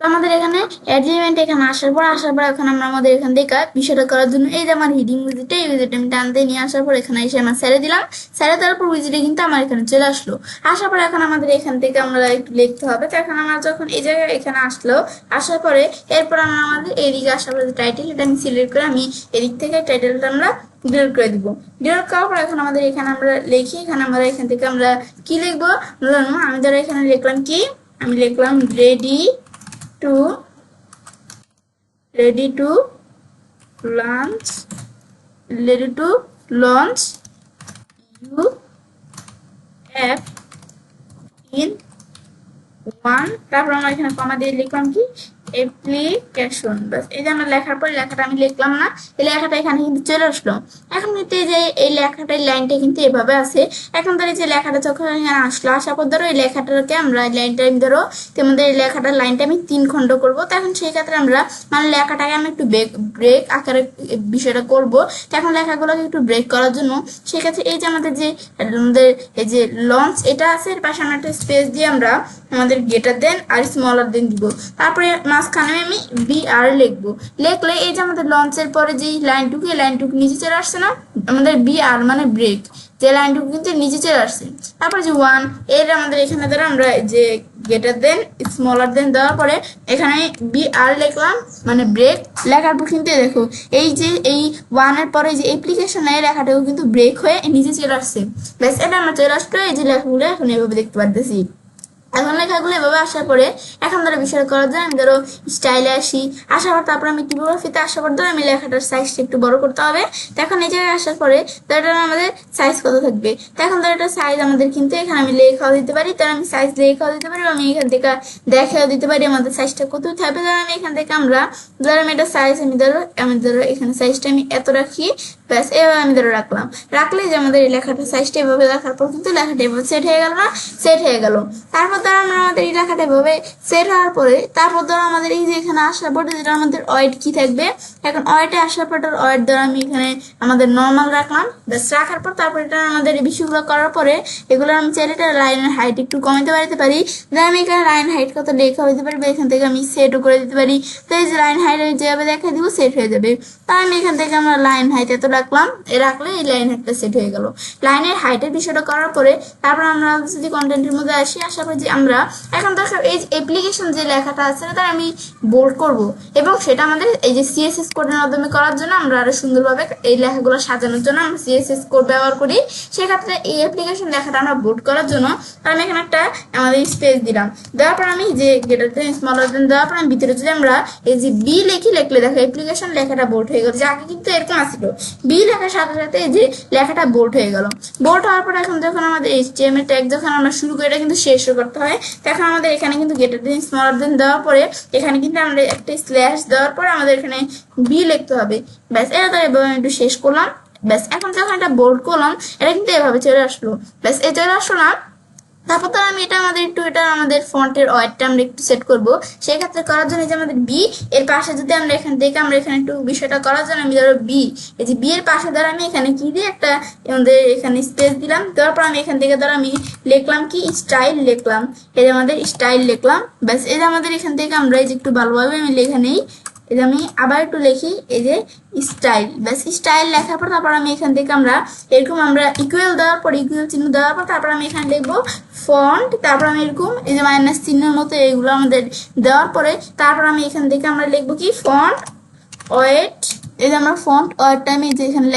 তো আমাদের এখানে এলিমেন্ট এখানে আসার পর এখন আমরা আমাদের এখান থেকে বিষয়টা করার জন্য এই যে আমার হিডিং উইজিটে এই উইজিটে আমি টানতে নিয়ে আসার পর এখানে এসে আমার ছেড়ে দিলাম। ছেড়ে দেওয়ার পর উইজিটে কিন্তু আমার এখানে চলে আসলো। আসার পরে এখন আমাদের এখান থেকে আমরা একটু লিখতে হবে। তো এখন আমার যখন এই জায়গায় এখানে আসলো, আসার পরে এরপর আমরা আমাদের এইদিকে আসার পরে টাইটেল এটা আমি সিলেক্ট করে আমি এদিক থেকে টাইটেলটা আমরা ডিলিট করে দিব। ডিলিট করার পর এখন আমাদের এখানে আমরা লিখি, এখানে আমরা এখান থেকে আমরা কি লিখবো, আমি ধরো এখানে লিখলাম কি, আমি লিখলাম ready to launch you app in one। তারপর আমরা এখানে কমা দিয়ে লিখলাম কি অ্যাপ্লিকেশন। বাস এই যে আমরা লেখার পর লেখাটা আমি লিখলাম না, এই লেখাটা এখানে কিন্তু চলে আসলো। এখন কিন্তু এই যে এই লেখাটার লাইনটা কিন্তু এভাবে আছে। এখন ধরো যে লেখাটা যখন এখানে আসলো, আসার পর ধরো এই লেখাটাকে আমরা লাইনটা ধরো তোমাদের এই লেখাটার লাইনটা আমি 3 খণ্ড করবো। তো এখন সেই ক্ষেত্রে আমরা মানে লেখাটাকে আমি একটু ব্রেক আকারে বিষয়টা করবো। তো এখন লেখাগুলোকে একটু ব্রেক করার জন্য সেক্ষেত্রে এই যে আমাদের এই যে লঞ্চ এটা আছে, এর পাশে আমরা একটা স্পেস দিয়ে আমরা আমাদের গ্রেটার দেন আর স্মলার দেন দিব। তারপরে মাঝখানে আমি BR লিখবো। লিখলে এই যে আমাদের লঞ্চের পরে যে লাইনটুকু, এই লাইনটুকু নিচে চলে আসছে না, আমাদের BR মানে ব্রেক, যে লাইনটুকু কিন্তু নিচে চলে আসছে। তারপরে যে 1 এর আমাদের এখানে ধরো আমরা যে গ্রেটার দেন স্মলার দেন দেওয়ার পরে এখানে BR লিখলাম মানে ব্রেক। লেখার পর কিন্তু দেখো এই যে এই 1 এর পরে যে অ্যাপ্লিকেশন এই লেখাটাও কিন্তু ব্রেক হয়ে নিচে চলে আসছে। ব্যাস এটা আমরা চলে আসলো। এই যে লেখাগুলো এখন এভাবে দেখতে পারতেছি। এখন লেখাগুলো এভাবে আসার পরে এখন ধরো বিষয়টা করার জন্য আমি ধরো স্টাইলে আসি, আসার পর তারপর আমি টিপোগ্রাফিতে আসার পর ধরো আমি লেখাটার সাইজটা একটু বড় করতে হবে। তো এখন এই জায়গায় আসার পরে ধরো আমাদের সাইজ কত থাকবে, তো এখন ধরো এটা সাইজ আমাদের কিন্তু এখানে আমি লেখাও দিতে পারি, তাহলে আমি সাইজ লেখাও দিতে পারি, আমি এখান থেকে দেখাও দিতে পারি আমাদের সাইজটা কত থাকবে। ধরো আমি এখান থেকে আমরা ধরো আমি এটা সাইজ আমি ধরো এখানে সাইজটা আমি এত রাখি। ব্যাস এভাবে আমি ধরো রাখলে যে আমাদের এই লেখাটার সাইজটা এভাবে রাখার পর কিন্তু লেখাটা এভাবে সেট হয়ে গেল না, সেট হয়ে গেল। তারপর ধরো আমরা আমাদের এই লেখাটা এভাবে সেট হওয়ার পরে তারপর ধরো আমাদের এই যে এখানে আসার পরে যেটা আমাদের ওয়েট কি থাকবে, এখন ওয়েটে আসার পর ওয়েট ধরো আমি এখানে আমাদের নর্মাল রাখলাম। ব্যাস রাখার পর তারপর এটা আমাদের এই বিষয়গুলো করার পরে এগুলো আমি চাইলে এটা লাইনের হাইট একটু কমাতে পারি। যে আমি এখানে লাইন হাইট কত লেখা হইতে পারি, এখান থেকে আমি সেটও করে দিতে পারি। তো এই যে লাইন হাইট যেভাবে দেখা দিব সেট হয়ে যাবে। তাই আমি এখান থেকে আমরা লাইন হাইট এত রাখলাম, রাখলে এই লাইন হাইটটা সেট হয়ে গেল। লাইনের হাইটের বিষয়টা করার পরে তারপর আমরা যদি কন্টেন্টের মধ্যে আসি, আসার পর যে আমরা এখন দেখো এই অ্যাপ্লিকেশন যে লেখাটা আছে সেটা আমি বোল্ড করব, এবং সেটা আমাদের এই যে CSS কোডের মাধ্যমে করার জন্য আমরা আরো সুন্দরভাবে এই লেখাগুলো সাজানোর জন্য আমরা CSS কোড ব্যবহার করি। সেক্ষেত্রে এই অ্যাপ্লিকেশন লেখাটা আমরা বোল্ড করার জন্য আমি এখানে একটা আমাদের স্পেস দিলাম। দেওয়ার পর আমি যে গ্রেটার দেন স্মলার দেন দেওয়ার পর আমি ভিতরে যদি আমরা এই যে B লিখলে দেখো অ্যাপ্লিকেশন লেখাটা বোল্ড হয়ে গেল। যে আগে কিন্তু এরকম আসছিল, B লেখার সাথে সাথে এই যে লেখাটা বোল্ড হয়ে গেল। বোল্ড হওয়ার পর এখন যখন আমাদের HTML ট্যাগ যখন আমরা শুরু করি এটা কিন্তু শেষ করতে হয়। তখন আমাদের এখানে কিন্তু গ্রেটার দেন স্মলার দেন দেওয়ার পরে এখানে কিন্তু আমরা একটা স্ল্যাশ দেওয়ার পর আমাদের এখানে B লিখতে হবে। ব্যাস এটা তো এভাবে একটু শেষ করলাম। ব্যাস এখন যখন এটা বোল্ড করলাম এটা কিন্তু এভাবে চলে আসলো। ব্যাস এই চলে আসলো না। তারপর তো আমি এটা আমাদের একটু এটা আমাদের ফন্টের ওয়েটটা আমরা একটু সেট করব। সেই ক্ষেত্রে করার জন্য যে আমাদের বি এর পাশে যদি আমরা এখান থেকে আমরা এখানে একটু বিষয়টা করার জন্য আমি ধরো বি, এই যে বি এর পাশে ধরো আমি এখানে কি দিয়ে একটা আমাদের এখানে স্পেস দিলাম, দেওয়ার পর আমি এখান থেকে ধরো আমি লিখলাম কি স্টাইল লিখলাম, এই যে আমাদের স্টাইল লিখলাম। ব্যাস এই যে আমাদের এখান থেকে আমরা এই যে একটু ভালোভাবে আমি লেখা নেই, এই যে আমি আবার একটু লিখি এই যে স্টাইল। ব্যাস স্টাইল লেখার পর তারপর আমি এখান থেকে আমরা এরকম আমরা ইকুয়াল দেওয়ার পর ইকুয়াল চিহ্ন দেওয়ার পর তারপর আমি এখানে লিখবো ফন্ট, তারপর আমি এরকম এই যে মাইনাস চিহ্নের মতো এইগুলো আমাদের দেওয়ার পরে তারপর আমি এখান থেকে আমরা লিখবো কি ফন্ট ওয়েট, এই যে আমরা ফন্ট ওয়েটটা আমি যে এখানে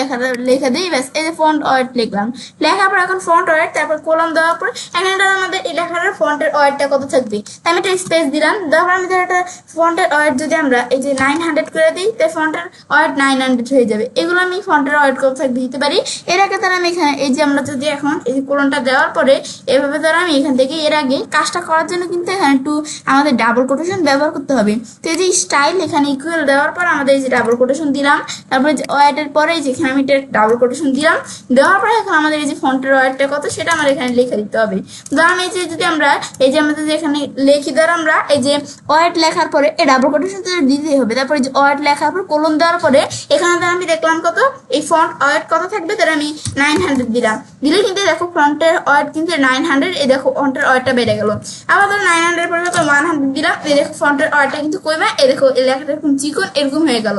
লেখা দিই। ব্যাস এই যে ফন্ট ওয়েট লিখলাম, লেখার পর এখন ফন্ট ওয়েট তারপর কলম দেওয়ার পর এখানে আমাদের এই লেখাটার ফন্টের ওয়েটটা কত থাকবে আমি একটা স্পেস দিলাম। তারপর আমি ধর একটা ফন্টের ওয়েট যদি আমরা এই যে 900 করে দিই তাই ফন্টের ওয়েট 900 হয়ে যাবে। এগুলো আমি ফন্টের ওয়েট কত থাকবে দিতে পারি। এর আগে তারা আমি এখানে এই যে আমরা যদি এখন এই যে কোলনটা দেওয়ার পরে এভাবে ধরো আমি এখান থেকে এর আগে কাজটা করার জন্য কিন্তু এখানে একটু আমাদের ডাবল কোটেশন ব্যবহার করতে হবে। তো এই যে স্টাইল এখানে ইকুয়াল দেওয়ার পর আমাদের এই যে ডাবল কোটেশন দিলাম, তারপরে যে ওয়েটের পরে যেখানে আমি এটা ডাবল কোটেশন দিলাম, দেওয়ার পরে এখন আমাদের এই যে ফন্টের ওয়েটটা কত সেটা আমার এখানে লেখা দিতে হবে। ধর আমি এই যে যদি আমরা এই যে আমাদের যে এখানে লিখি ধর আমরা এই যে ওয়েট লেখার পরে এই ডাবল কোটেশন তো দিতেই হবে, তারপরে যে ওয়েট লেখার পর কোলন দেওয়ার পরে এখানে ধর আমি দেখলাম কত এই ফন্ট ওয়েট কত থাকবে, তাহলে আমি 900 দিলাম, দিলে কিন্তু দেখো ফন্টের ওয়েট কিন্তু 900, এই দেখো ফন্টের ওয়েটটা বেড়ে গেল। আবার ধর 900 পরে তো 100 দিলাম, এই দেখো ফন্টের ওয়েটটা কিন্তু কমে এই দেখো এই লেখাটা এরকম চিকন এরকম হয়ে গেল।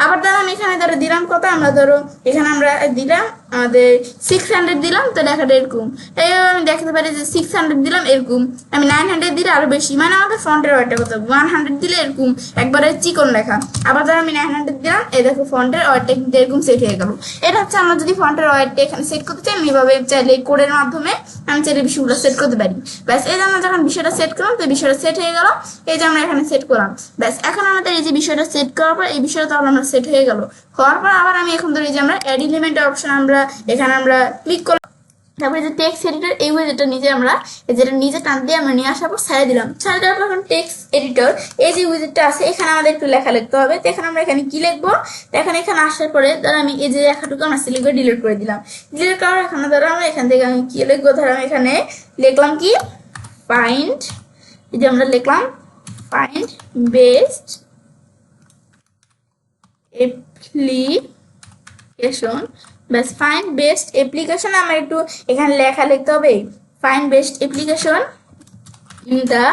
আবার ধর আমি এখানে ধরো দিলাম কত, আমরা ধরো এখানে আমরা দিলাম আমাদের 600 দিলাম, তো লেখাটা এরকম এইভাবে আমি দেখতে পারি যে 600 দিলাম এরকম, আমি 900 দিলে আরো বেশি, মানে আমাদের ফন্টের ওয়েটটা কত 100 দিলে এরকম একবারে চিকন লেখা। আবার ধরো আমি 900 দিলাম, এই দেখো ফন্টের ওয়েটটা কিন্তু এরকম সেট হয়ে গেল। এটা হচ্ছে আমরা যদি ফন্টের ওয়েটটা এখানে সেট করতে চাই আমি এভাবে চাইলে কোডের মাধ্যমে আমি চাইলে বিষয়গুলো সেট করতে পারি। ব্যাস এই যে আমরা যখন বিষয়টা সেট করলাম তো বিষয়টা সেট হয়ে গেল, এই যে আমরা এখানে সেট করলাম। ব্যাস এখন আমাদের এই যে বিষয়টা সেট করার পর এই বিষয়টা তাহলে আমরা সেট হয়ে গেল। হওয়ার পর আবার আমি এখন ধরি যে আমরা অ্যাড এলিমেন্ট অপশন আমরা এখানে আমরা ক্লিক করলাম, তারপরে যে টেক্সট এডিটর এই যেটা নিচে আমরা যেটা নিচে টান দিয়ে আমরা নিয়ে আসার পর ছেড়ে দিলাম, ছেড়ে দেওয়ার পর এখন টেক্সট এডিটর এই যে উইজেটটা আছে এখানে আমাদের একটু লেখা লিখতে হবে। তো এখানে আমরা এখানে কি লিখবো, এখন এখানে আসার পরে ধরো আমি এই যে লেখাটুকু আমরা সিলেক্ট করে ডিলিট করে দিলাম, ডিলিট করার এখানে ধরো আমরা এখান থেকে আমি কি লিখবো, ধরো আমি এখানে লিখলাম কি ফাইন্ড, এই যে আমরা লিখলাম ফাইন্ড বেস্ট অ্যাপ্লিকেশন। ব্যাস ফাইন্ড বেস্ট অ্যাপ্লিকেশন আমার একটু এখানে লেখা লিখতে হবে, find best application in the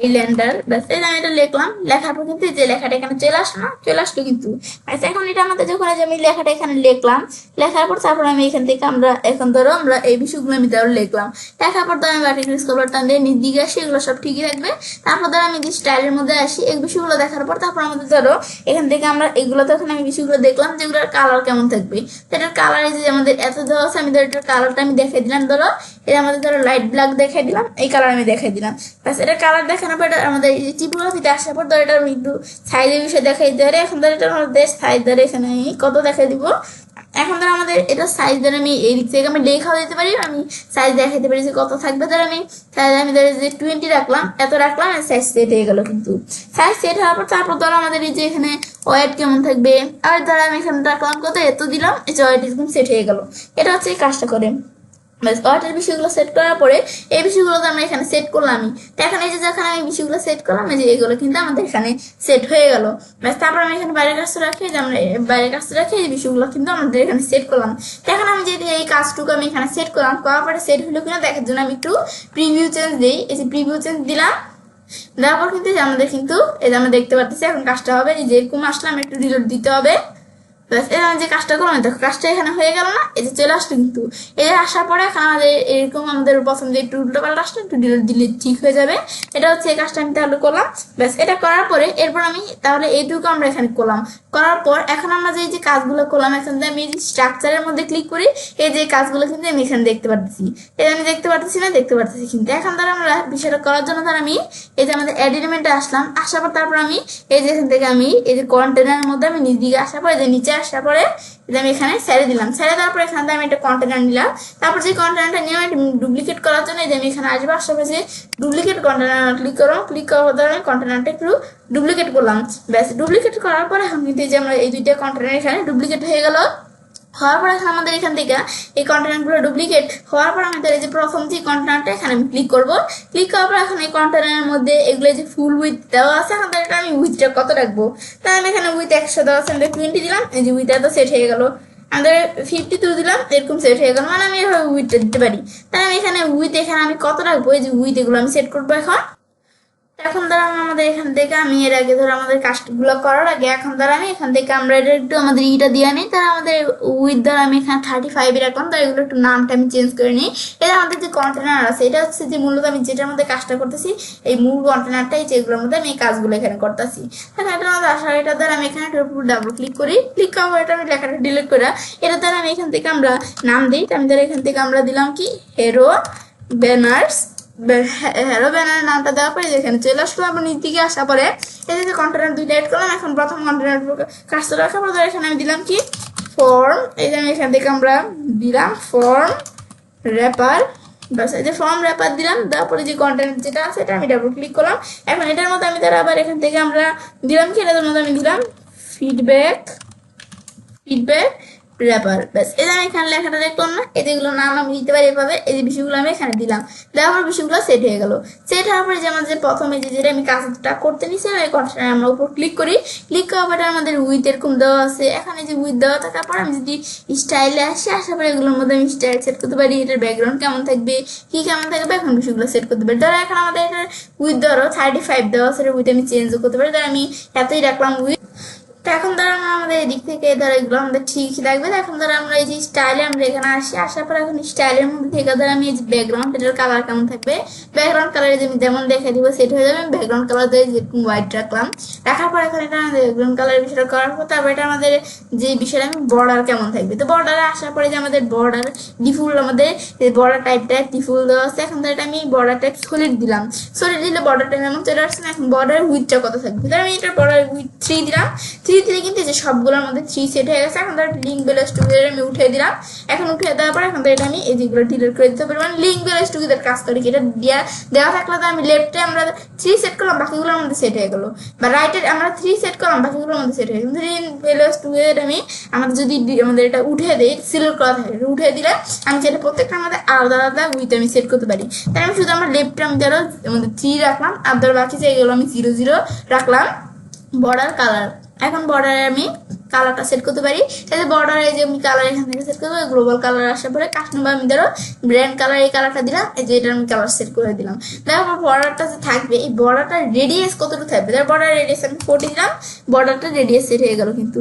Islander. ব্যাস এই আমি এটা লিখলাম, লেখার পর কিন্তু যে লেখাটা এখানে চলে আসলো না, চলে আসলো কিন্তু। আচ্ছা এখন এটা আমাদের যখন আমি লেখাটা এখানে লিখলাম, লেখার পর তারপর আমি এখান থেকে আমরা এখন ধরো আমরা এই বিষয়গুলো আমি ধরো লিখলাম, লেখার পর তো আমি ভার্টিক্যাল স্ক্রল টান দিয়ে নিচ দিকে আসি, এগুলো সব ঠিকই থাকবে। তারপর ধরো আমি যে স্টাইলের মধ্যে আসি এই বিষয়গুলো দেখার পর তারপর আমাদের ধরো এখান থেকে আমরা এগুলো তখন আমি বিষয়গুলো দেখলাম যেগুলোর কালার কেমন থাকবে। তো এটার কালার এই যে আমাদের এত দেওয়া আছে, আমি ধরো এটার কালারটা আমি দেখাই দিলাম, ধরো এটা আমাদের ধরো লাইট ব্ল্যাক দেখাই দিলাম, এই কালার আমি দেখাই দিলাম। ব্যাস এটা কালার দেখানোর পর আমাদের এই যে টিপোগ্রাফিতে আসার পর ধরো এটা আমি একটু সাইজের বিষয়ে দেখাই দিতে পারি। এখন ধরো এটা আমাদের সাইজ ধরে এখানে আমি কত দেখাই দিব, এখন ধরো আমাদের এটা সাইজ ধরে আমি এই দিক থেকে আমি লেখাও দিতে পারি, আমি সাইজ দেখাইতে পারি যে কত থাকবে। ধরো আমি সাইজ আমি ধরো যে 20 রাখলাম, এত রাখলাম, সাইজ সেট হয়ে গেল। কিন্তু সাইজ সেট হওয়ার পর তারপর ধরো আমাদের এই যে এখানে ওয়েট কেমন থাকবে, আর ধরো আমি এখানে রাখলাম কত এত দিলাম, এই যে ওয়েট এরকম সেট হয়ে গেল। এটা হচ্ছে এই কাজটা করে। ওয়াটার বিষয়গুলো সেট করার পরে এই বিষয়গুলো আমরা এখানে সেট করলাম। তো এখন এই যে যখন আমি বিষয়গুলো সেট করলাম এই যে এগুলো কিন্তু আমাদের এখানে সেট হয়ে গেল। ব্যাস তারপর আমি এখানে বাইরের কাজটা রাখি, যে আমরা বাইরের কাজটা রাখি এই বিষয়গুলো কিন্তু আমাদের এখানে সেট করলাম। তো এখন আমি যদি এই কাজটুকু আমি এখানে সেট করলাম, করার পরে সেট হলো কিনা দেখার জন্য আমি একটু প্রিভিউ চেঞ্জ দিই, এই যে প্রিভিউ চেঞ্জ দিলাম, দেওয়ার পর কিন্তু আমাদের কিন্তু এই যে আমরা দেখতে পাচ্ছি এখন কাজটা হবে এই যে এরকম আসলাম, একটু ডিলিট দিতে হবে। ব্যাস আমি যে কাজটা করলাম দেখো কাজটা এখানে হয়ে গেল না, এই যে চলে আসলো। কিন্তু এই আসার পরে এখন আমাদের এরকম আমাদের প্রথম যে একটু উল্টো পাল্টা আসলো একটু ডিলিট দিলে ঠিক হয়ে যাবে। এটা হচ্ছে এই কাজটা আমি তাহলে করলাম। ব্যাস এটা করার পরে এরপর আমি তাহলে এইটুকু আমরা এখানে করলাম, করার পর এখন আমরা যে কাজগুলো করলাম এখন আমি এই স্ট্রাকচারের মধ্যে ক্লিক করি, এই যে কাজগুলো কিন্তু আমি এখানে দেখতে পাচ্ছি, এটা আমি দেখতে পাচ্ছি না দেখতে পাচ্ছি। কিন্তু এখন ধর আমরা বিষয়টা করার জন্য ধর আমি এই যে আমাদের অ্যাড এলিমেন্টে আসলাম, আসার পর তারপর আমি এই যে এখান থেকে আমি এই যে কন্টেনারের মধ্যে আমি নিচ দিকে আসার পর এই যে নিচে আসার পরে আমি এখানে ছেড়ে দিলাম, ছেড়ে দেওয়ার পর এখান থেকে আমি একটা কন্টেনার নিলাম। তারপর যে কন্টেনারটা নিয়ে আমি ডুপ্লিকেট করার জন্য এই যে আমি এখানে আসবো, আসার যে ডুপ্লিকেট কন্টেনার ক্লিক করলাম, ক্লিক করার পর আমি কন্টেনারটা একটু ডুপ্লিকেট করলাম। ব্যাস ডুপ্লিকেট করার পরে এখন কিন্তু এই যে আমরা এই দুইটা কন্টেনার এখানে ডুপ্লিকেট হয়ে গেল। হওয়ার পর এখন আমাদের এখান থেকে এই কন্টেনারগুলো ডুপ্লিকেট হওয়ার পর আমাদের এই যে প্রথম যে কন্টেনারটা এখানে আমি ক্লিক করব। ক্লিক করার পর এখন এই কন্টেনারের মধ্যে এগুলো যে ফুল উইথ দেওয়া আছে, এখন এটা আমি উইথটা কত রাখবো, তাই আমি এখানে উইথ 100 দেওয়া আছে, 20 দিলাম, এই যে উইথটা তো সেট হয়ে গেল। আমাদের 52 দিলাম, এরকম সেট হয়ে গেল, মানে আমি এভাবে উইথটা দিতে পারি। তাই আমি এখানে উইথ এখানে আমি কত রাখবো, এই যে উইথ এগুলো আমি সেট করবো এখন। এখন ধর আমাদের এখান থেকে আমি এর আগে ধর আমাদের কাজগুলো করার আগে এখন ধর আমি এখান থেকে আমরা এটা একটু আমাদের ইটা দিয়ে নিই, তার আমাদের উইথ ধর আমি এখানে 35 রাখলাম, তার এগুলো একটু নামটা আমি চেঞ্জ করে নিই। এটা আমাদের যে কন্টেনার আছে, এটা হচ্ছে যে মূলত আমি যেটার মধ্যে কাজটা করতেছি এই মূল কন্টেনারটাই, যেগুলোর মধ্যে আমি এই কাজগুলো এখানে করতেছি। এখন এটার মধ্যে আসার এটা ধর আমি এখানে ডাবল ক্লিক করি, ক্লিক করার পর এটা আমি লেখাটা ডিলিট করে এটা ধর আমি এখান থেকে আমরা নাম দিই। আমি ধর এখান থেকে আমরা দিলাম কি হেরো ব্যানার্স। হেরো ব্যানারের নামটা দেওয়ার পরে এখানে চলে আসলো। আবার নিচ দিকে আসা পরে এই যে কন্টেনার দুইটা এড করলাম। এখন প্রথম কন্টেনার কাজটা রাখার পর এখানে আমি দিলাম কি ফর্ম, এই যে আমি এখান থেকে আমরা দিলাম ফর্ম র্যাপার, বাস এই যে ফর্ম র্যাপার দিলাম। তারপরে যে কন্টেন্ট যেটা আছে এটা আমি ডাবল ক্লিক করলাম। এখন এটার মধ্যে আমি তারা আবার এখান থেকে আমরা দিলাম কি এটার মধ্যে আমি দিলাম ফিডব্যাক র্যাপার, ব্যাস এটা আমি এখানে লেখাটা দেখলাম না, এগুলো নাম আমি দিতে পারি এভাবে। এই যে বিষয়গুলো আমি এখানে দিলাম, দেওয়ার পর বিষয়গুলো সেট হয়ে গেল। সেট হওয়ার পরে যে আমাদের প্রথমে যেটা আমি কাজটা করতে নিছি এই কন্টেনার আমরা উপর ক্লিক করি, ক্লিক করার পরে আমাদের উইথ এরকম দেওয়া আছে। এখানে যে উইথ দেওয়া থাকার পর আমি যদি স্টাইলে আসি, আসার পরে এগুলোর মধ্যে আমি স্টাইল সেট করতে পারি, এটার ব্যাকগ্রাউন্ড কেমন থাকবে, কি কেমন থাকবে, এখন বিষয়গুলো সেট করতে পারি। ধরো এখন আমাদের এটার উইথ ধরো 35 দেওয়া আছে, উইথ আমি চেঞ্জও করতে পারি। ধরো আমি এতই রাখলাম উইথ। তো এখন ধরো আমাদের এদিক থেকে ধরো এগুলো আমাদের ঠিকই লাগবে। এখন ধরো আমরা এই যে স্টাইলে আমরা এখানে আসি, আসার পর এখন স্টাইলের মধ্যে থেকে ধরো আমি এই যে ব্যাকগ্রাউন্ড এটার কালার কেমন থাকবে, ব্যাকগ্রাউন্ড কালার যেমন দেখে দিব সেট হয়ে যাবে। ব্যাকগ্রাউন্ড কালার দিয়ে যেরকম হোয়াইট রাখলাম, রাখার পর এখন এটা আমাদের ব্যাকগ্রাউন্ড কালারের বিষয়টা করার পর তারপর এটা আমাদের যে বিষয়টা আমি বর্ডার কেমন থাকবে। তো বর্ডারে আসার পরে যে আমাদের বর্ডার ডিফল্ট আমাদের বর্ডার টাইপটা ডিফল্ট দেওয়া আছে। এখন ধরো এটা আমি বর্ডার টাইপ সলিড দিলাম, সলিড দিলে বর্ডার টাইপ এমন চলে আসছে না। এখন বর্ডার উইথটা কত থাকবে, ধরো আমি এটা বর্ডার উইথ 3 দিলাম, 3 দিলে কিন্তু যে সবগুলোর মধ্যে 3 সেট হয়ে গেছে। এখন ধর লিঙ্ক বেলেস টুগেদার আমি উঠিয়ে দিলাম। এখন উঠিয়ে দেওয়ার পর এখন তো এটা আমি এই যেগুলো ডিলিট করে দিতে পারি, মানে লিঙ্ক বেলেস টুগেদার কাজ করি। এটা দেওয়া থাকলে তো আমি লেফটে আমরা 3 সেট করলাম, বাকিগুলোর মধ্যে সেট হয়ে গেলো, বা রাইটে আমরা 3 সেট করলাম, বাকিগুলোর মধ্যে সেট হয়ে গেল। লিঙ্ক বেলেস টুগেদার আমি আমাদের যদি আমাদের এটা উঠে দেই, সিলেক্ট করা থাকে, উঠে দিলে আমি যেটা প্রত্যেকটা আমাদের আলাদা আলাদা উইথ আমি সেট করতে পারি। তাই আমি শুধু আমার লেফটে আমি ধরো আমাদের 3 রাখলাম, আর ধরো বাকি যেগুলো আমি 0 0 রাখলাম। বর্ডার কালার, এখন বর্ডারে আমি কালারটা সেট করতে পারি। তাহলে বর্ডারে যে আমি কালার এখান থেকে সেট করবো, গ্লোবাল কালার আসার পরে কাস্টমার আমি ধরো ব্র্যান্ড কালার এই কালারটা দিলাম, এই যে এটা আমি কালার সেট করে দিলাম। দেখো আমার বর্ডারটা যে থাকবে, এই বর্ডারটার রেডিয়াস কতটুকু থাকবে, তার বর্ডার রেডিয়াস আমি 40 দিলাম, বর্ডারটা রেডিয়াস সেট হয়ে গেল। কিন্তু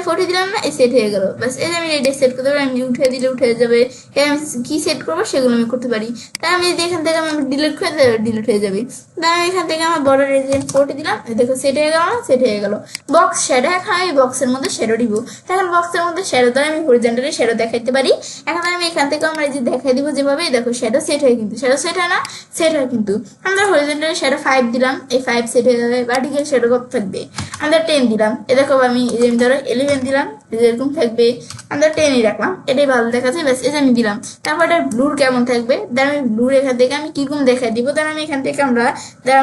40 দিলাম না, এই সেট হয়ে গেল, বাস এই যে আমি রেডিয়াস সেট করতে পারি। আমি উঠে দিলে উঠে যাবে, আমি কি সেট করবো সেগুলো আমি করতে পারি। তাই আমি যদি এখান থেকে আমি ডিলিট করে দেবো, ডিলিট হয়ে যাবে। তাই আমি এখান থেকে আমার বর্ডার রেডিয়াস 40 দিলাম, দেখো সেট হয়ে গেল না, সেট হয়ে গেল। বক্স শ্যাডো, এখন আমি বক্সের মধ্যে শ্যাডো দিব। এখন বক্সের মধ্যে শ্যাডো দ্বারা আমি হরিজন্টালি শ্যাডো দেখাইতে পারি। এখন আমি এখান থেকে আমরা যে দেখাই দিব যেভাবে, দেখো শ্যাডো সেট হয়, কিন্তু শ্যাডো সেট হয় না, সেট হয় কিন্তু। আমরা হরিজন্টালি শ্যাডো 5 দিলাম, এই 5 সেট হয়ে যাবে। ভার্টিক্যাল শ্যাডো কত থাকবে, আমরা 10 দিলাম। এ দেখো আমি এই যে ধরো 11 দিলাম, এরকম থাকবে। আমরা 10ই রাখলাম, এটাই ভালো দেখাচ্ছে, ব্যাস এই যে আমি দিলাম। তারপর এটা ব্লুর কেমন থাকবে, দেন আমি ব্লুর এখান থেকে আমি কিরকম দেখাই দিব, দেন আমি এখান থেকে আমরা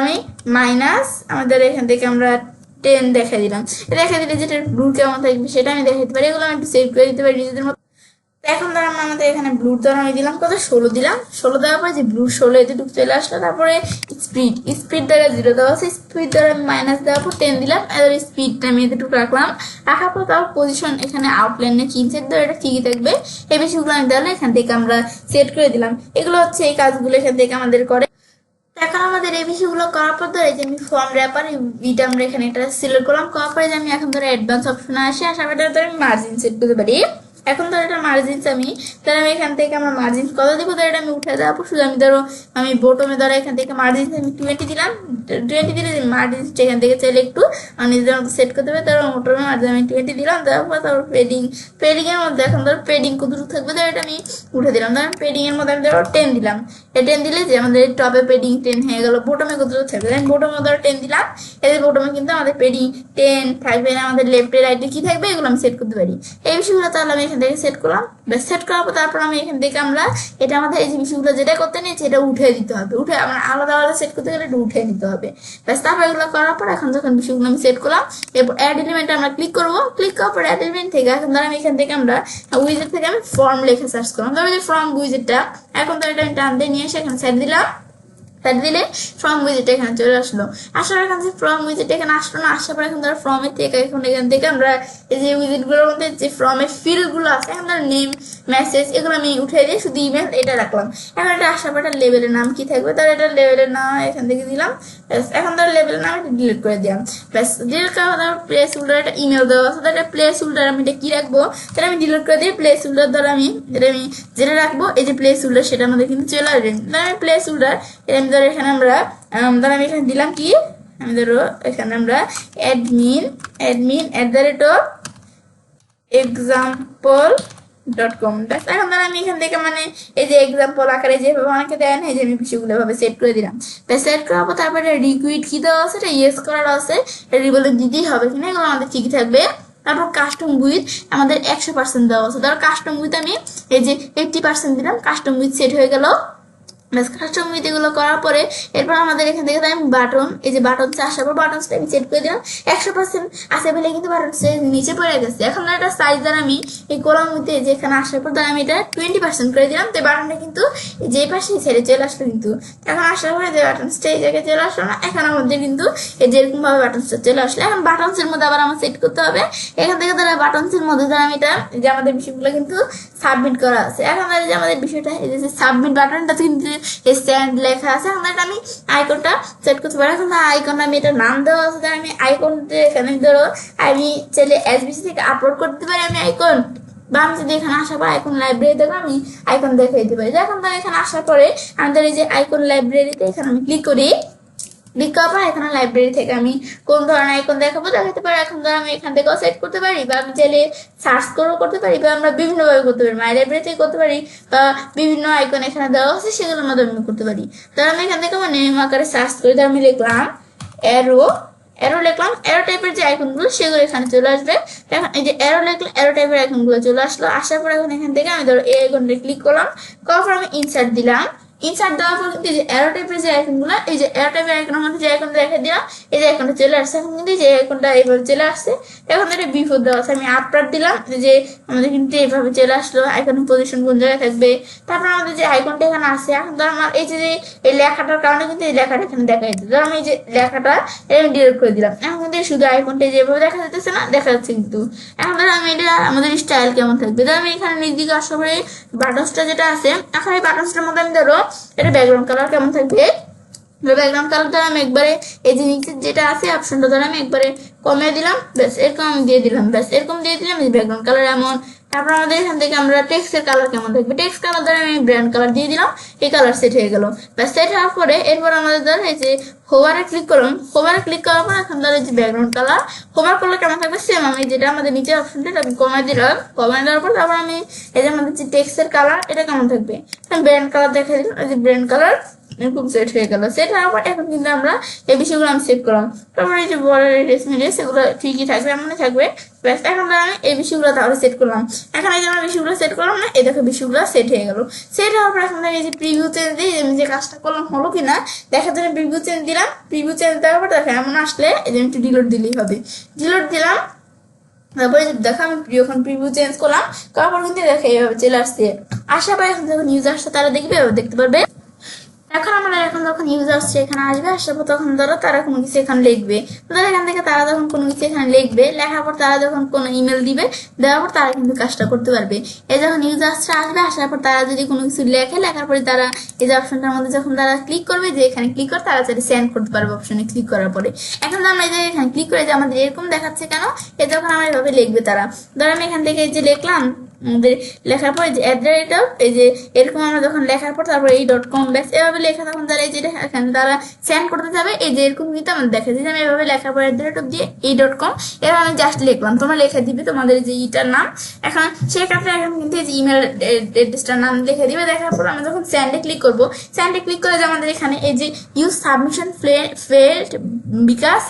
আমি মাইনাস আমাদের এখান থেকে আমরা 10 দেখা দিলাম। দেখা দিলে যেটা ব্লু কেমন থাকবে সেটা আমি দেখাতে পারি। এগুলো আমি একটু সেভ করে দিতে পারি নিজেদের মতো। এখন ধর আমাদের এখানে ব্লুর ধর আমি দিলাম কত 16 দিলাম, 16 দেওয়ার পরে যে ব্লু 16 এতটুকু চলে আসলো। তারপরে স্পিড দ্বারা 0 দেওয়া আছে, স্পিড দ্বারা আমি মাইনাস দেওয়ার পর 10 দিলাম। এবার স্পিডটা আমি এতটুকু রাখলাম, রাখার পর তার পজিশন এখানে আউটলাইনে চিনসেট ধরে এটা ঠিকই থাকবে। এই বিষয়গুলো আমি দিলে এখান থেকে আমরা সেট করে দিলাম। এগুলো হচ্ছে এই কাজগুলো এখান থেকে আমাদের করে। এখন আমাদের এই বিষয়গুলো করার পর ধরে যে আমি ফর্ম র্যাপার এটা আমরা এখানে এটা সিলেক্ট করলাম, করার পরে যে আমি এখন ধরে অ্যাডভান্স অপশনে আসি, আসার পরে ধরে আমি মার্জিন সেট করতে পারি। এখন ধরো এটা মার্জিনস আমি ধরো আমি এখান থেকে আমার মার্জিনস কত দিব, ধরো এটা আমি উঠে দেওয়ার শুধু আমি ধরো আমি বোটমে ধরো এখান থেকে মার্জিনস আমি 20 দিলাম। 20 দিলে মার্জিনসটা এখান থেকে চাইলে একটু নিজেদের মতো সেট করতে হবে। ধরো মোটমে মার্জিন আমি 20 দিলাম, দেওয়ার পর তারপর পেডিং এর মধ্যে এখন ধরো পেডিং কতটুকু থাকবে, ধরো এটা আমি উঠে দিলাম। ধরো পেডিং এর মধ্যে আমি ধরো 10 দিলাম। টেন দিলে যে আমাদের টপে পেডিং 10 হয়ে গেল। বটমে কত থাকবে, আমি বটমে ধরো 10 দিলাম, এদের বটমে কিন্তু আমাদের পেডিং 10 থাকবে না, আমাদের লেফটে রাইটে কি থাকবে এগুলো আমি সেট করতে পারি। এই বিষয়গুলো তাহলে আমি এখান থেকে সেট করলাম। ব্যাস সেট করার পর তারপর আমি এখান থেকে আমরা এটা আমাদের এই যে বিষয়গুলো যেটা করতে নিয়েছি এটা উঠে দিতে হবে, উঠে আমার আলাদা আলাদা সেট করতে গেলে এটা উঠে নিতে হবে। ব্যাস তারপর এগুলো করার পর এখন যখন বিষয়গুলো আমি সেট করলাম, এরপর অ্যাড এলিমেন্টে আমরা ক্লিক করবো। ক্লিক করার পর অ্যাড এলিমেন্ট থেকে এখন ধর আমি এখান থেকে আমরা উইজেট থেকে আমি ফর্ম লেখা সার্চ করলাম, ধরো যে ফর্ম উইজেটটা এখন তো এটা আমি টান দিয়ে নিয়ে এসে এখানে সাইড দিলাম, সাইড দিলে ফর্ম উইজেট এখানে চলে আসলো। আসার এখান থেকে ফর্ম উইজেট এখানে আসলো না, আসার পর এখন ধরো ফর্মের থেকে এখন এখান থেকে আমরা এই যে উইজেট গুলোর মধ্যে যে ফর্মের ফিল্ড গুলো আছে এখন ধরো নেম মেসেজ এগুলো আমি উঠে দিয়ে শুধু ইমেল এটা রাখলাম। এখন এটা আসার পর লেভেলের নাম কি থাকবে, তাহলে এটা লেভেলের নাম এখান থেকে দিলাম। এখন ধরো লেভেলের নাম এটা ডিলিট করে দিলাম। ব্যাস ডিলিট করার ধরো প্লেস হোল্ডার একটা ইমেল দেওয়া আছে, তাহলে প্লেস হোল্ডার আমি এটা কি রাখবো, তাহলে আমি ডিলিট করে দিই। প্লেস হোল্ডার ধরো আমি যেটা রাখবো এই যে প্লেস হোল্ডার সেটা আমাদের কিন্তু চলে আসবে। ধরো আমি প্লেস হোল্ডার এটা আমি ধরো এখানে আমরা ধরো আমি এখানে দিলাম কি, আমি ধরো এখানে আমরা অ্যাডমিন example.com। এখন ধরো আমি এখান থেকে মানে এই যে এক্সাম্পল আকারে যেভাবে অনেকে দেয় না এই যে আমি বিষয়গুলো ভাবে সেট করে দিলাম। সেট করার পর তারপরে রিকুইড কি দেওয়া আছে, এটা ইয়েস করার আছে, রিবলে দিতেই হবে কিনা এগুলো আমাদের ঠিকই থাকবে। তারপর কাস্টম উইথ আমাদের 100% দেওয়া আছে, ধরো কাস্টম উইথ আমি এই যে 80% দিলাম, কাস্টম উইথ সেট হয়ে গেল। কাস্টম উইথ এগুলো করার পরে এরপর আমাদের এখান থেকে আমি বাটন এই যে বাটন আসার পর বাটনসটা আমি সেট করে দিলাম 100% আছে বলে কিন্তু বাটন নিচে পড়ে গেছে। এখন এটা সাইজ দ্বারা আমি এই কলাম মধ্যে যে এখানে আসার পর আমি এটা 20% করে দিলাম, তো বাটনটা কিন্তু যে পাশে ছেড়ে চলে আসলো। কিন্তু এখন আসার পরে যে বাটনসটা এই জায়গায় চলে আসলো না, এখন আমাদের কিন্তু এই যেরকম ভাবে বাটনসটা চলে আসলো। এখন বাটনসের মধ্যে আবার আমার সেট করতে হবে, এখান থেকে ধরো বাটনসের মধ্যে ধরো আমি এটা যে আমাদের বিষয়গুলো কিন্তু সাবমিট করা আছে। এখন যে আমাদের বিষয়টা এই যে সাবমিট বাটনটা কিন্তু স্ট্যান্ড লেখা আছে, এখন আমি আইকনটা সেট করতে পারি। এখন আইকন আমি এটা নাম দেওয়া আছে, আমি আইকন এখানে ধরো আমি চাইলে এসবিসি থেকে আপলোড করতে পারি আমি আইকন, বা আমি যদি এখানে আসার পর আইকন লাইব্রেরি দেখো আমি আইকন দেখাই দিতে পারি। এখন ধরো এখানে আসার পরে আমাদের এই যে আইকন লাইব্রেরিতে এখানে আমি ক্লিক করি, ক্লিক করার পর এখানে লাইব্রেরি থেকে আমি কোন ধরনের আইকন দেখাবো দেখাতে পারি। এখন ধরো আমি এখান থেকেও সেট করতে পারি, বা আমি চাইলে সার্চ করেও করতে পারি, বা আমরা বিভিন্নভাবে করতে পারি, মাই লাইব্রেরি থেকে করতে পারি, বা বিভিন্ন আইকন এখানে দেওয়া আছে সেগুলোর মাধ্যমে আমি করতে পারি। ধরো আমি এখান থেকে মানে আকারে সার্চ করি, ধর আমি লিখলাম অ্যারো লিখলাম, অ্যারো টাইপের যে আইকনগুলো সেগুলো এখানে চলে আসবে। এখন এই যে অ্যারো লিখলে অ্যারো টাইপের আইকনগুলো চলে আসলো। আসার পর এখন এখান থেকে আমি ধরো এই আইকনটা ক্লিক করলাম, করার পর আমি ইনসার্ট দিলাম। ইনসার্ট দেওয়ার পর কিন্তু যে অ্যারো টাইপের যে আইকনগুলো এই যে অ্যারো টাইপের আইকনের মধ্যে যে আইকনটা রেখে দিলাম এই যে আইকনটা চলে আসছে। এখন কিন্তু যে আইকনটা এইভাবে চলে আসছে, এখন এটা বিফোর দেওয়া আছে, আমি আপডেট দিলাম যে আমাদের কিন্তু এইভাবে চলে আসলো। আইকনের পজিশন কোন জায়গায় থাকবে, তারপর আমাদের যে আইকনটা এখানে আছে, এখন ধর আমার এই যে এই লেখাটার কারণে কিন্তু এই লেখাটা এখানে দেখা যাচ্ছে, ধর আমি এই যে লেখাটা আমি ডিলিট করে দিলাম। এখন কিন্তু শুধু আইকনটা যেভাবে দেখা যাচ্ছে না, দেখা যাচ্ছে কিন্তু। এখন ধর আমি এটা আমাদের স্টাইল কেমন থাকবে, ধর আমি এখানে নির্দিষ্ট আসার পরে বাটনসটা যেটা আছে, এখন এই বাটনসটার মধ্যে আমি ধরো এটা ব্যাকগ্রাউন্ড কালার কেমন থাকবে, ব্যাকগ্রাউন্ড কালার দ্বারা আমি একবারে এই যে নিচে যেটা আছে অপশনটা দ্বারা আমি একবারে কমিয়ে দিলাম, ব্যাস এরকম আমি দিয়ে দিলাম, ব্যাস এরকম দিয়ে দিলাম ব্যাকগ্রাউন্ড কালার এমন। তারপর আমাদের এখান থেকে আমরা টেক্সটের কালার কেমন থাকবে, টেক্সট কালার দ্বারা আমি ব্র্যান্ড কালার দিয়ে দিলাম, এই কালার সেট হয়ে গেল। ব্যাস সেট হওয়ার পরে এরপর আমাদের দ্বারা এই যে হোভারে ক্লিক করলাম, হোভারে ক্লিক করার পর এখন দ্বারা যে ব্যাকগ্রাউন্ড কালার হোভার করলে কেমন থাকবে সেম আমি যেটা আমাদের নিচের অপশনটা আমি কমিয়ে দিলাম, কমিয়ে দেওয়ার পর তারপর আমি এই যে আমাদের যে টেক্সটের কালার এটা কেমন থাকবে ব্র্যান্ড কালার দেখা দিলাম, এই যে ব্র্যান্ড কালার এরকম সেট হয়ে গেল। সেট হওয়ার পর এখন কিন্তু আমরা এই বিষয়গুলো আমি সেট করলাম, তারপরে এই যে বর্ডার রেডিয়াস মিডিয়াস এগুলো ঠিকই থাকবে এমনই থাকবে। ব্যাস এখন আমি এই বিষয়গুলো তাহলে সেট করলাম। এখন এই যে আমরা বিষয়গুলো সেট করলাম না, এই দেখো বিষয়গুলো সেট হয়ে গেল। সেট হওয়ার পর এখন এই যে প্রিভিউ চেঞ্জ দিই, আমি যে কাজটা করলাম হলো কিনা দেখার জন্য প্রিভিউ চেঞ্জ দিলাম। প্রিভিউ চেঞ্জ দেওয়ার পর দেখো এমন আসলে এই যে একটু ডিলিট দিলেই হবে, ডিলিট দিলাম। তারপরে দেখো আমি যখন প্রিভিউ চেঞ্জ করলাম করার পর কিন্তু দেখো এইভাবে চলে আসছে। আসার পর এখন যখন ইউজার আসছে তারা দেখবে দেখতে পারবে। এখন আমরা এখন যখন ইউজার এখানে আসবে, আসার পর তখন ধরো তারা কোনো কিছু এখানে লিখবে, ধরো এখান থেকে তারা যখন কোনো কিছু এখানে লিখবে, লেখার পর তারা যখন কোনো ইমেল দিবে, দেওয়ার পর তারা কিন্তু কাজটা করতে পারবে। এই যখন ইউজার আসবে, আসার পর তারা যদি কোনো কিছু লেখে, লেখার পরে তারা এই যে অপশনটার মধ্যে যখন তারা ক্লিক করবে, যে এখানে ক্লিক করে তারা যাতে সেন্ড করতে পারবে অপশনে ক্লিক করার পরে। এখন আমরা এই যে এখানে ক্লিক করে যে আমাদের এরকম দেখাচ্ছে কেন, এই যখন আমরা এভাবে লিখবে তারা, ধরো আমি এখান থেকে এই যে লিখলাম আমাদের লেখার পর এই যে @, এই যে এরকম আমরা যখন লেখার পর তারপর এই .com ব্যাস এভাবে লেখা, তখন তারা এই যে এখানে তারা সেন্ড করতে যাবে, এই যে এরকম কিন্তু আমাদের দেখা যায় যে আমি এভাবে লেখার পর দিয়ে এই .com এবার আমি জাস্ট লিখলাম, তোমরা লেখা দিবে তোমাদের যে ইটার নাম। এখন সেক্ষেত্রে এখন কিন্তু এই যে ইমেল অ্যাড্রেসটার নাম লিখে দিবে। দেখার পর আমরা যখন সেন্ডে ক্লিক করবো, সেন্ডে ক্লিক করে যে আমাদের এখানে এই যে use submission failed because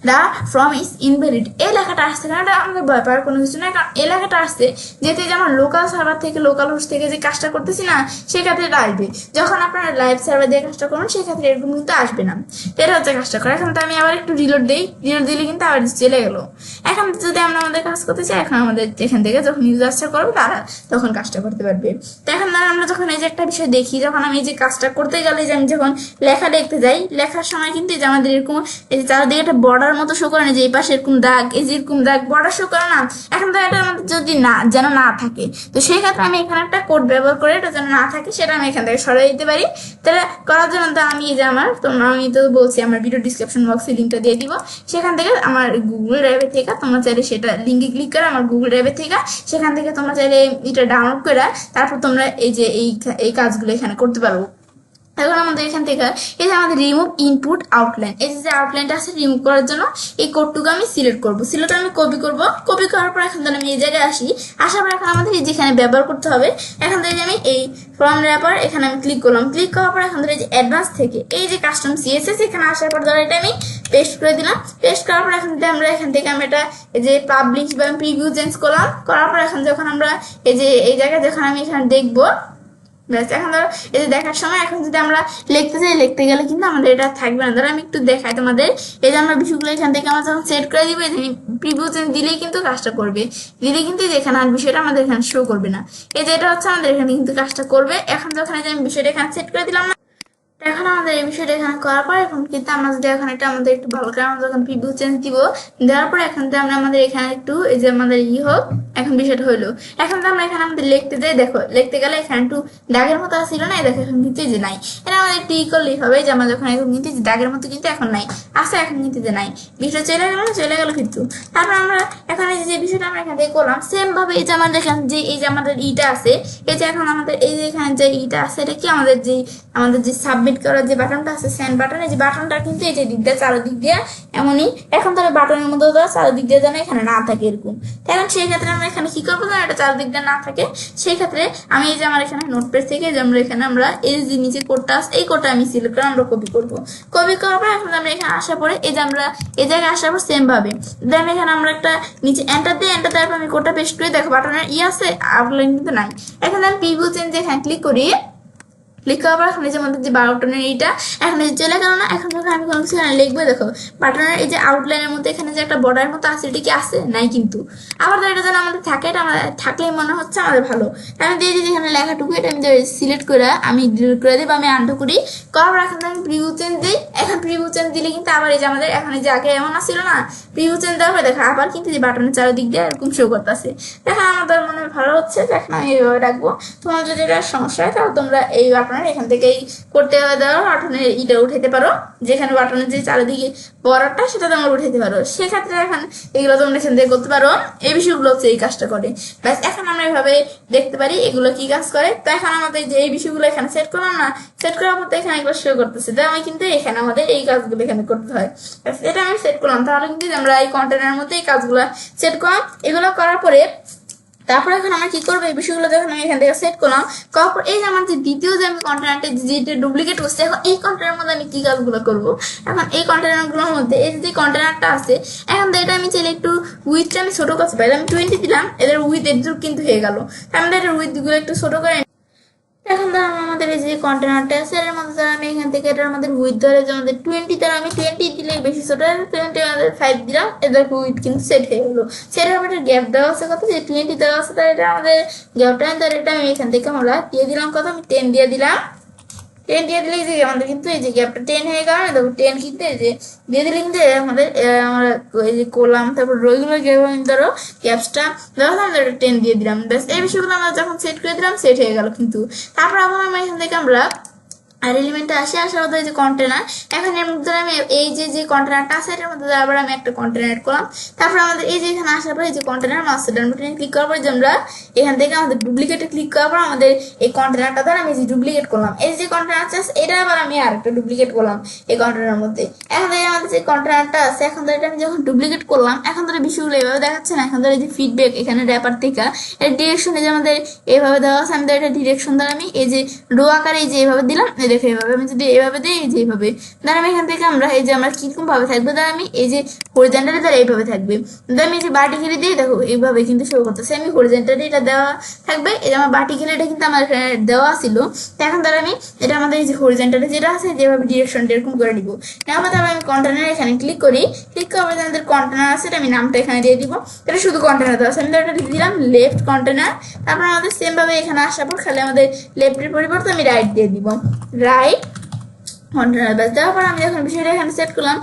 the form is invalid এই লেখাটা আসছে, কারণ এটা আমাদের ভয় পাওয়ার কোনো কিছু নয়, কারণ এই লেখাটা আসছে যেহেতু যে আমার লোকাল সার্ভার থেকে লোকাল হোস্ট থেকে যে কাজটা করতেছি না, সেক্ষেত্রে এটা আসবে। যখন আপনারা লাইভ সার্ভার দিয়ে কাজটা করুন সেক্ষেত্রে এরকম কিন্তু আসবে না। এটা হচ্ছে কাজটা করে। এখন তো আমি আবার একটু রিলোড দিই, রিলোড দিলে কিন্তু আবার চলে গেলো। এখন যদি আমরা আমাদের কাজ করতে চাই, এখন আমাদের এখান থেকে যখন ইউজার্সটা করবে তারা তখন কাজটা করতে পারবে। তো এখন আমরা যখন এই যে একটা বিষয় দেখি, যখন আমি এই যে কাজটা করতে গেলে যে আমি যখন লেখা লিখতে যাই, লেখার সময় কিন্তু এই যে আমাদের এরকম এই যে চারদিকে একটা বর্ডার মতো শো করে না, যে এই পাশে এরকম দাগ, এই যে এরকম দাগ বর্ডার শো করে না। এখন তো এটা আমাদের যদি না যেন না থাকে, তো সেই ক্ষেত্রে আমি এখানে একটা কোড ব্যবহার করে এটা যেন না থাকে সেটা আমি এখান থেকে সরাই দিতে পারি। তাহলে করার জন্য তো আমি এই যে আমি তো বলছি আমার ভিডিও ডিসক্রিপশন বক্সে লিঙ্কটা দিয়ে দিব, সেখান থেকে আমার গুগল ড্রাইভের থেকে তোমরা চাইলে সেটা লিঙ্কে ক্লিক করে আমার গুগল ড্রাইভের থেকে সেখান থেকে তোমরা চাইলে এটা ডাউনলোড করে তারপর তোমরা এই যে এই কাজগুলো এখানে করতে পারবো। এখন আমাদের এখান থেকে এই যে আমাদের রিমুভ ইনপুট আউটলাইন, এই যে আউটলাইনটা আছে রিমুভ করার জন্য এই কোডটুকু আমি সিলেক্ট করবো। সিলেক্ট আমি কপি করবো, কপি করার পর এখন আমি এই জায়গায় আসার পর এখন আমাদের যেখানে ব্যবহার করতে হবে, এখন থেকে আমি এই ফর্ম র্যাপার এখানে আমি ক্লিক করলাম। ক্লিক করার পর এখন এই যে অ্যাডভান্স থেকে এই যে কাস্টম CSS এখানে আসার পর ধরো এটা আমি পেস্ট করে দিলাম। পেস্ট করার পর এখন আমরা এখান থেকে আমি এটা এই যে পাবলিশ বা প্রিভিউ চেঞ্জ করলাম। করার পর এখন যখন আমরা এই যে এই জায়গায় যখন আমি এখানে দেখবো, ব্যাস এখন ধরো এই যে দেখার সময় এখন যদি আমরা লিখতে চাই, লিখতে গেলে কিন্তু আমাদের এটা থাকবে না। ধরো আমি একটু দেখাই তোমাদের, এই যে আমরা বিষয়গুলো এখান থেকে আমরা যখন সেট করে দিব, প্রিভিউ চেঞ্জ দিলেই কিন্তু কাজটা করবে, দিলে কিন্তু যেখানে আর বিষয়টা আমাদের এখানে শো করবে না। এই যে এটা হচ্ছে আমাদের এখানে কিন্তু কাজটা করবে। এখন যখন এই যে আমি বিষয়টা এখানে সেট করে দিলাম না, এখন আমাদের এই বিষয়টা এখানে করার পর এখন কিন্তু আমরা যদি এখন এটা আমাদের একটু ভালো করে আমরা যখন প্রিভিউ চেঞ্জ দিব, দেওয়ার পর এখন আমরা আমাদের এখানে একটু এই যে আমাদের হোক, এখন বিষয়টা হইলো। এখন তো আমরা এখানে আমাদের লিখতে যাই, দেখো লিখতে গেলে এখানে একটু দাগের মতো আসছিল না, দেখো এখন কিন্তু যে নাই, এটা আমাদের টি করলেই হবে যে আমরা যখন এখন কিন্তু দাগের মতো কিন্তু এখন নাই আসে, এখন কিন্তু যে নাই, বিষয়টা চলে গেল কিন্তু। তারপর আমরা এখন এই যে বিষয়টা আমরা এখান থেকে করলাম সেম ভাবে এই যে আমাদের এখানে যে এই যে আমাদের ইটা আছে, এই যে এখন আমাদের এই যে এখানে যে ইটা আছে এটা কি আমাদের যে সাবমিট করার যে বাটনটা আছে সেন্ড বাটন, এই যে বাটনটা কিন্তু এই যে দিক দিয়ে চারদিক দিয়ে এমনই, এখন তাহলে বাটনের মধ্যে চারদিক দিয়ে যেন এখানে না থাকে এরকম। এখন সেই ক্ষেত্রে আমরা এখানে কি করবো, যেন এটা চারদিক দিয়ে না থাকে, সেই ক্ষেত্রে আমি এই যে আমার এখানে নোটপ্যাড থেকে যে আমরা এখানে আমরা এই যে নিচে কোডটা আছে এই কোডটা আমি সিলেক্ট করে আমরা কপি করবো। কপি করার পর এখন আমরা এখানে আসার পরে এই যে আমরা এই জায়গায় আসার পর সেম ভাবে দেন এখানে আমরা একটা নিচে এন্টার দিই, এন্টার দেওয়ার পর আমি কোডটা পেস্ট করে দেখো বাটনের আছে আউটলাইন কিন্তু নাই। এখন আমি প্রিভিউ চেঞ্জ এখানে ক্লিক করি, ক্লিক করার পর এখন এই যে আমাদের যে বাটনের এইটা এখন চলে গেল না। এখন যখন আমি কোনো কিছু লিখবো, দেখো বাটনের এই যে আউটলাইনের মধ্যে এখানে যে একটা বর্ডারের মতো আছে এটা কি আছে নাই কিন্তু, আবার এটা যেন আমাদের থাকে, এটা আমাদের থাকলেই মনে হচ্ছে আমাদের ভালো। আমি দিয়ে দিই এখানে লেখাটুকু, এটা আমি সিলেক্ট করে আমি ডিলিট করে দিই বা আমি আনডু করি। করার পর এখন আমি প্রিভিউ চেঞ্জ দিই। এখন প্রিভিউ চেঞ্জ দিলে কিন্তু আবার এই যে আমাদের এখন এই যে আগে এমন আসছিল না, প্রিভিউ চেঞ্জ দেওয়ার পরে দেখো আবার কিন্তু যে বাটনের চারিদিক দিয়ে এরকম শো করতেছে। এখন আমাদের মনে ভালো হচ্ছে, এখন আমি এইভাবে রাখবো। তোমার যদি এটা সমস্যা হয় তাহলে তোমরা এই বাটনের এখান থেকেই করতে দেওয়া বাটনের ইটা উঠাইতে পারো, যেখানে বাটনের যে চারিদিকে বর্ডারটা সেটা তোমরা উঠাইতে পারো। সেক্ষেত্রে এখন এগুলো তোমরা এখান থেকে করতে পারো। এই বিষয়গুলো হচ্ছে এই কাজটা করে। ব্যাস এখন আমরা এইভাবে দেখতে পারি এগুলো কি কাজ করে। তো এখন আমাদের যে এই বিষয়গুলো এখানে সেট করলাম না, সেট করার মতো এখানে এগুলো শো করতেছে, তাই আমি কিন্তু এখানে আমাদের এই কাজগুলো এখানে করতে হয়। এটা আমি সেট করলাম, তাহলে কিন্তু আমরা এই কন্টেনারের মধ্যে এই কাজগুলো সেট করলাম। এগুলো করার পরে তারপর এখন আমরা কি করবো, এই বিষয়গুলো যখন আমি এখান থেকে সেট করলাম, করার পর এই যে আমার যে দ্বিতীয় যে আমি কন্টেনারটা যেটা ডুপ্লিকেট হচ্ছে, এখন এই কন্টেনারের মধ্যে আমি কি কাজগুলো করবো। এখন এই কন্টেনারগুলোর মধ্যে এই যে কন্টেনারটা আছে, এখন এটা আমি চাইলে একটু উইথটা আমি ছোট করতে পারি, আমি 20 দিলাম, এদের উইথ এর কিন্তু হয়ে গেল। আমাদের এটার উইথগুলো একটু ছোট করে এখন ধর আমাদের এই যে কন্টেনারটা আছে এর মধ্যে আমি এখান থেকে এটার আমাদের উইথ ধরে যে আমাদের 20 ধরে আমি 20 দিলে বেশি ছোট, 20 আমাদের 5 দিলাম, এদের উইথ কিন্তু সেট হয়ে গেলো। সেটা আমাদের গ্যাপ দেওয়া আছে কত, যে 20 দেওয়া আছে, তার এটা আমাদের গ্যাপটা ধর এটা আমি এখান থেকে আমরা দিয়ে দিলাম কত, আমি 10 দিয়ে দিলাম। 10 দিয়ে দিলে যে আমাদের কিন্তু এই যে গ্যাপটা 10 হয়ে গেল। দেখো 10 কিন্তু এই যে দিয়ে দিলে কিন্তু আমাদের আমরা এই যে করলাম, তারপর রইগুলো ধরো গ্যাপসটা দেখলাম আমরা 10 দিয়ে দিলাম। ব্যাস এই বিষয়গুলো আমরা যখন সেট করে দিলাম সেট হয়ে গেল কিন্তু। তারপর আবার আমরা এখান থেকে আমরা আর এলিমেন্টে আসে আসার মধ্যে যে কন্টেনার, এখন এর মধ্যে আমি এই যে কন্টেনারটা আছে এটার মধ্যে আবার আমি একটা কন্টেনার এড করলাম। তারপর আমাদের এই যে এখানে আসার পর এই যে কন্টেনার মাস্টার ডান বাটনে ক্লিক করার পর যে আমরা এখান থেকে আমাদের ডুপ্লিকেটে ক্লিক করার পর আমাদের এই কন্টেনারটা দ্বারা আমি যে ডুপ্লিকেট করলাম, এই যে কন্টেনার আছে এটা আবার আমি আরেকটা ডুপ্লিকেট করলাম এই কন্টেনারের মধ্যে। এখন থেকে আমাদের যে কন্টেনারটা আছে এখন ধরে এটা আমি যখন ডুপ্লিকেট করলাম, এখন ধরে বিষয়গুলো এইভাবে দেখাচ্ছে না, এখন ধরে যে ফিডব্যাক এখানে র্যাপার থেকে এর ডিরেকশনে যে আমাদের এইভাবে দেওয়া আছে, আমি এটা ডিরেকশন দ্বারা আমি এই যে রো আকারে এই যে এইভাবে দিলাম, এই দেখো এইভাবে আমি যদি এইভাবে দিই এই যে এইভাবে ধর আমি এখান থেকে আমরা এই যে আমরা কিরকম ভাবে থাকবে ধর আমি এই যে হরিজন্টালি দ্বারা এইভাবে থাকবে, ধর আমি এই যে ভার্টিক্যালি দিই দেখো এইভাবে কিন্তু শো করতেছে, আমি হরিজন্টালি এটা দেওয়া থাকবে, এই যে আমার ভার্টিক্যালি এটা কিন্তু আমার এখানে দেওয়া ছিল। তো এখন ধর আমি এটা আমাদের এই যে হরিজন্টালি যেটা আছে যেভাবে ডিরেকশনটা এরকম করে দিব। তারপর তারপর আমি কন্টেনার এখানে ক্লিক করি, ক্লিক করার পরে আমাদের কন্টেনার আছে এটা আমি নামটা এখানে দিয়ে দিব, এটা শুধু কন্টেনার দেওয়া আছে, আমি এটা দিলাম লেফট কন্টেনার। তারপর আমাদের সেম ভাবে এখানে আসার পর খালি আমাদের লেফটের পরিবর্তে আমি রাইট দিয়ে দিব, রাইট কন্টেনার ব্যাস দেওয়ার পর আমি যখন বিষয়টা এখানে সেট করলাম,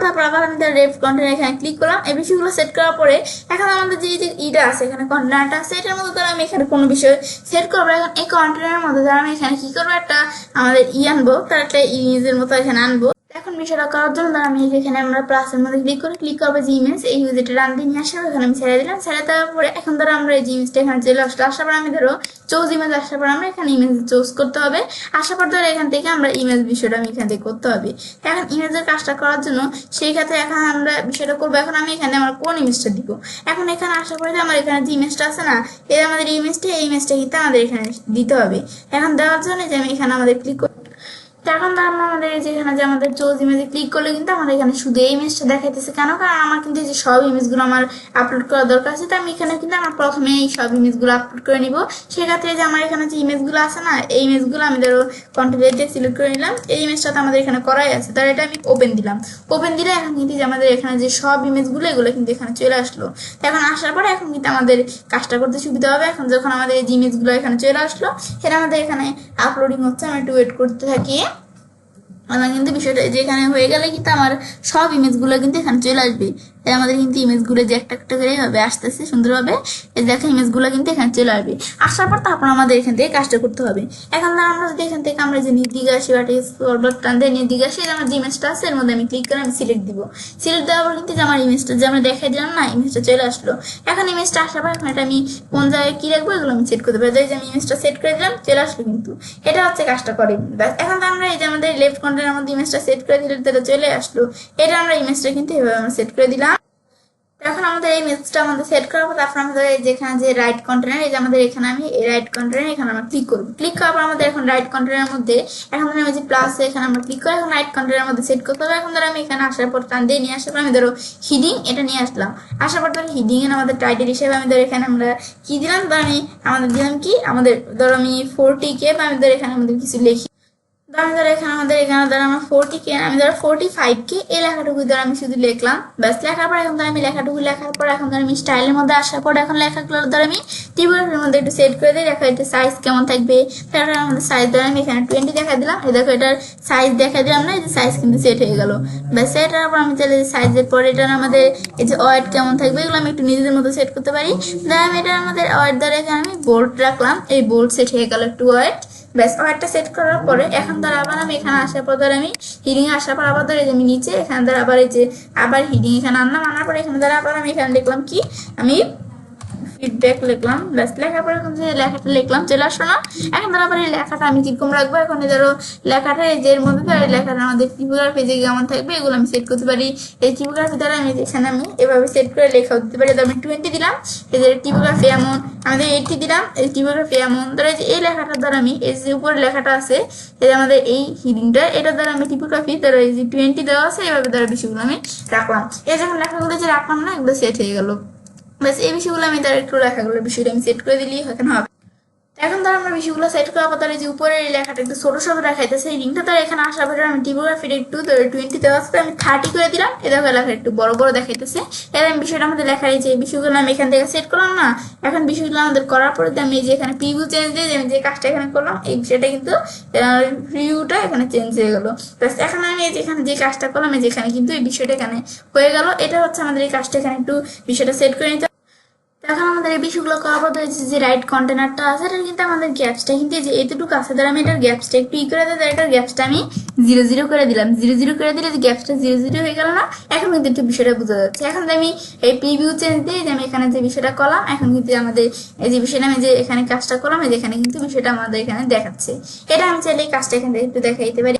তারপর আবার আমি তার লেফট কন্টেনার এখানে ক্লিক করলাম। এই বিষয়গুলো সেট করার পরে এখন আমাদের যে ইটা আছে এখানে কন্টেনারটা আছে এটার মধ্যে ধর আমি এখানে কোনো বিষয় সেট করবো। এখন এই কন্টেনারের মধ্যে ধর আমি এখানে কি করবো, একটা আমাদের আনবো, তার একটা ইমেজের মতো এখানে আনবো। এখন বিষয়টা করার জন্য আমি এখানে আমরা প্লাসের মধ্যে ক্লিক করে ক্লিক করবো যে ইমেজ, এই যেটা রান দিয়ে নিয়ে আসবো এখানে আমি ছেড়ে দিলাম, ছেড়ে দেওয়ার পরে এখন ধরো আমরা এই যে ইমেজটা এখানে চলে আসলো, আসার পর আমি ধরো চোজ ইমেজ আসার পর আমরা এখানে ইমেজ চুজ করতে হবে, আসার পর ধরো এখান থেকে আমরা ইমেজ বিষয়টা আমি এখান থেকে করতে হবে। এখন ইমেজের কাজটা করার জন্য সেই ক্ষেত্রে এখন আমরা বিষয়টা করবো, এখন আমি এখানে আমার কোন ইমেজটা দিব, এখন এখানে আসার পরে আমার এখানে যে ইমেজটা আছে না এই আমাদের ইমেজটা কিন্তু আমাদের এখানে দিতে হবে। এখন দেওয়ার জন্য যে আমি এখানে আমাদের ক্লিক করি, এখন তো আমরা আমাদের যেখানে যে আমাদের চোজ ইমেজে ক্লিক করলে কিন্তু আমাদের এখানে শুধু এই ইমেজটা দেখাইতেছে, কেন কারণ আমার কিন্তু যে সব ইমেজগুলো আমার আপলোড করা দরকার আছে, তো আমি এখানে কিন্তু আমার প্রথমে এই সব ইমেজগুলো আপলোড করে নিব। সেক্ষেত্রে যে আমার এখানে যে ইমেজগুলো আছে না এই ইমেজগুলো আমি ধরো কন্ট্রোল দিয়ে সিলেক্ট করে নিলাম, এই ইমেজটা তো আমাদের এখানে করাই আছে, তার এটা আমি ওপেন দিলাম, ওপেন দিলে এখন কিন্তু যে আমাদের এখানে যে সব ইমেজগুলো এগুলো কিন্তু এখানে চলে আসলো। এখন আসার পরে এখন কিন্তু আমাদের কাজটা করতে সুবিধা হবে। এখন যখন আমাদের এই ইমেজগুলো এখানে চলে আসলো সেটা আমাদের এখানে আপলোডিং হচ্ছে, আমি একটু ওয়েট করতে থাকি। আমার কিন্তু বিষয়টা যেখানে হয়ে গেলে কিন্তু আমার সব ইমেজগুলো কিন্তু এখানে চলে আসবে, আমাদের কিন্তু ইমেজগুলো যে একটা একটা করে হবে আসতেছে সুন্দরভাবে, এই দেখো ইমেজগুলো কিন্তু এখানে চলে আসবে। আসার পর তারপর আমাদের এখান থেকে কাজটা করতে হবে। এখন আমরা যদি এখান থেকে আমরা যে নির্দিকে আসি বা ফরওয়ার্ড টান দিয়ে নির্দিকে আসি, আমার যে ইমেজটা আছে এর মধ্যে আমি ক্লিক করে আমি সিলেক্ট দিব, সিলেক্ট দেওয়ার পর কিন্তু যে আমার ইমেজটা যে আমরা দেখাই দিলাম না ইমেজটা চলে আসলো। এখন ইমেজটা আসার পর এখন এটা আমি কোন জায়গায় কি রাখবো এগুলো আমি সেট করতে পারি, যে আমি ইমেজটা সেট করে দিলাম চলে আসলো, কিন্তু এটা হচ্ছে কাজটা করে। এখন তো আমরা এই যে আমাদের লেফট কর্নারের মধ্যে ইমেজটা সেট করে দিলে তাহলে চলে আসলো, এটা আমরা ইমেজটা কিন্তু এভাবে আমরা সেট করে দিলাম। এখন আমাদের এই ইমেজটা আমাদের সেট করার পর তারপর আমাদের যেখানে যে রাইট কন্টেনার এই যে আমাদের এখানে আমি এই রাইট কন্টেনার এখানে আমরা ক্লিক করব, ক্লিক করার পর আমাদের এখন রাইট কন্টেনারের মধ্যে এখন আমি যে প্লাস এখানে আমরা ক্লিক করে এখন রাইট কন্টেনারের মধ্যে সেট করতে হবে। এখন ধরো আমি এখানে আসার পর টান দিয়ে নিয়ে আসার পর আমি ধরো হিডিং এটা নিয়ে আসলাম, আসার পর ধরো হিডিং এর আমাদের টাইটেল হিসেবে আমি ধরো এখানে আমরা কি দিলাম, ধরো আমি আমাদের দিলাম কি আমাদের ধরো আমি 40K বা আমি ধরো এখানে আমাদের কিছু লিখি, আমি ধরো এখানে আমাদের এখানে ধরো আমার 40K আমি ধরো 45K এই লেখাটুকু ধরো আমি শুধু লিখলাম, ব্যাস লেখার পর এখন ধরো আমি লেখাটুকু লেখার পর এখন ধরো আমি স্টাইলের মধ্যে আসার পর এখন লেখাগুলো ধরো আমি টিপের মধ্যে একটু সেট করে দিই, লেখা এটা সাইজ কেমন থাকবে, তারপর আমাদের সাইজ ধরো আমি এখানে 20 দেখা দিলাম, এই দেখো এটার সাইজ দেখা দিলাম না, এই যে সাইজ কিন্তু সেট হয়ে গেল, ব্যাস এটার পর আমি চাইলে সাইজের পর এটার আমাদের এই যে ওয়েট কেমন থাকবে এগুলো আমি একটু নিজেদের মতো সেট করতে পারি। ধরো আমি এটা আমাদের ওয়েট ধরে এখানে আমি বোল্ড রাখলাম, এই বোল্ড সেট হয়ে গেল একটু ওয়েট, ব্যাস ওয়েটটা সেট করার পরে এখন ধর আবার আমি এখানে আসার পর ধর আমি হিডিং আসার পর আবার ধরে আমি নিচে এখানে ধর আবার এই যে আবার হিডিং এখানে আনলাম, আনার পরে এখানে ধর আবার আমি এখানে লিখলাম কি আমি ফিডব্যাক লিখলাম, ব্যাস লেখার পরে এখন যে লেখাটা লিখলাম চলে আসলো না। এখন ধর আবার এই লেখাটা আমি কিরকম রাখবো, এখন ধরো লেখাটা এই যে এর মধ্যে ধরো এই লেখাটা আমাদের টিপোগ্রাফি যে কেমন থাকবে এগুলো আমি সেট করতে পারি, এই টিপোগ্রাফি দ্বারা আমি এখানে আমি এভাবে সেট করে লেখা দিতে পারি, আমি 20 দিলাম, এই যে টিপোগ্রাফি এমন আমাদের 80 দিলাম, এই টিপোগ্রাফি এমন ধরো এই লেখাটার দ্বারা আমি এই যে উপরে লেখাটা আছে এই যে আমাদের এই হিডিংটা এটা দ্বারা আমি টিপোগ্রাফি ধরো এই যে 20 দেওয়া আছে এইভাবে ধরো বিষয়গুলো আমি রাখলাম, এই যখন লেখাগুলো যে রাখলাম না এগুলো সেট হয়ে গেল, ব্যাস এই বিষয়গুলো আমি তার একটু লেখাগুলোর বিষয়টা আমি সেট করে দিলেই এখন হবে। এখন ধর আমরা বিষয়গুলো সেট করার পর তাহলে যে উপরে লেখাটা একটু ছোট ছোট দেখাইতেছে এই লিঙ্কটা তার এখানে আসার পরে আমি টিপোগ্রাফিটা একটু 20 দেওয়া আছে আমি 30 করে দিলাম, এ দেখো লেখা একটু বড় বড় দেখাইতেছে, এর আমি বিষয়টা আমাদের লেখার এই যে বিষয়গুলো আমি এখান থেকে সেট করলাম না, এখন বিষয়গুলো আমাদের করার পরে আমি এই যে এখানে প্রিভিউ চেঞ্জ দিয়ে আমি যে কাজটা এখানে করলাম এই বিষয়টা কিন্তু প্রিভিউটা এখানে চেঞ্জ হয়ে গেল, এখন আমি এই যেখানে যে কাজটা করলাম এই যেখানে কিন্তু এই বিষয়টা এখানে হয়ে গেল, এটা হচ্ছে আমাদের এই কাজটা এখানে একটু বিষয়টা সেট করে নিতে। এখন আমাদের এই বিষয়গুলো করার পর যে রাইট কন্টেনারটা আছে এটা কিন্তু আমাদের গ্যাপসটা কিন্তু যে এতটুকু আছে ধর আমি এটার গ্যাপসটা একটু ই করে দিই, এটার গ্যাপসটা আমি 0 0 করে দিলাম। 0 0 করে দিলে যে গ্যাপসটা 0 0 হয়ে গেল না? এখন কিন্তু একটু বিষয়টা বোঝা যাচ্ছে। এখন আমি এই প্রিভিউ চেঞ্জ দিয়ে যে আমি এখানে যে বিষয়টা করলাম, এখন কিন্তু আমাদের এই যে বিষয়টা আমি যে এখানে কাজটা করলাম এই যে এখানে কিন্তু বিষয়টা আমাদের এখানে দেখাচ্ছে। এটা আমি চাইলে এই কাজটা এখান থেকে একটু দেখাইতে পারি।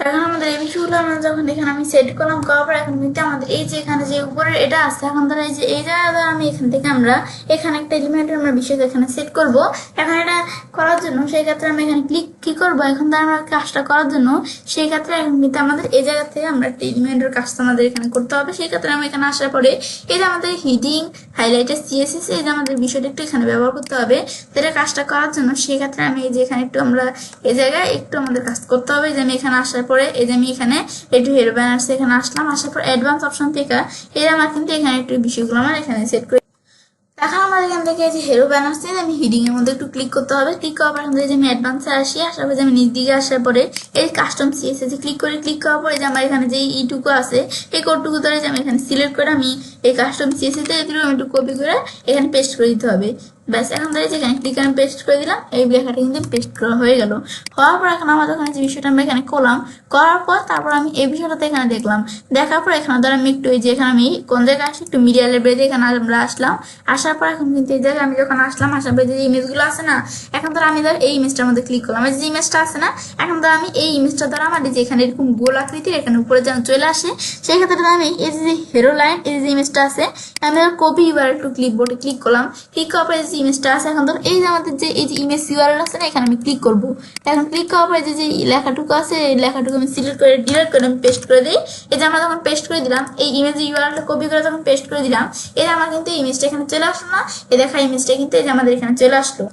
তখন আমাদের এই বিষয়গুলো আমরা যখন এখানে আমি সেট করলাম, করার পর এখন কিন্তু আমাদের এই যে এখানে যে উপরের এটা আছে, এখন ধরো এই যে এই জায়গাটা আমি এখান থেকে আমরা এখানে একটা এলিমেন্টের আমরা বিষয় এখানে সেট করব। এখন এটা করার জন্য সেই ক্ষেত্রে আমরা এখানে কি করব, এখন তো আমরা কাজটা করার জন্য সেই ক্ষেত্রে এখন কিন্তু আমাদের এই জায়গা থেকে আমরা একটা এলিমেন্টের কাজটা আমাদের এখানে করতে হবে। সেই ক্ষেত্রে আমরা এখানে আসার পরে এই যে আমাদের হিডিং হাইলাইটার সিএসএস এই যে আমাদের বিষয়টা একটু এখানে ব্যবহার করতে হবে। এটা কাজটা করার জন্য সেই ক্ষেত্রে আমি এই যে এখানে একটু আমরা এই জায়গায় একটু আমাদের কাজ করতে হবে। যে আমি এখানে আসার পরে এই যে আমি এখানে একটু হেরো ব্যানার্স এখানে আসলাম, আসার পর অ্যাডভান্স অপশন থেকে এই আমার কিন্তু এখানে একটু বিষয়গুলো আমার এখানে সেট করে। এখন আমার এখান থেকে যে হেরো ব্যানার্স দিয়ে আমি হিডিং এর মধ্যে একটু ক্লিক করতে হবে। ক্লিক করার পর এখান থেকে যে আমি অ্যাডভান্সে আসি, আসার পরে যে আমি নিচ দিকে আসার পরে এই কাস্টম সিএসএস ক্লিক করে ক্লিক করার পরে যে আমার এখানে যে ইটুকু আছে এই কোডটুকু ধরে যে আমি এখানে সিলেক্ট করে আমি এই কাস্টম সিএসএস এগুলো আমি একটু কপি করে এখানে পেস্ট করে দিতে হবে। ব্যাস এখন ধরে যেখানে ক্লিক আমি পেস্ট করে দিলাম, এই লেখাটা কিন্তু পেস্ট করা হয়ে গেল। হওয়ার পর এখন আমাদের ওখানে যে বিষয়টা আমরা এখানে করলাম, করার পর তারপর আমি এই বিষয়টাতে এখানে দেখলাম, দেখার পর এখানে ধর আমি একটু এই যে এখানে আমি কোন জায়গায় আসি একটু মিডিয়া লেভেলে এখানে আমরা আসলাম। আসার পর এখন কিন্তু এই জায়গায় আমি যখন আসলাম, আসার পরে যে ইমেজগুলো আছে না, এখন ধর আমি ধর এই ইমেজটার মধ্যে ক্লিক করলাম। এই যে ইমেজটা আছে না, এখন ধর আমি এই ইমেজটা ধর আমার যে এখানে এরকম গোল আকৃতির এখানে উপরে যেন চলে আসে, সেই ক্ষেত্রে আমি এই যে হেরো লাইন এই যে ইমেজটা আছে আমি ধর কপি ইউআরএল একটু ক্লিপবোর্ডে ক্লিক করলাম। ক্লিক করার পরে যে ইমেজটা আছে, এখন ধর এই যে আমাদের যে এই যে ইমেজ ইউআরএল আছে না, এখানে আমি ক্লিক করব। এখন ক্লিক করার পরে যে লেখাটুকু আছে এই লেখাটুকু আমি সিলেক্ট করে ডিলিট করে আমি পেস্ট করে দিই। এই যে আমরা যখন পেস্ট করে দিলাম এই ইমেজ ইউআরএলটা কপি করে যখন পেস্ট করে দিলাম, এই যে আমার কিন্তু ইমেজটা এখানে চলে আসলো না, এই দেখা ইমেজটা কিন্তু এই যে আমাদের এখানে চলে আসলো।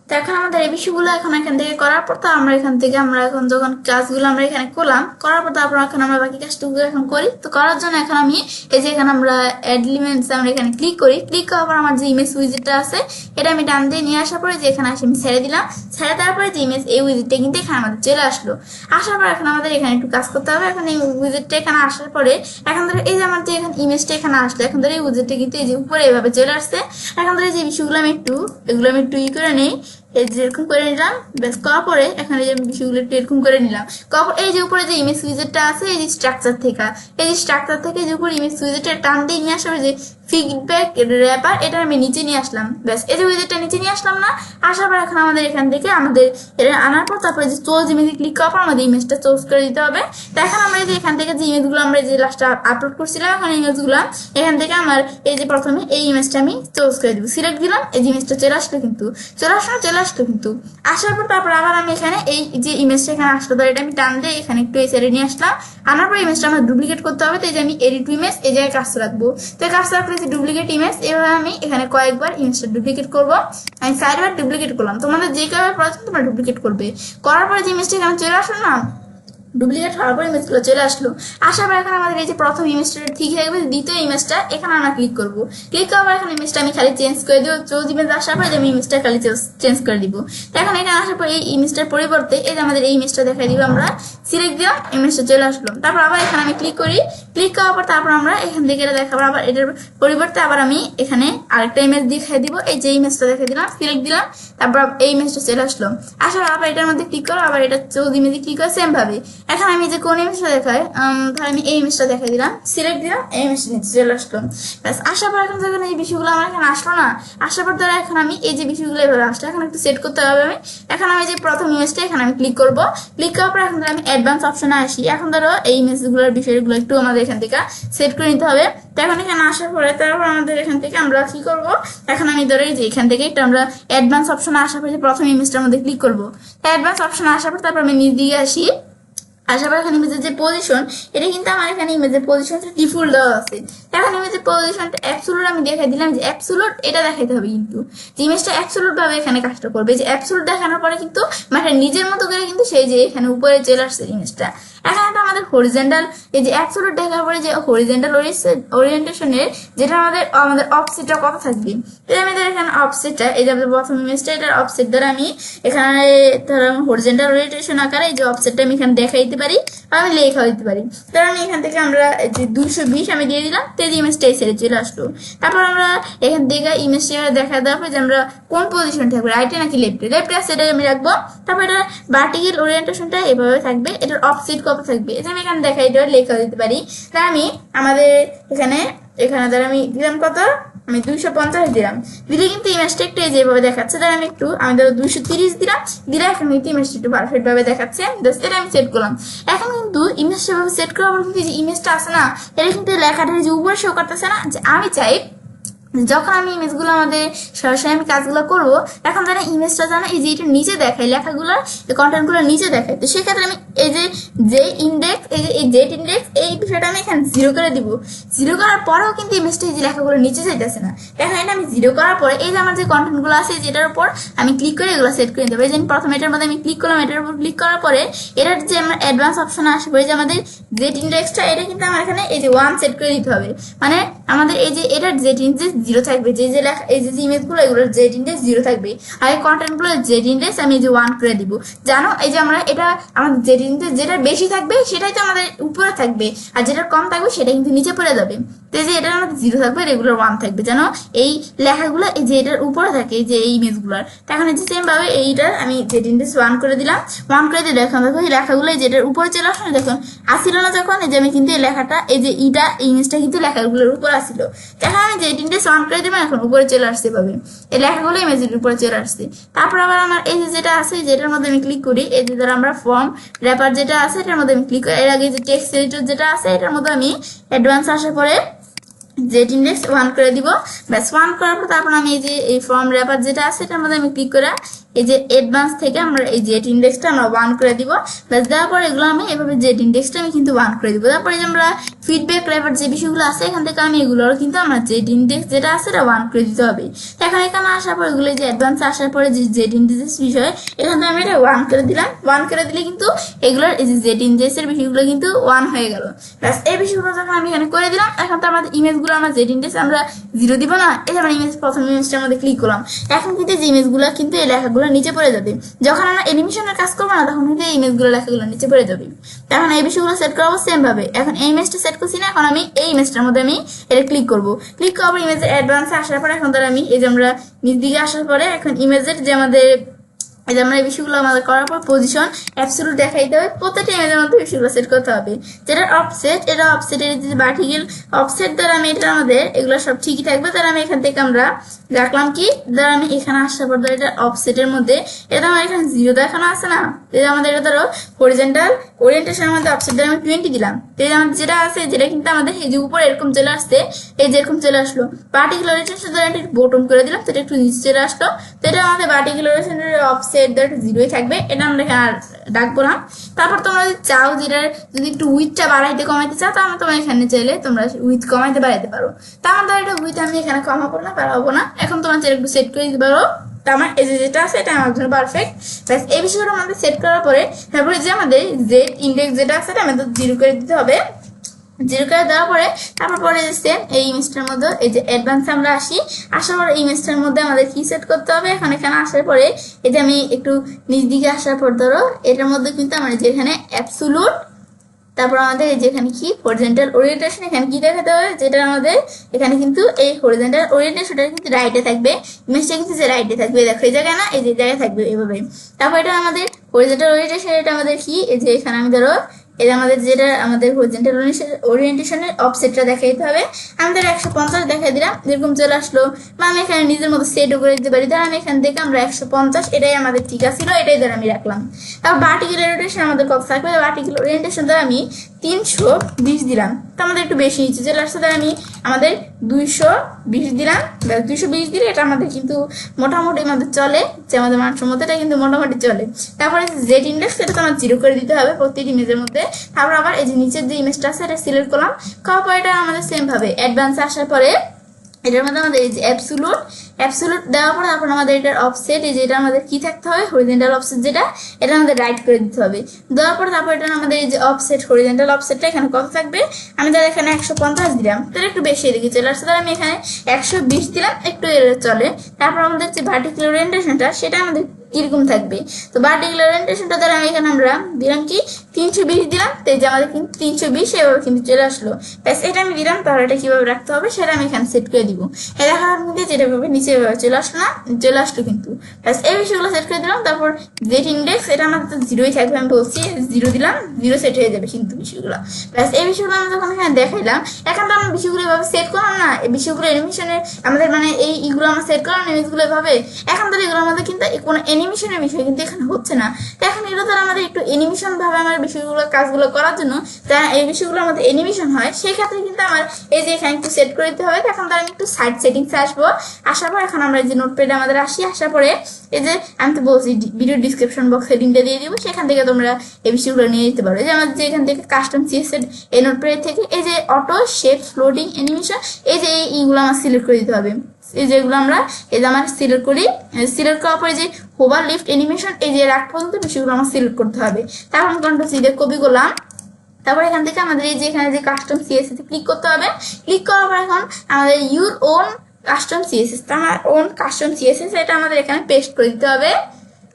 তো এখন আমাদের এই বিষয়গুলো এখন এখান থেকে করার পর তো আমরা এখান থেকে আমরা এখন যখন কাজগুলো আমরা এখানে করলাম, করার পর তারপর এখন আমরা বাকি কাজটুকু এখন করি। তো করার জন্য এখন আমি এই যে এখানে আমরা এলিমেন্টস আমরা এখানে ক্লিক করি। ক্লিক করার পর আমার যে ইমেজ উইজেটটা আছে এটা আমি ডান দিয়ে নিয়ে আসার পরে যে এখানে আসে আমি ছেড়ে দিলাম। ছেড়ে দেওয়ার পরে যে ইমেজ এই উইজেটটা কিন্তু এখানে আমাদের চলে আসলো। আসার পর এখন আমাদের এখানে একটু কাজ করতে হবে। এখন এই উইজেটটা এখানে আসার পরে এখন ধরো এই যে আমার যে এখানে ইমেজটা এখানে আসলো, এখন ধরো এই উইজেটটা কিন্তু এই যে উপরে এইভাবে চলে আসছে। এখন ধরো যে বিষয়গুলো আমি একটু এগুলো আমি একটু ই করে নেই, এই যে এরকম করে নিলাম। ব্যাস করার পরে এখানে যে বিষয়গুলো একটু এরকম করে নিলাম। এই যে উপরে যে ইমেজ উইজেটটা আছে এই যে স্ট্রাকচার থেকে যে উপরে ইমেজ উইজেটটা টান দিয়ে নিয়ে আসবে যে ফিডব্যাক র্যাপার এটা আমি নিচে নিয়ে আসলাম। ব্যাস এই যে উইজেটটা নিচে নিয়ে আসলাম না, আসার পর এখন আমাদের এখান থেকে আমাদের এটা আনার পর তারপরে যে চোজ ইমেজে ক্লিক করার পর আমাদের ইমেজটা চোজ করে দিতে হবে। তো এখন আমরা যে এখান থেকে যে ইমেজগুলো আমরা যে লাস্টে আপলোড করছিলাম, এখন ইমেজগুলো এখান থেকে আমার এই যে প্রথমে এই ইমেজটা আমি চোজ করে দিব, সিলেক্ট দিলাম, এই যে ইমেজটা চলে আসলো কিন্তু চলে আসলো কিন্তু আসার পর তারপর আবার আমি এখানে এই যে ইমেজটা এখানে আসলো ধর এটা আমি টান দিয়ে এখানে একটু এই সাইডে নিয়ে আসলাম। আনার পর ইমেজটা আমার ডুপ্লিকেট করতে হবে। তো এই যে আমি এডিট ইমেজ এই জায়গায় কাজ রাখবো। তো কাজ রাখলে যে ডুপ্লিকেট ইমেজ এভাবে আমি এখানে কয়েকবার ইমেজটা ডুপ্লিকেট করবো। আমি 4বার ডুপ্লিকেট করলাম, তোমাদের যে কয়েকবার প্রয়োজন তোমরা ডুপ্লিকেট করবে। করার পরে যে ইমেজটা এখানে চলে আসলো না, ডুপ্লিকেট হওয়ার পর ইমেজগুলো চলে আসলো। আসার পর এখন আমাদের এই যে প্রথম ইমেজটা ঠিক থাকবে, দ্বিতীয় ইমেজটা এখানে আমরা ক্লিক করবো। ক্লিক করার পর এখন ইমেজটা আমি খালি চেঞ্জ করে দিব। চোজ ইমেজ আসার পর আমি ইমেজটা খালি চেঞ্জ করে দিব। তো এখন এখানে আসার পর এই ইমেজটার পরিবর্তে এই যে আমাদের এই ইমেজটা দেখাই দিব, আমরা সিলেক্ট দিলাম, ইমেজটা চলে আসলো। তারপর আবার এখানে আমি ক্লিক করি। ক্লিক করার পর তারপর আমরা এখান থেকে এটা দেখাবো, আবার এটার পরিবর্তে আবার আমি এখানে আরেকটা ইমেজ দেখাই দিব। এই যে ইমেজটা দেখাই দিলাম, সিলেক্ট দিলাম, তারপর এই ইমেজটা চলে আসলো। আসার আবার এটার মধ্যে ক্লিক করো, আবার এটা চোজ ইমেজে ক্লিক করে সেম ভাবে এখন আমি যে কোন ইমেজটা দেখাই, ধর আমি এই ইমেজটা দেখাই দিলাম, সিলেক্ট দিলাম, এই ইমেজটা নিচে চলে আসলো। ব্যাস আসার পর এখন যখন এই বিষয়গুলো আমার এখানে আসলো না, আসার পর ধরো এখন আমি এই যে বিষয়গুলো এভাবে আসলো, এখন একটু সেট করতে হবে। আমি এখন আমি যে প্রথম ইমেজটা এখানে আমি ক্লিক করবো। ক্লিক করার পর এখন ধরো আমি অ্যাডভান্স অপশনে আসি। এখন ধরো এই ইমেজগুলোর বিষয়গুলো একটু আমাদের এখান থেকে সেট করে নিতে হবে। তো এখন এখানে আসার পরে তারপর আমাদের এখান থেকে আমরা কি করবো, এখন আমি ধরো এই যে এখান থেকে একটু আমরা অ্যাডভান্স অপশনে আসার পরে প্রথম ইমেজটার মধ্যে ক্লিক করবো। অ্যাডভান্স অপশনে আসার পর তারপর আমি নিচ দিকে আসি। আসার পর এখানে ইমেজের যে পজিশন এটা কিন্তু আমার এখানে ইমেজের পজিশনটা ডিফল্ট দেওয়া আছে। এখন ইমেজের পজিশনটা অ্যাবসোলুট আমি দেখাই দিলাম, যে অ্যাবসোলুট এটা দেখাইতে হবে কিন্তু যে ইমেজটা অ্যাবসোলুট ভাবে এখানে কাজটা করবে। যে অ্যাবসোলুট দেখানোর পরে কিন্তু মানে নিজের মতো করে কিন্তু সেই যে এখানে উপরে চলে আসছে ইমেজটা। এখন এটা আমাদের হরিজেন্টাল, এই যে অ্যাবসোলুট দেখার পরে যে হরিজেন্টাল ওরিয়েন্টেশনের যেটা আমাদের অফসেটটা কত থাকবে, এই আমাদের এখানে অফসেটটা এই যে প্রথম ইমেজটা এটার অফসেট দ্বারা আমি এখানে ধরো হরিজেন্টাল ওরিয়েন্টেশন আকারে এই যে অফসেটটা আমি এখানে দেখাইতে পারি। আমি লেখা দিতে পারি। তাহলে আমি এখান থেকে আমরা যে 220 আমি দিয়ে দিলাম, তেজ ইমেজটাই ছেড়ে চলে আসলো। তারপর আমরা এখান থেকে ইমেজটা দেখা দেওয়ার পর যে আমরা কোন পজিশন থাকবে, রাইটে নাকি লেফটে, লেফটে আছে সেটাই আমি রাখবো। তারপর এটা ভার্টিক্যাল ওরিয়েন্টেশনটা এভাবে থাকবে, এটার অফসেট কত থাকবে এটা আমি এখানে দেখাই দেওয়ার লেখা দিতে পারি। তাই আমি আমাদের এখানে ধর আমি দিলাম কত, আমি 250 দিলাম, দিলে কিন্তু ইমেজটা একটু যেভাবে দেখাচ্ছে। তাই আমি ধরো 230 দিলাম, দিলে এখন কিন্তু ইমেজটা একটু পারফেক্ট ভাবে দেখাচ্ছে। এটা আমি সেট করলাম। এখন কিন্তু ইমেজটা ভাবে সেট করার পর কিন্তু যে ইমেজটা আছে না, এটা কিন্তু লেখাটা যে উপরে শো করতেছে না, যে আমি চাই যখন আমি ইমেজগুলো আমাদের সরাসরি আমি কাজগুলো করবো, এখন তারা ইমেজটা জানো এই যে এটা নিচে দেখায়, লেখাগুলো কন্টেন্টগুলো নিচে দেখায়। তো সেক্ষেত্রে আমি এই যে ইন্ডেক্স, এই যে জেড ইন্ডেক্স, এই বিষয়টা আমি এখানে 0 করে দিব। 0 করার পরেও কিন্তু ইমেজটা এই যে লেখাগুলো নিচে যাইতেছে না। এখন এটা আমি 0 করার পরে এই যে আমার যে কন্টেন্টগুলো আছে যেটার উপর আমি ক্লিক করে এগুলো সেট করে দেবো। এই যে প্রথমে এটার মধ্যে আমি ক্লিক করলাম, এটার উপর ক্লিক করার পরে এটার যে আমার অ্যাডভান্স অপশন আসবে, যে আমাদের জেড ইন্ডেক্সটা, এটা কিন্তু আমার এখানে এই যে 1 সেট করে দিতে হবে। মানে আমাদের এই যে এটার জেড ইন্ডেক্স 0 থাকবে, যে লেখা এই যে ইমেজগুলো এগুলোর জেড ইন্ডেক্স 0 থাকবে, আর এই কন্টেন্টগুলো জেড ইন্ডেক্স আমি এই যে 1 করে দিব। জানো এই যে আমরা এটা আমাদের জেড ইন্ডেক্স যেটা বেশি থাকবে সেটাই তো আমাদের উপরে থাকবে, আর যেটা কম থাকবে সেটা কিন্তু নিচে পড়ে যাবে। তো এই যে এটা আমাদের 0 থাকবে, রেগুলার 1 থাকবে। জানো এই লেখাগুলো এই যে এটার উপরে থাকে, এই যে এই ইমেজগুলোর। এখন এই যে সেম ভাবে এইটার আমি জেড ইন্ডেক্স 1 করে দিলাম। 1 করে দিয়ে দেখুন এই লেখাগুলো এই যেটার উপরে চলে আসলো, দেখুন আসিল না যখন, এই যে আমি কিন্তু এই লেখাটা এই যে ইটা ইমেজটা কিন্তু লেখাগুলোর উপর আসিল। এখন আমি জেড ইন্ডেক্স 1 করে দিলাম, এখন উপরে চলে আসছে পাবে, এই লেখাগুলো ইমেজের উপরে চলে আসছে। তারপর আবার আমার এই যে যেটা আছে যেটার মধ্যে আমি ক্লিক করি, এই যে ধরো আমরা ফর্ম র্যাপার যেটা আছে এটার মধ্যে আমি ক্লিক করি, এর আগে যে টেক্সট এডিটর যেটা আছে এটার মধ্যে আমি অ্যাডভান্স আসার পরে জেড ইন্ডেক্স 1 করে দিব। ব্যাস 1 করার পর তারপর আমি এই যে এই ফর্ম র্যাপার যেটা আছে এটার মধ্যে আমি ক্লিক করে এই যে অ্যাডভান্স থেকে আমরা এই জেড ইন্ডেক্সটা আমরা 1 করে দিব। ব্যাস দেওয়ার পর এগুলো আমি এভাবে জেড ইন্ডেক্সটা আমি কিন্তু 1 করে দিব। তারপরে যে আমরা ফিডব্যাক র্যাপার যে বিষয়গুলো আছে এখান থেকে আমি এগুলোর কিন্তু আমরা জেড ইন্ডেক্স যেটা আছে এটা 1 করে দিতে হবে। এখন এখানে আসার পর এগুলো যে অ্যাডভান্স আসার পরে যে জেড ইন্ডেক্স বিষয় এখান থেকে আমি এটা 1 করে দিলাম। 1 করে দিলে কিন্তু এগুলোর এই যে জেড ইন্ডেক্সের বিষয়গুলো কিন্তু 1 হয়ে গেল। ব্যাস এই বিষয়গুলো যখন আমি এখানে করে দিলাম, এখন তো আমাদের ইমেজগুলো আমরা জেড ইন্ডেক্স আমরা 0 দিব না, এই যে আমরা ইমেজ প্রথম ইমেজটার মধ্যে ক্লিক করলাম, এখন কিন্তু যে ইমেজগুলো কিন্তু এই লেখাগুলো নিচে পড়ে যাবে। যখন আমরা অ্যানিমেশনের কাজ করবো না তখন কিন্তু এই ইমেজগুলো লেখাগুলো নিচে পড়ে যাবে। এখন এই বিষয়গুলো সেট করাবো সেম ভাবে। এখন এই ইমেজটা সেট করছি না, এখন আমি এই ইমেজটার মধ্যে আমি এটা ক্লিক করবো। ক্লিক করবো ইমেজের অ্যাডভান্সে আসার পরে এখন ধর আমি এই যে আমরা নিচ দিকে আসার পরে এখন ইমেজের যে আমাদের এই যে আমরা এই বিষয়গুলো আমাদের করার পর পজিশন অ্যাবসলিউট দেখাইতে হবে, প্রত্যেকটা ইমেজের মধ্যে বিষয়গুলো সেট করতে হবে। যেটা অফসেট, এটা অফসেটের যে ভার্টিক্যাল অফসেট দ্বারা আমি এটা আমাদের এগুলো সব ঠিকই থাকবে। তাহলে আমি এখান থেকে আমরা রাখলাম কি, ধর আমি এখানে আসার পর ধর এটা অফসেটের মধ্যে এটা আমার এখানে 0 দেখানো আছে না, এটা আমাদের এটা ধরো হরিজন্টাল ওরিয়েন্টেশনের মধ্যে অফসেট দ্বারা আমি 20 দিলাম। তো এই আমাদের যেটা আছে যেটা কিন্তু আমাদের এই যে উপরে এরকম চলে আসছে, এই যে এরকম চলে আসলো। ভার্টিক্যাল ওরিয়েন্টেশন দ্বারা এটা বটম করে দিলাম, তো এটা একটু নিচে চলে আসলো। তো এটা আমাদের ভার্টিক্যাল ওরিয়েন্টেশনের অফসেট দ্বারা 0ই থাকবে, এটা আমরা আর ডাকবো না। তারপর তোমরা যদি চাও যেটা যদি একটু উইথটা বাড়াইতে কমাইতে চাও, তো তোমরা এখানে চাইলে তোমরা উইথ কমাইতে বাড়াইতে পারো। তা আমার এটা উইথ আমি এখানে কমাবো না, বাড়াবো না। এখন তোমার চাইলে একটু সেট করে দিতে পারো। তো আমার এই যেটা আছে এটা আমার জন্য পারফেক্ট। ব্যাস এই বিষয়টা আমাদের সেট করার পরে তারপরে যে আমাদের জেড ইন্ডেক্স যেটা আছে এটা আমাদের 0 করে দিতে হবে। 0 করে দেওয়ার পরে তারপর পরে সেম এই ইমেজটার মধ্যে এই যে অ্যাডভান্সে আমরা আসার পরে এই ইমেজটার মধ্যে আমাদের কি সেট করতে হবে। এখন এখানে আসার পরে এই যে আমি একটু নিচ দিকে আসার পর ধরো এটার মধ্যে কিন্তু আমার যেখানে অ্যাবসোলুট, তারপর আমাদের এই যেখানে কি হরিজন্টাল ওরিয়েন্টেশন, এখানে কি দেখাতে হবে, যেটা আমাদের এখানে কিন্তু এই হরিজন্টাল ওরিয়েন্টেশনটা কিন্তু রাইটে থাকবে, ইমেজটা কিন্তু যে রাইটে থাকবে, দেখো এই জায়গায় না এই যে জায়গায় থাকবে এভাবে। তারপর এটা আমাদের হরিজন্টাল ওরিয়েন্টেশন, এটা আমাদের কি এই যে এখানে আমি ধরো এটা আমাদের যেটা আমাদের হরিজন্টাল ওরিয়েন্টেশনের অফসেটটা দেখাইতে হবে। আমাদের 150 দেখাই দিলাম, যেরকম চলে আসলো। বা আমি এখানে নিজের মতো সেটও করে দিতে পারি। ধর আমি এখান থেকে আমরা 150 এটাই আমাদের ঠিক আছিল, এটাই ধর আমি রাখলাম। তারপর ভার্টিক্যাল ওরিয়েন্টেশন আমাদের কত থাকবে, ভার্টিক্যাল ওরিয়েন্টেশন ধর আমি 320 দিলাম, তো আমাদের একটু বেশি নিচে চলে আসছে। ধর আমি আমাদের 220 দিলাম। 220 দিলে এটা আমাদের কিন্তু মোটামুটি আমাদের চলে, যে আমাদের মানুষের মধ্যে এটা কিন্তু মোটামুটি চলে। তারপরে জেড ইন্ডেক্স এটা তোমার 0 করে দিতে হবে প্রত্যেকটি ইমেজের মধ্যে। তারপর আবার এই যে নিচের যে ইমেজটা আছে এটা সিলেক্ট করলাম, করার পর এটা আমাদের সেম ভাবে অ্যাডভান্সে আসার পরে এটার মধ্যে আমাদের এই যে অ্যাবসোলুট দেওয়ার পর তারপর আমাদের এটার অফসেট এই যে এটা আমাদের কি থাকতে হবে, হরিজন্টাল অফসেট যেটা এটা আমাদের রাইট করে দিতে হবে। দেওয়ার পর তারপর এটা আমাদের এই যে অফসেট হরিজন্টাল অফসেটটা এখানে কত থাকবে, আমি ধর এখানে 150 দিলাম, তাহলে একটু বেশি এদিকে চলে আসছে। তাহলে আমি এখানে 120 দিলাম, একটু চলে। তারপর আমাদের যে ভার্টিক্যাল ওরিয়েন্টেশনটা সেটা আমাদের কিরকম থাকবে। তো ভার্টিক্যাল ওরিয়েন্টেশনটা দ্বারা আমি এখানে আমরা দিলাম কি 320 দিলাম, তো এই যে আমাদের কিন্তু 320 এভাবে কিন্তু চলে আসলো। ব্যাস এটা আমি দিলাম, তাহলে এটা কিভাবে রাখতে হবে সেটা আমি এখানে সেট করে দিব। এটা দেখার মধ্যে যেটা ভাবে নিচে চলে আসলো না, চলে আসলো কিন্তু। ব্যাস এই বিষয়গুলো সেট করে দিলাম। তারপর জেট ইন্ডেক্স এটা আমাদের তো 0ই থাকবে, আমি বলছি 0 দিলাম, 0 সেট হয়ে যাবে কিন্তু বিষয়গুলো। ব্যাস এই বিষয়গুলো আমি যখন এখানে দেখাইলাম, এখন তো আমরা বিষয়গুলো এভাবে সেট করলাম না, এই বিষয়গুলো অ্যানিমেশনের আমাদের মানে এইগুলো আমরা সেট করলাম ইমেজগুলো এভাবে। এখন তো এগুলোর মধ্যে কিন্তু কোনো অ্যানিমেশনের বিষয় কিন্তু এখানে হচ্ছে না। তো এখন এগুলো দ্বারা আমাদের একটু অ্যানিমেশন ভাবে আমার বিষয়গুলো কাজগুলো করার জন্য, যা এই বিষয়গুলো আমাদের অ্যানিমেশন হয়, সেই ক্ষেত্রে কিন্তু আমার এই যে এখানে একটু সেট করে দিতে হবে। এখন তার আমি একটু সাইড সেটিংসে আসবো, আসার পর এখন আমরা এই যে নোটপ্যাডে আমাদের আসার পরে এই যে আমি তো বলছি ভিডিও ডিসক্রিপশন বক্সে লিঙ্কটা দিয়ে দিব, সেখান থেকে তোমরা এই বিষয়গুলো নিয়ে যেতে পারো। যে আমাদের যে এখান থেকে কাস্টম সিএসএস এই নোটপ্যাড থেকে এই যে অটো শেপ ফ্লোটিং অ্যানিমেশন, এই যে এইগুলো আমার সিলেক্ট করে দিতে হবে। এই যেগুলো আমরা এই যে আমার সিলেক্ট করি, সিলেক্ট করার পরে যে হোভার লিফট অ্যানিমেশন এই যে রাখ পর্যন্ত বিষয়গুলো আমার সিলেক্ট করতে হবে। তারপর আমি কন্ট্রোল সি দিয়ে কপি করলাম। তারপর এখান থেকে আমাদের এই যে এখানে যে কাস্টম সিএসএস ক্লিক করতে হবে। ক্লিক করার পর এখন আমাদের ইউর ওন কাস্টম সিএসএস, আমার ওন কাস্টম সিএসএস এটা আমাদের এখানে পেস্ট করে দিতে হবে।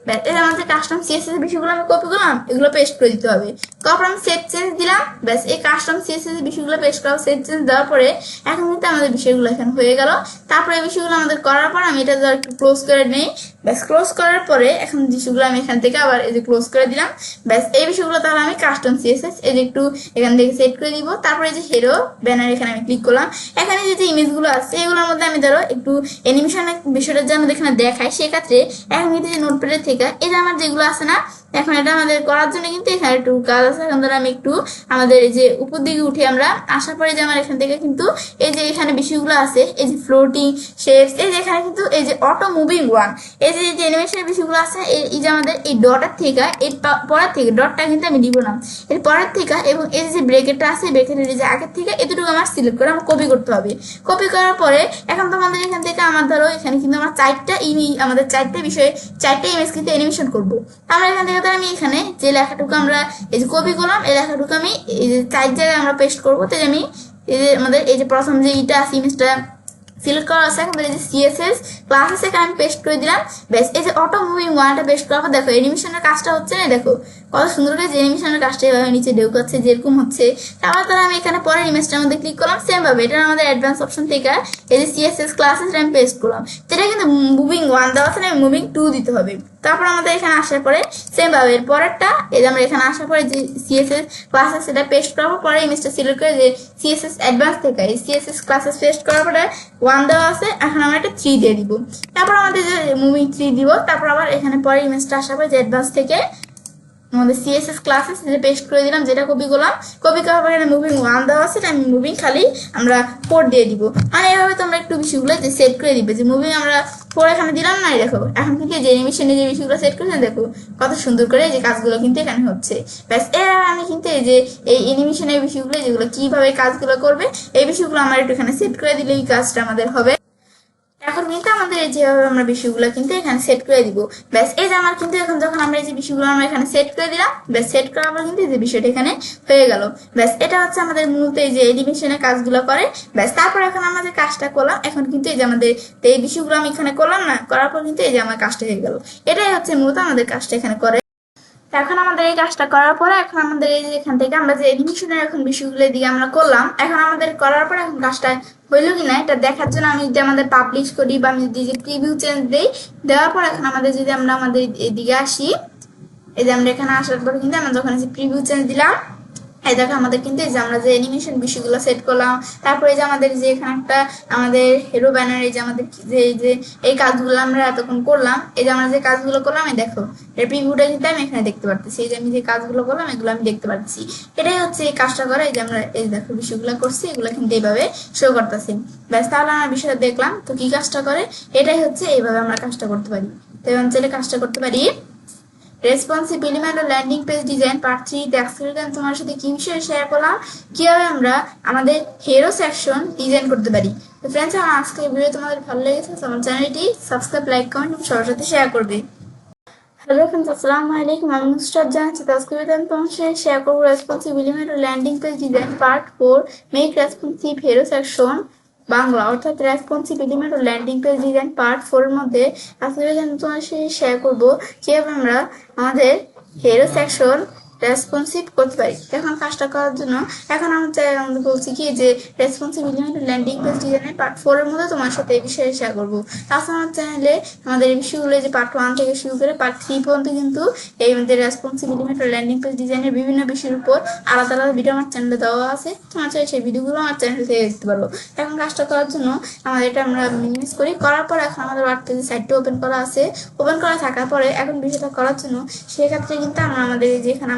ব্যাস আমাদের কাস্টম সিএসএস বিষয়গুলো আমি কপি করলাম, এগুলো পেস্ট করে দিতে হবে। তারপর আমি সেভ চেঞ্জ দিলাম। ব্যাস এই কাস্টম সিএসএস বিষয়গুলো পেস্ট করা সেভ চেঞ্জ দেওয়ার পরে এখন কিন্তু আমাদের বিষয়গুলো এখানে হয়ে গেল। তারপরে এই বিষয়গুলো আমাদের করার পর আমি এটা একটু ক্লোজ করে নেই। ব্যাস ক্লোজ করার পরে এখন বিষয়গুলো আমি এখান থেকে আবার এই যে ক্লোজ করে দিলাম। ব্যাস এই বিষয়গুলো তাহলে আমি কাস্টম সিএসএস এই যে একটু এখান থেকে সেট করে দিব। তারপরে যে হিরো ব্যানার এখানে আমি ক্লিক করলাম। এখানে যে ইমেজগুলো আছে এগুলোর মধ্যে আমি ধরো একটু অ্যানিমেশনের বিষয়টা যেন এখানে দেখায়, সেক্ষেত্রে এখন কিন্তু যে নোটপ্যাডের থেকে এই যে আমার যেগুলো আছে না, এখন এটা আমাদের করার জন্য কিন্তু এখানে একটু কাজ আছে। এখন ধরো আমি একটু আমাদের এই যে উপর দিকে উঠে আমরা আসার পরে যে আমার এখান থেকে কিন্তু এই যে এখানে বিষয়গুলো আছে, এই যে ফ্লোটিং শেপস, এই যে এখানে কিন্তু এই যে অটো মুভিং ওয়ান, এই যে অ্যানিমেশনের বিষয়গুলো আছে, এই যে আমাদের এই ডটের থেকে এর পরের থেকে ডটটা কিন্তু আমি দিব না, এর পরের থেকে এবং এই যে ব্রেকেটটা আছে ব্রেকেটের যে আগের থেকে এতটুকু আমার সিলেক্ট করে আমার কপি করতে হবে। কপি করার পরে এখন তো আমাদের এখান থেকে আমার ধরো এখানে কিন্তু আমার আমাদের চারটে বিষয়ে চারটে ইমেজ কিন্তু অ্যানিমেশন করবো। আমরা এখান থেকে আমি এখানে যে লেখাটুকু আমরা এই যে কপি করলাম, এই লেখাটুকু আমি এই যে 4 জায়গায় আমরা পেস্ট করবো। তাই আমি এই যে আমাদের এই যে প্রথম যে ইটা আছে ইমেজটা সিলেক্ট করা আছে, এখন এই যে সিএসএস ক্লাসেস এখানে আমি পেস্ট করে দিলাম। ব্যাস এই যে অটো মুভিং ওয়ানটা পেস্ট করার পর দেখো অ্যানিমেশনের কাজটা হচ্ছে না, দেখো কত সুন্দর করে যে অ্যানিমেশনের কাজটা এভাবে নিচে ঢেউকাচ্ছে যেরকম হচ্ছে। তারপর তাহলে আমি এখানে পরের ইমেজটার মধ্যে ক্লিক করলাম, সেম ভাবে এটা আমাদের অ্যাডভান্স অপশন থেকে এই যে সিএসএস ক্লাসেস আমি পেস্ট করলাম। যেটা কিন্তু মুভিং ওয়ান দেওয়া আছে না, মুভিং 2 দিতে হবে। তারপর আমাদের এখানে আসার পরে সেম ভাবে এর পরেরটা এই যে আমরা এখানে আসার পরে যে সিএসএস ক্লাসেস সেটা পেস্ট করার পরে ইমেজটা সিলেক্ট করে যে সিএসএস অ্যাডভান্স থেকে এই সিএসএস ক্লাসেস পেস্ট করার পরে 1 দেওয়া আছে, এখন আমরা একটা 3 দিয়ে দিব। তারপর আমাদের যে মুভিং 3 দিব। তারপর আবার এখানে পরে ইমেজটা আসার পরে যে অ্যাডভান্স থেকে আমাদের সিএসএস ক্লাসেস যেটা পেস্ট করে দিলাম, যেটা কপি করলাম, কপি করার পরে এখানে মুভিং 1 দেওয়া আছে, আমি মুভিং খালি আমরা 4 দিয়ে দিব। মানে এইভাবে তোমরা একটু বিষয়গুলো যে সেট করে দিবে, যে মুভিং আমরা 4 এখানে দিলাম না, দেখো এখন কিন্তু যে অ্যানিমেশনে যে বিষয়গুলো সেট করেছেন দেখো কত সুন্দর করে যে কাজগুলো কিন্তু এখানে হচ্ছে। ব্যাস আমি কিন্তু এই যে এই অ্যানিমেশনের বিষয়গুলো যেগুলো কিভাবে কাজগুলো করবে এই বিষয়গুলো আমার একটু এখানে সেট করে দিলে এই কাজটা আমাদের হবে। এখন কিন্তু আমাদের এই যেভাবে আমরা বিষয়গুলো কিন্তু এখানে সেট করে দিব। ব্যাস এই যে আমার কিন্তু এখন যখন আমরা এই যে বিষয়গুলো আমরা এখানে সেট করে দিলাম, ব্যাস সেট করার পর কিন্তু এই যে বিষয়টা এখানে হয়ে গেল। ব্যাস এটা হচ্ছে আমাদের মূলত এই যে অ্যানিমেশনের কাজগুলো করে। ব্যাস তারপর এখন আমরা যে কাজটা করলাম, এখন কিন্তু এই যে আমাদের এই বিষয়গুলো আমি এখানে করলাম না, করার পর কিন্তু এই যে আমার কাজটা হয়ে গেল। এটাই হচ্ছে মূলত আমাদের কাজটা এখানে করে। এখন আমাদের এই কাজটা করার পরে এখন আমাদের এই যে এখান থেকে আমরা যে অ্যানিমেশনের এখন বিষয়গুলো দিকে আমরা করলাম, এখন আমাদের করার পরে এখন কাজটা হইলো কিনা এটা দেখার জন্য আমি যদি আমাদের পাবলিশ করি বা আমি যদি যে প্রিভিউ চেঞ্জ দিই, দেওয়ার পর এখন আমাদের যদি আমরা আমাদের এদিকে আসি, এই যে আমরা এখানে আসার পর কিন্তু আমরা যখন প্রিভিউ চেঞ্জ দিলাম, এই দেখো আমাদের কিন্তু এই যে আমরা যে অ্যানিমেশন বিষয়গুলো সেট করলাম, তারপরে যে আমাদের যে এখানে একটা আমাদের হিরো ব্যানার এই যে আমাদের যে এই কাজগুলো আমরা এতক্ষণ করলাম, এই যে আমরা যে কাজগুলো করলাম এই দেখো এর প্রিভিউটা কিন্তু আমি এখানে দেখতে পাচ্ছি। এই যে আমি যে কাজগুলো করলাম এগুলো আমি দেখতে পাচ্ছি। এটাই হচ্ছে এই কাজটা করে, এই যে আমরা এই দেখো বিষয়গুলো করছি এগুলো কিন্তু এইভাবে শো করতেছি। ব্যাস তাহলে আমরা বিষয়টা দেখলাম তো কি কাজটা করে, এটাই হচ্ছে এইভাবে আমরা কাজটা করতে পারি। তো এই অঞ্চলে কাজটা করতে পারি। Responsive Elementor landing page design part 3 আজকে আমি তোমার সাথে কি বিষয়ে শেয়ার করলাম, কিভাবে আমরা আমাদের হিরো সেকশন ডিজাইন করতে পারি। তো ফ্রেন্ডস, আমার আজকের ভিডিও তোমাদের ভালো লেগেছে আমার চ্যানেলটি সাবস্ক্রাইব, লাইক, কমেন্ট এবং সবার সাথে শেয়ার করবে। হ্যালো ফ্রেন্ডস, আসসালামু আলাইকুম। আমি নুসরাত জাহান। আজকে আমি তোমার সাথে শেয়ার করবো responsive Elementor landing page design part 4 make responsive hero section Bangla অর্থাৎ responsive Elementor landing page design part 4 এর মধ্যে আজকে তোমার সাথে শেয়ার করবো কিভাবে আমরা আমাদের হেরো সেকশন রেসপন্সিভ করতে পারি। এখন কাজটা করার জন্য এখন আমাদের বলছি কি যে রেসপন্সিভ এলিমেন্ট ল্যান্ডিং পেজ ডিজাইনের পার্ট 4 এর মধ্যে তোমার সাথে এই বিষয়ে শেয়ার করবো। তাছাড়া আমার চ্যানেলে আমাদের এই বিষয়গুলো যে পার্ট 1 থেকে শুরু করে পার্ট 3 পর্যন্ত কিন্তু এই আমাদের রেসপন্সিভ এলিমেন্ট ল্যান্ডিং পেজ ডিজাইনের বিভিন্ন বিষয়ের উপর আলাদা আলাদা ভিডিও আমার চ্যানেলে দেওয়া আছে। তোমার চাই সেই ভিডিওগুলো আমার চ্যানেল থেকে দেখতে পারো। এখন কাজটা করার জন্য আমাদের এটা আমরা মিনিমাইজ করি, করার পর এখন আমাদের ওয়ার্ড পেজের সাইটটা ওপেন করা আছে। ওপেন করা থাকার পরে এখন বিষয়টা করার জন্য সেক্ষেত্রে কিন্তু আমরা আমাদের এই যে এখানে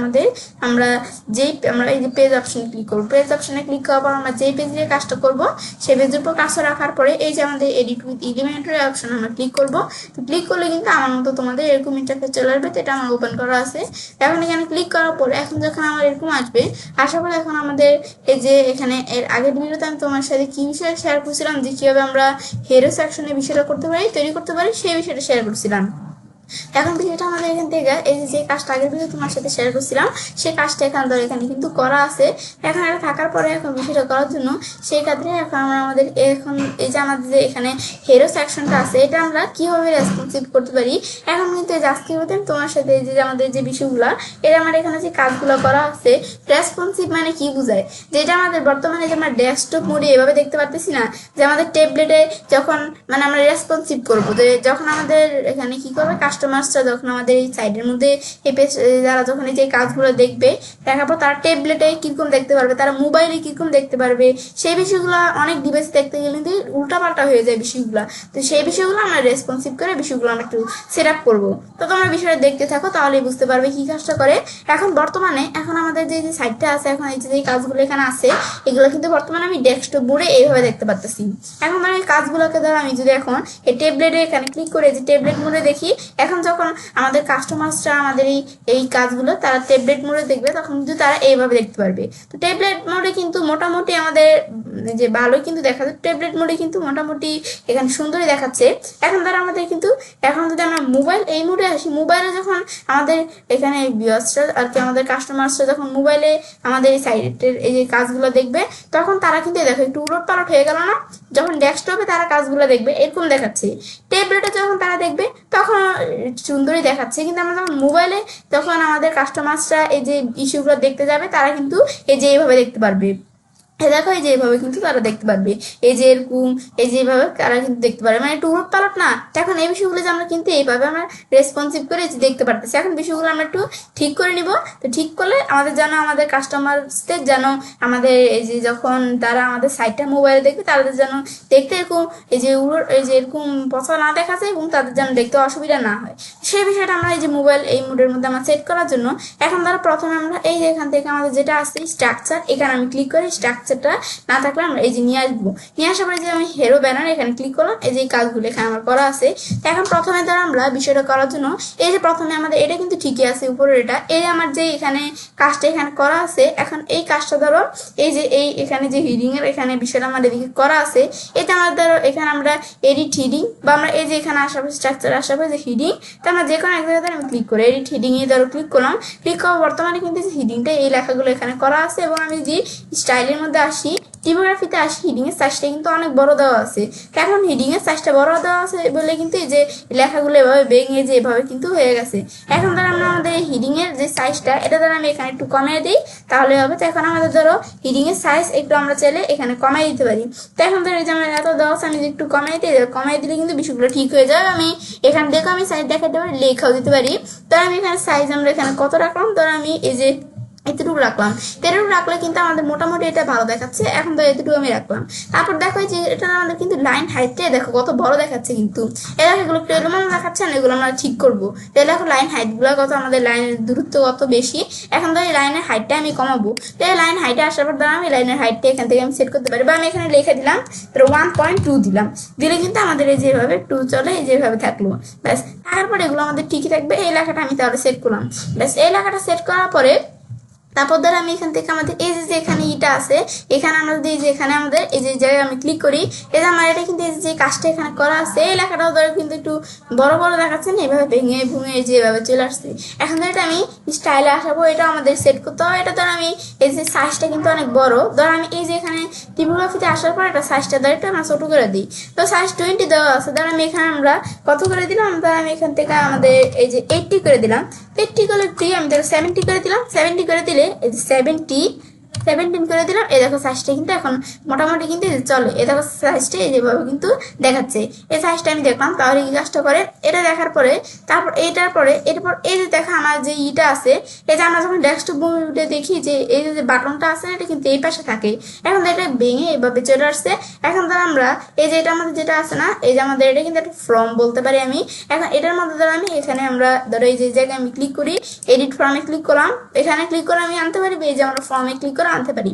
আমরা এই যে পেজ অপশনে ক্লিক করবো। পেজ অপশনে ক্লিক করার পর আমরা যেই পেজে কাজটা করব সেই পেজের উপর কাজটা রাখার পরে এই যে আমাদের এডিট উইথ এলিমেন্টারি অপশন আমরা ক্লিক করব। তো ক্লিক করলে কিন্তু আমার মতো তোমাদের এরকম ইন্টারফেস চলে আসবে। তো এটা আমার ওপেন করা আছে। এখন এখানে ক্লিক করার পরে এখন যখন আমার এরকম আসবে, আশা করি এখন আমাদের এই যে এখানে এর আগের ভিডিওতে আমি তোমার সাথে কি বিষয়ে শেয়ার করছিলাম যে কিভাবে আমরা হেরো সেকশনে বিষয়টা করতে পারি, তৈরি করতে পারি, সেই বিষয়টা শেয়ার করছিলাম। এখন বিষয়টা আমাদের এখান থেকে এই যে কাজটা আগের ভিডিও তোমার সাথে শেয়ার করছিলাম সেই কাজটা এখানে কিন্তু করা আছে। এখন এটা থাকার পরে এখন বিষয়টা করার জন্য সেই ক্ষেত্রে এখন আমরা আমাদের এখন এই যে আমাদের যে এখানে হেরো সেকশনটা আছে এটা আমরা কিভাবে রেসপন্সিভ করতে পারি। এখন কিন্তু এই আজকে তোমার সাথে এই যে আমাদের যে বিষয়গুলো এটা আমার এখানে যে কাজগুলো করা আছে, রেসপন্সিভ মানে কি বোঝায়, যেটা আমাদের বর্তমানে যে আমরা ডেস্কটপ মোডে এভাবে দেখতে পারতেছি না, যে আমাদের ট্যাবলেটে যখন মানে আমরা রেসপন্সিভ করবো, যে যখন আমাদের এখানে কি করবে কাস্টমার্সরা যখন আমাদের এই সাইডের মধ্যে যারা যখন এই যে কাজগুলো দেখবে দেখার পর তারা ট্যাবলেটে কিরকম দেখতে পারবে, তারা মোবাইলে কিরকম দেখতে পারবে, সেই বিষয়গুলো অনেক ডিভাইস দেখতে গেলে কিন্তু উল্টাপাল্টা হয়ে যায় বিষয়গুলো। তো সেই বিষয়গুলো আমরা রেসপন্সিভ করে বিষয়গুলো আমরা একটু সেট আপ করবো। তো তোমরা বিষয়টা দেখতে থাকো, তাহলেই বুঝতে পারবে কি কাজটা করে। এখন বর্তমানে এখন আমাদের যে সাইটটা আছে, এখন এই যে কাজগুলো এখানে আছে এগুলো কিন্তু বর্তমানে আমি ডেস্কটপ বোর্ডে এইভাবে দেখতে পারতেছি। এখন মানে কাজগুলোকে ধরো আমি যদি এখন এই ট্যাবলেটে এখানে ক্লিক করে যে ট্যাবলেট মোডে দেখি, এখন যখন আমাদের কাস্টমার্সরা আমাদের এই কাজগুলো তারা ট্যাবলেট মোডে দেখবে তখন কিন্তু তারা এইভাবে দেখতে পারবে। তো ট্যাবলেট মোডে কিন্তু মোটামুটি আমাদের যে ভালোই কিন্তু দেখা যায়, ট্যাবলেট মোডে কিন্তু মোটামুটি এখানে সুন্দরই দেখাচ্ছে। এখন তারা আমাদের কিন্তু এখন যদি আমরা মোবাইল এই মোডে আসি, মোবাইলে যখন আমাদের এখানে ভিউয়ার্সরা আর কি আমাদের কাস্টমার্সরা যখন মোবাইলে আমাদের এই সাইটের এই যে কাজগুলো দেখবে তখন তারা কিন্তু দেখো একটু উলট পালট হয়ে গেল না। যখন ডেস্কটপে তারা কাজগুলো দেখবে এরকম দেখাচ্ছে, ট্যাবলেটে যখন তারা দেখবে তখন সুন্দরই দেখাচ্ছে, কিন্তু আমরা যখন মোবাইলে তখন আমাদের কাস্টমার্সরা এই যে ইস্যুগুলো দেখতে যাবে তারা কিন্তু এই যে এইভাবে দেখতে পারবে। দেখো এই যে এইভাবে কিন্তু তারা দেখতে পারবে, এই যে এরকম এই যে এইভাবে তারা কিন্তু দেখতে পারবে, মানে একটু উলট পালট না। এখন এই বিষয়গুলো যে আমরা কিন্তু এইভাবে আমরা রেসপন্সিভ করে দেখতে পারতেছি। এখন বিষয়গুলো আমরা একটু ঠিক করে নিব। তো ঠিক করলে আমাদের যেন আমাদের কাস্টমারদের যেন আমাদের এই যে যখন তারা আমাদের সাইটটা মোবাইলে দেখবে তাদের যেন দেখতে এরকম এই যে এরকম পছন্দ না দেখা যায় এবং তাদের যেন দেখতে অসুবিধা না হয়, সেই বিষয়টা আমরা এই যে মোবাইল এই মোডের মধ্যে আমরা সেট করার জন্য এখন ধরো প্রথমে আমরা এই যে এখান থেকে আমাদের যেটা আছে স্ট্রাকচার, এখানে আমি ক্লিক করি। স্ট্রাকচারটা না থাকলে আমরা এই যে নিয়ে আসবো, নিয়ে আসার পরে যে আমি হেরো ব্যানার এখানে ক্লিক করলাম, এই যে কাজগুলো এখানে আমার করা আছে। এখন প্রথমে ধরো আমরা বিষয়টা করার জন্য এই যে প্রথমে আমাদের এটা কিন্তু ঠিকই আছে উপরের এটা, এই আমার যে এখানে কাজটা এখানে করা আছে, এখন এই কাজটা ধরো এই যে এখানে যে হিডিং এর এখানে বিষয়টা আমাদের এদিকে করা আছে, এটা আমাদের ধরো এখানে আমরা এডিট হিডিং বা আমরা এই যে এখানে আসার পর স্ট্রাকচার আসার পর যে হিডিং, তো আমরা যে কোনো এক জায়গায় আমি ক্লিক করি এডিট হিডিং এ ধরো ক্লিক করলাম। ক্লিক করার বর্তমানে কিন্তু যে হিডিংটা এই লেখাগুলো এখানে করা আছে এবং আমি যে স্টাইলের মধ্যে আসি টিপোগ্রাফিতে আসি হিডিং এর সাইজটা কিন্তু অনেক বড় দেওয়া আছে। এখন হিডিং এর সাইজটা বড় দেওয়া আছে বলে কিন্তু এই যে লেখাগুলো এভাবে ভেঙে যে এভাবে কিন্তু হয়ে গেছে। এখন ধরো আমরা আমাদের হিডিং এর যে সাইজটা এটা ধরো আমি এখানে একটু কমিয়ে দিই তাহলে হবে। তো এখন আমাদের ধরো হিডিং এর সাইজ একটু আমরা চাইলে এখানে কমিয়ে দিতে পারি। তো এখন ধরো এই যে আমার এত দেওয়া আছে আমি একটু কমিয়ে দিই, কমিয়ে দিলে কিন্তু বিষয়গুলো ঠিক হয়ে যাবে। আমি এখান থেকে আমি সাইজ দেখাতে পারি, লেখাও দিতে পারি। তো আমি এখানে সাইজ আমরা এখানে কত রাখলাম, ধরো আমি এই যে এতটুকু রাখলাম। এতটুকু রাখলে কিন্তু আমাদের মোটামুটি এটা ভালো দেখাচ্ছে। এখন তো এতটুকু আমি রাখলাম। তারপর দেখো যে এটা আমাদের কিন্তু লাইন হাইটটাই দেখো কত বড় দেখাচ্ছে, কিন্তু এটা এগুলো একটু এলোমেলো দেখাচ্ছে না, এগুলো আমরা ঠিক করবো। তাহলে দেখো লাইন হাইটগুলো কত আমাদের লাইনের দূরত্ব কত বেশি। এখন তো এই লাইনের হাইটটা আমি কমাবো। তো এই লাইন হাইটে আসার পর ধরো আমি লাইনের হাইটটা এখান থেকে আমি সেট করতে পারি, বা আমি এখানে লিখে দিলাম 1.2 দিলাম, দিলে কিন্তু আমাদের এই যেভাবে 2 চলে এই যেভাবে থাকলো। ব্যাস তারপর এগুলো আমাদের ঠিকই থাকবে। এই লেখাটা আমি তাহলে সেট করলাম। ব্যাস এই লেখাটা সেট করার পরে তারপর ধর আমি এখান থেকে আমাদের এই যে এখানে ইটা আছে, এখানে আমরা যদি যে এখানে আমাদের এই যে জায়গায় আমি ক্লিক করি, এই যে আমার এটা কিন্তু এই যে কাজটা এখানে করা আছে, এই লেখাটাও ধর কিন্তু একটু বড় বড় দেখাচ্ছে না, এইভাবে ভেঙে ভুঙে যেভাবে চলে আসছে। এখন ধর এটা আমি স্টাইলে আসাবো, এটা আমাদের সেট করতে হবে। এটা ধর আমি এই যে সাইজটা কিন্তু অনেক বড়, ধর আমি এই যে এখানে টিপোগ্রাফিতে আসার পর একটা সাইজটা ধর একটু আমরা ছোট করে দিই, তো সাইজ 20 দেওয়া আছে। ধর আমি এখানে আমরা কত করে দিলাম, ধর আমি এখান থেকে আমাদের এই যে 80 করে দিলাম, 80 করে আমি ধর 70 করে দিলাম, 70 করে দিলে এই যে 17 করে দিলাম। এই দেখো সাইজটা কিন্তু এখন মোটামুটি কিন্তু চলে, এই দেখো সাইজটা যেভাবে কিন্তু দেখাচ্ছে। এই সাইজটা আমি দেখলাম, তাহলে কি কাজটা করে, এটা দেখার পরে তারপর এইটার পরে এরপর এই যে দেখা আমার যে ইটা আছে, এই যে আমরা যখন ডেস্কটপ মুভিতে দেখি যে এই যে বাটনটা আছে এটা কিন্তু এই পাশে থাকে, এখন এটা ভেঙে এইভাবে চলে আসছে। এখন ধর আমরা এই যে এটা আমাদের যেটা আছে না, এই যে আমাদের এটা কিন্তু একটা ফর্ম বলতে পারি আমি। এখন এটার মধ্যে ধর আমি এখানে আমরা ধরো এই যে জায়গায় আমি ক্লিক করি, এডিট ফর্মে ক্লিক করলাম, এখানে ক্লিক করে আমি আনতে পারি, এই যে আমরা ফর্মে ক্লিক করে আনতে পারি।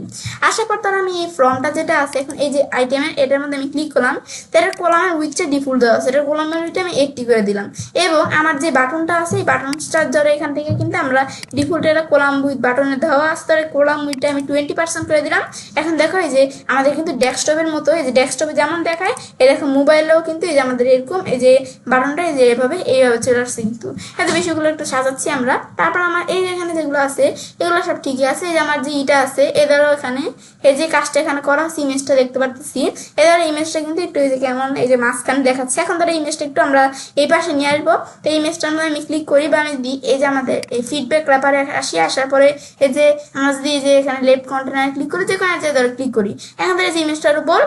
আসার পর তার আমি এই ফর্মটা যেটা আছে এখন এই যে আইটেমের এটার মধ্যে আমি ক্লিক করলাম, তার কলামের উইথটা ডিফল্ট দেওয়া আছে, এটার কলামের উইথটা আমি 80 করে দিলাম। এবং আমার যে বাটনটা আছে এই বাটনটার ধরে এখান থেকে কিন্তু আমরা ডিফল্ট একটা কলাম উইথ বাটনে দেওয়া আছে, তার কলাম উইথটা আমি 20% করে দিলাম। এখন দেখো এই যে আমাদের কিন্তু ডেস্কটপের মতো, এই যে ডেস্কটপে যেমন দেখায় এই দেখো মোবাইলেও কিন্তু এই যে আমাদের এরকম এই যে বাটনটা এই যে এইভাবে চলে আসছে। কিন্তু এত বিষয়গুলো একটু সাজাচ্ছি আমরা। তারপর আমার এই এখানে যেগুলো আছে এগুলো সব ঠিকই আছে। এই যে আমার যে ইটা আছে এদেরও এখানে এই যে কাজটা এখানে করা আছে, ইমেজটা দেখতে পারতেছি। এদের ইমেজটা কিন্তু একটু এই যে কেমন এই যে মাঝখানে দেখাচ্ছে। এখন ধরো ইমেজটা একটু আমরা এই পাশে নিয়ে আসবো, তো এই ইমেজটার মধ্যে আমি ক্লিক করি বা আমি দিই এই যে আমাদের এই ফিডব্যাক র্যাপারে আসার পরে এই যে আমরা যদি এই যে এখানে লেফট কন্টেনারে ক্লিক করি, যে কোনো ধরো ক্লিক করি, এখন ধরো এই যে ইমেজটার উপর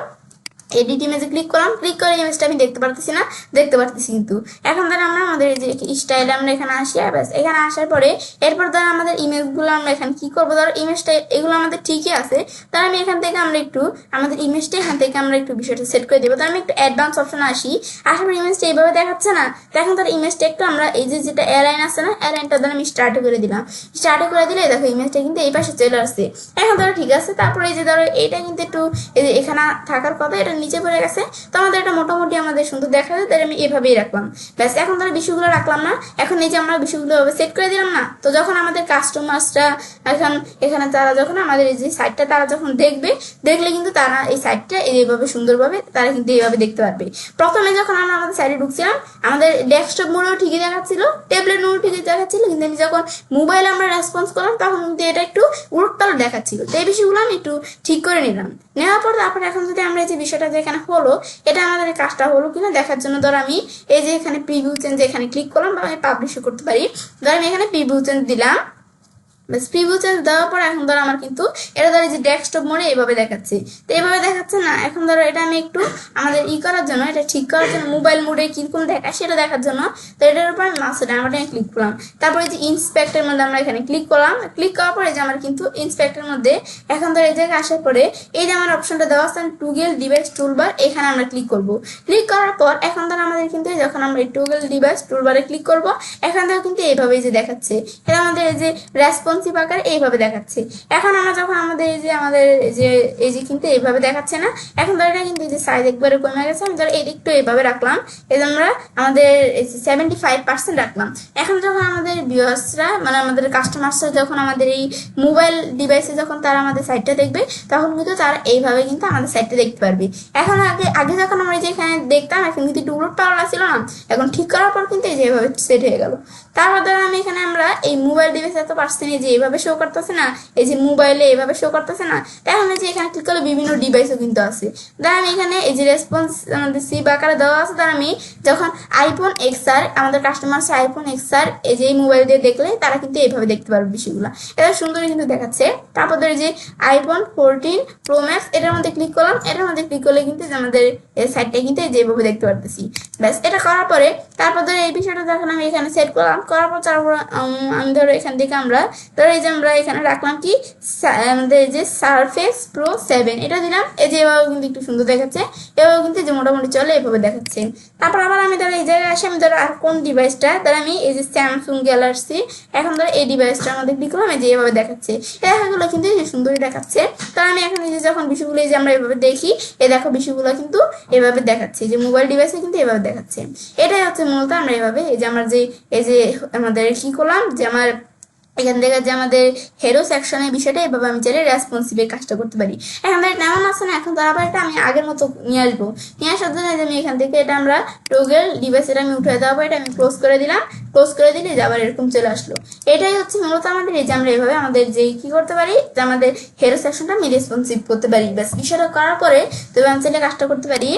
এডিট ইমেজে ক্লিক করলাম, ক্লিক করে ইমেজটা আমি দেখতে পারতেছি না, দেখতে পারতেছি কিন্তু। এখন ধর আমরা আমাদের এই যে স্টাইলে আমরা এখানে আসি, আর ব্যাস এখানে আসার পরে এরপর ধর আমাদের ইমেজগুলো আমরা এখানে কি করবো, ধর ইমেজটা এগুলো আমাদের ঠিকই আছে, তার আমি এখান থেকে আমরা একটু আমাদের ইমেজটা এখান থেকে আমরা একটু বিষয়টা সেট করে দেবো। তার আমি একটু অ্যাডভান্স অপশনে আসি, আসার পর ইমেজটা এইভাবে দেখাচ্ছে না, তো এখন ধর ইমেজটা একটু আমরা এই যে যেটা এয়ারলাইন আছে না, এয়ারলাইনটা ধর আমি স্টার্ট করে দিলাম, স্টার্ট করে দিলে দেখো ইমেজটা কিন্তু এই পাশে চলে আসছে। এখন ধরো ঠিক আছে, তারপরে এই যে ধরো এইটা কিন্তু একটু এই যে এখানে থাকার কথা, এটা নিচে পড়ে গেছে, তো আমাদের এটা মোটামুটি আমাদের সুন্দর দেখা যায়, তাই আমি এভাবেই রাখলাম। ব্যাস এখন ধরো বিষয়গুলো রাখলাম না, এখন এই যে আমরা বিষয়গুলো সেট করে দিলাম না, তো যখন আমাদের কাস্টমার্সরা এখন এখানে তারা যখন আমাদের এই যে সাইটটা তারা যখন দেখলে কিন্তু তারা এই সাইটটা এইভাবে সুন্দরভাবে তারা কিন্তু এইভাবে দেখতে পারবে। প্রথমে যখন আমরা আমাদের সাইটে ঢুকছিলাম আমাদের ডেস্কটপ মোডেও ঠিকই দেখাচ্ছিল, ট্যাবলেট মোডও ঠিকই দেখাচ্ছিল, কিন্তু আমি যখন মোবাইলে আমরা রেসপন্স করলাম তখন কিন্তু এটা একটু উলটপালট দেখাচ্ছিল। তো এই বিষয়গুলো আমি একটু ঠিক করে নিলাম, নেওয়ার পর তারপর এখন যদি আমরা এই যে বিষয়টা যেখানে হলো এটা আমাদের কাজটা হলো কিনা দেখার জন্য ধর আমি এই যে এখানে প্রিভিউ চেঞ্জ এখানে ক্লিক করলাম, বা আমি পাবলিশও করতে পারি। ধর আমি এখানে প্রিভিউ চেঞ্জ দিলাম, বাস প্রিভিউ চেঞ্জ দেওয়ার পর এখন ধরো আমার কিন্তু এটা ধরো যে ডেস্কটপ মোডে এইভাবে দেখাচ্ছে, তো এইভাবে দেখাচ্ছে না। এখন ধরো এটা আমি একটু আমাদের করার জন্য, এটা ঠিক করার জন্য মোবাইল মোডে কিরকম দেখায় সেটা দেখার জন্য, তো এটার উপর আমি মাউস বাটনে ক্লিক করলাম। তারপরে যে ইন্সপেক্টের মধ্যে আমরা এখানে ক্লিক করলাম, ক্লিক করার পরে যে আমার কিন্তু ইন্সপেক্টের মধ্যে এখন ধরো এই জায়গায় আসার পরে এই যে আমার অপশনটা দেওয়া আছে টুগেল ডিভাইস টুলবার, এখানে আমরা ক্লিক করব। ক্লিক করার পর এখন ধরো আমাদের কিন্তু যখন আমরা এই টুগেল ডিভাইস টুলবারে ক্লিক করব এখন ধরো কিন্তু এইভাবেই যে দেখাচ্ছে, এটা আমাদের এই যে রেসপন্স আকারে এইভাবে দেখাচ্ছে। এখন আমরা যখন আমাদের এই যে কিন্তু এইভাবে দেখাচ্ছে না, এখন ধর এটা কিন্তু এই যে সাইজ একবারে কমে গেছে, আমি ধর একটু এইভাবে রাখলাম, এই যে আমরা আমাদের 75% রাখলাম। এখন যখন আমাদের ভিউয়ার্সরা মানে আমাদের কাস্টমার্সরা যখন আমাদের এই মোবাইল ডিভাইসে যখন তারা আমাদের সাইটটা দেখবে তখন কিন্তু তারা এইভাবে কিন্তু আমাদের সাইটটা দেখতে পারবে। এখন আগে যখন আমরা যে এখানে দেখতাম এখন কিন্তু একটু উলট পাল্টা ছিল না, এখন ঠিক করার পর কিন্তু এই যে এইভাবে সেট হয়ে গেল। তারপর ধর আমি এখানে আমরা এই মোবাইল ডিভাইস এত পারছেন যে এইভাবে শো করতেছে না, এই যে মোবাইলে এইভাবে শো করতেছে না, এখন যে এখানে ক্লিক করলে বিভিন্ন ডিভাইসও কিন্তু আছে। ধর আমি এখানে এই যে রেসপন্স আমাদের সিপ আকারে দেওয়া আছে, ধর আমি যখন আইফোন এক্সআর আমাদের কাস্টমার আইফোন এক্সআর এই যে মোবাইল দিয়ে দেখলে তারা কিন্তু এইভাবে দেখতে পারবে বিষয়গুলো, এটা সুন্দরই কিন্তু দেখাচ্ছে। তারপর ধর যে আইফোন 14 প্রো ম্যাক্স এটার মধ্যে ক্লিক করলাম, এটার মধ্যে ক্লিক করলে কিন্তু আমাদের এই সাইটটা কিন্তু যেভাবে দেখতে পারতেছি। ব্যাস এটা করার পরে তারপর ধর এই বিষয়টা যখন আমি এখানে সেট করলাম, করার পর তারপর আমি ধরো এখান থেকে আমরা ধরো এই যে আমরা এখানে রাখলাম কি আমাদের যে সারফেস প্রো 7 এটা দিলাম, এই যে এভাবে কিন্তু একটু সুন্দর দেখাচ্ছে, এভাবে কিন্তু যে মোটামুটি চলে এভাবে দেখাচ্ছে। তারপর আবার আমি ধরো এই জায়গায় আসি, আমি ধরো আর কোন ডিভাইসটা ধর আমি এই যে স্যামসুং গ্যালাক্সি এখন ধরো এই ডিভাইসটার মধ্যে ক্লিক করলাম, এই যে এভাবে দেখাচ্ছে, এই দেখাগুলো কিন্তু সুন্দরই দেখাচ্ছে। তো আমি এখন এই যে যখন বিষয়গুলো এই যে আমরা এভাবে দেখি এই দেখো বিষয়গুলো কিন্তু এভাবে দেখাচ্ছে, যে মোবাইল ডিভাইসে কিন্তু এভাবে দেখাচ্ছে। এটাই হচ্ছে মূলত আমরা এভাবে এই যে আমার যে এই যে আমাদের কি করলাম যে আমার এখান থেকে যে আমাদের হেরো সেকশনের বিষয়টা এভাবে আমি চাইলে রেসপন্সিভের কাজটা করতে পারি। এখন এটা এমন আছে না, এখন তো আবার এটা আমি আগের মতো নিয়ে আসবো, নিয়ে আসার জন্য আমি এখান থেকে এটা আমরা টগল ডিভাইস এটা আমি উঠে দেওয়াবো, এটা আমি ক্লোজ করে দিলাম, ক্লোজ করে দিলে যে আবার এরকম চলে আসলো। এটাই হচ্ছে মূলত আমাদের এই যে আমরা এভাবে আমাদের যে কি করতে পারি, যে আমাদের হেরো সেকশনটা আমি রেসপন্সিভ করতে পারি। ব্যাস বিষয়টা করার পরে তবে আমি চাইলে কাজটা করতে পারি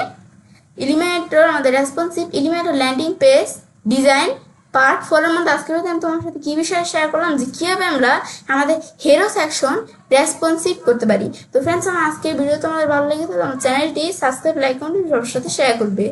এলিমেন্টর আমাদের responsive Elementor landing page design part 4 এর মধ্যে আজকে আমি তোমার সাথে কি বিষয়ে শেয়ার করলাম, যে কিভাবে আমরা আমাদের হেরো সেকশন রেসপন্সিভ করতে পারি। তো ফ্রেন্ডস, আমার আজকের ভিডিও তোমাদের ভালো লেগে থাকলে আমার চ্যানেলটি সাবস্ক্রাইব, লাইক, কমেন্ট সবার সাথে শেয়ার করবে।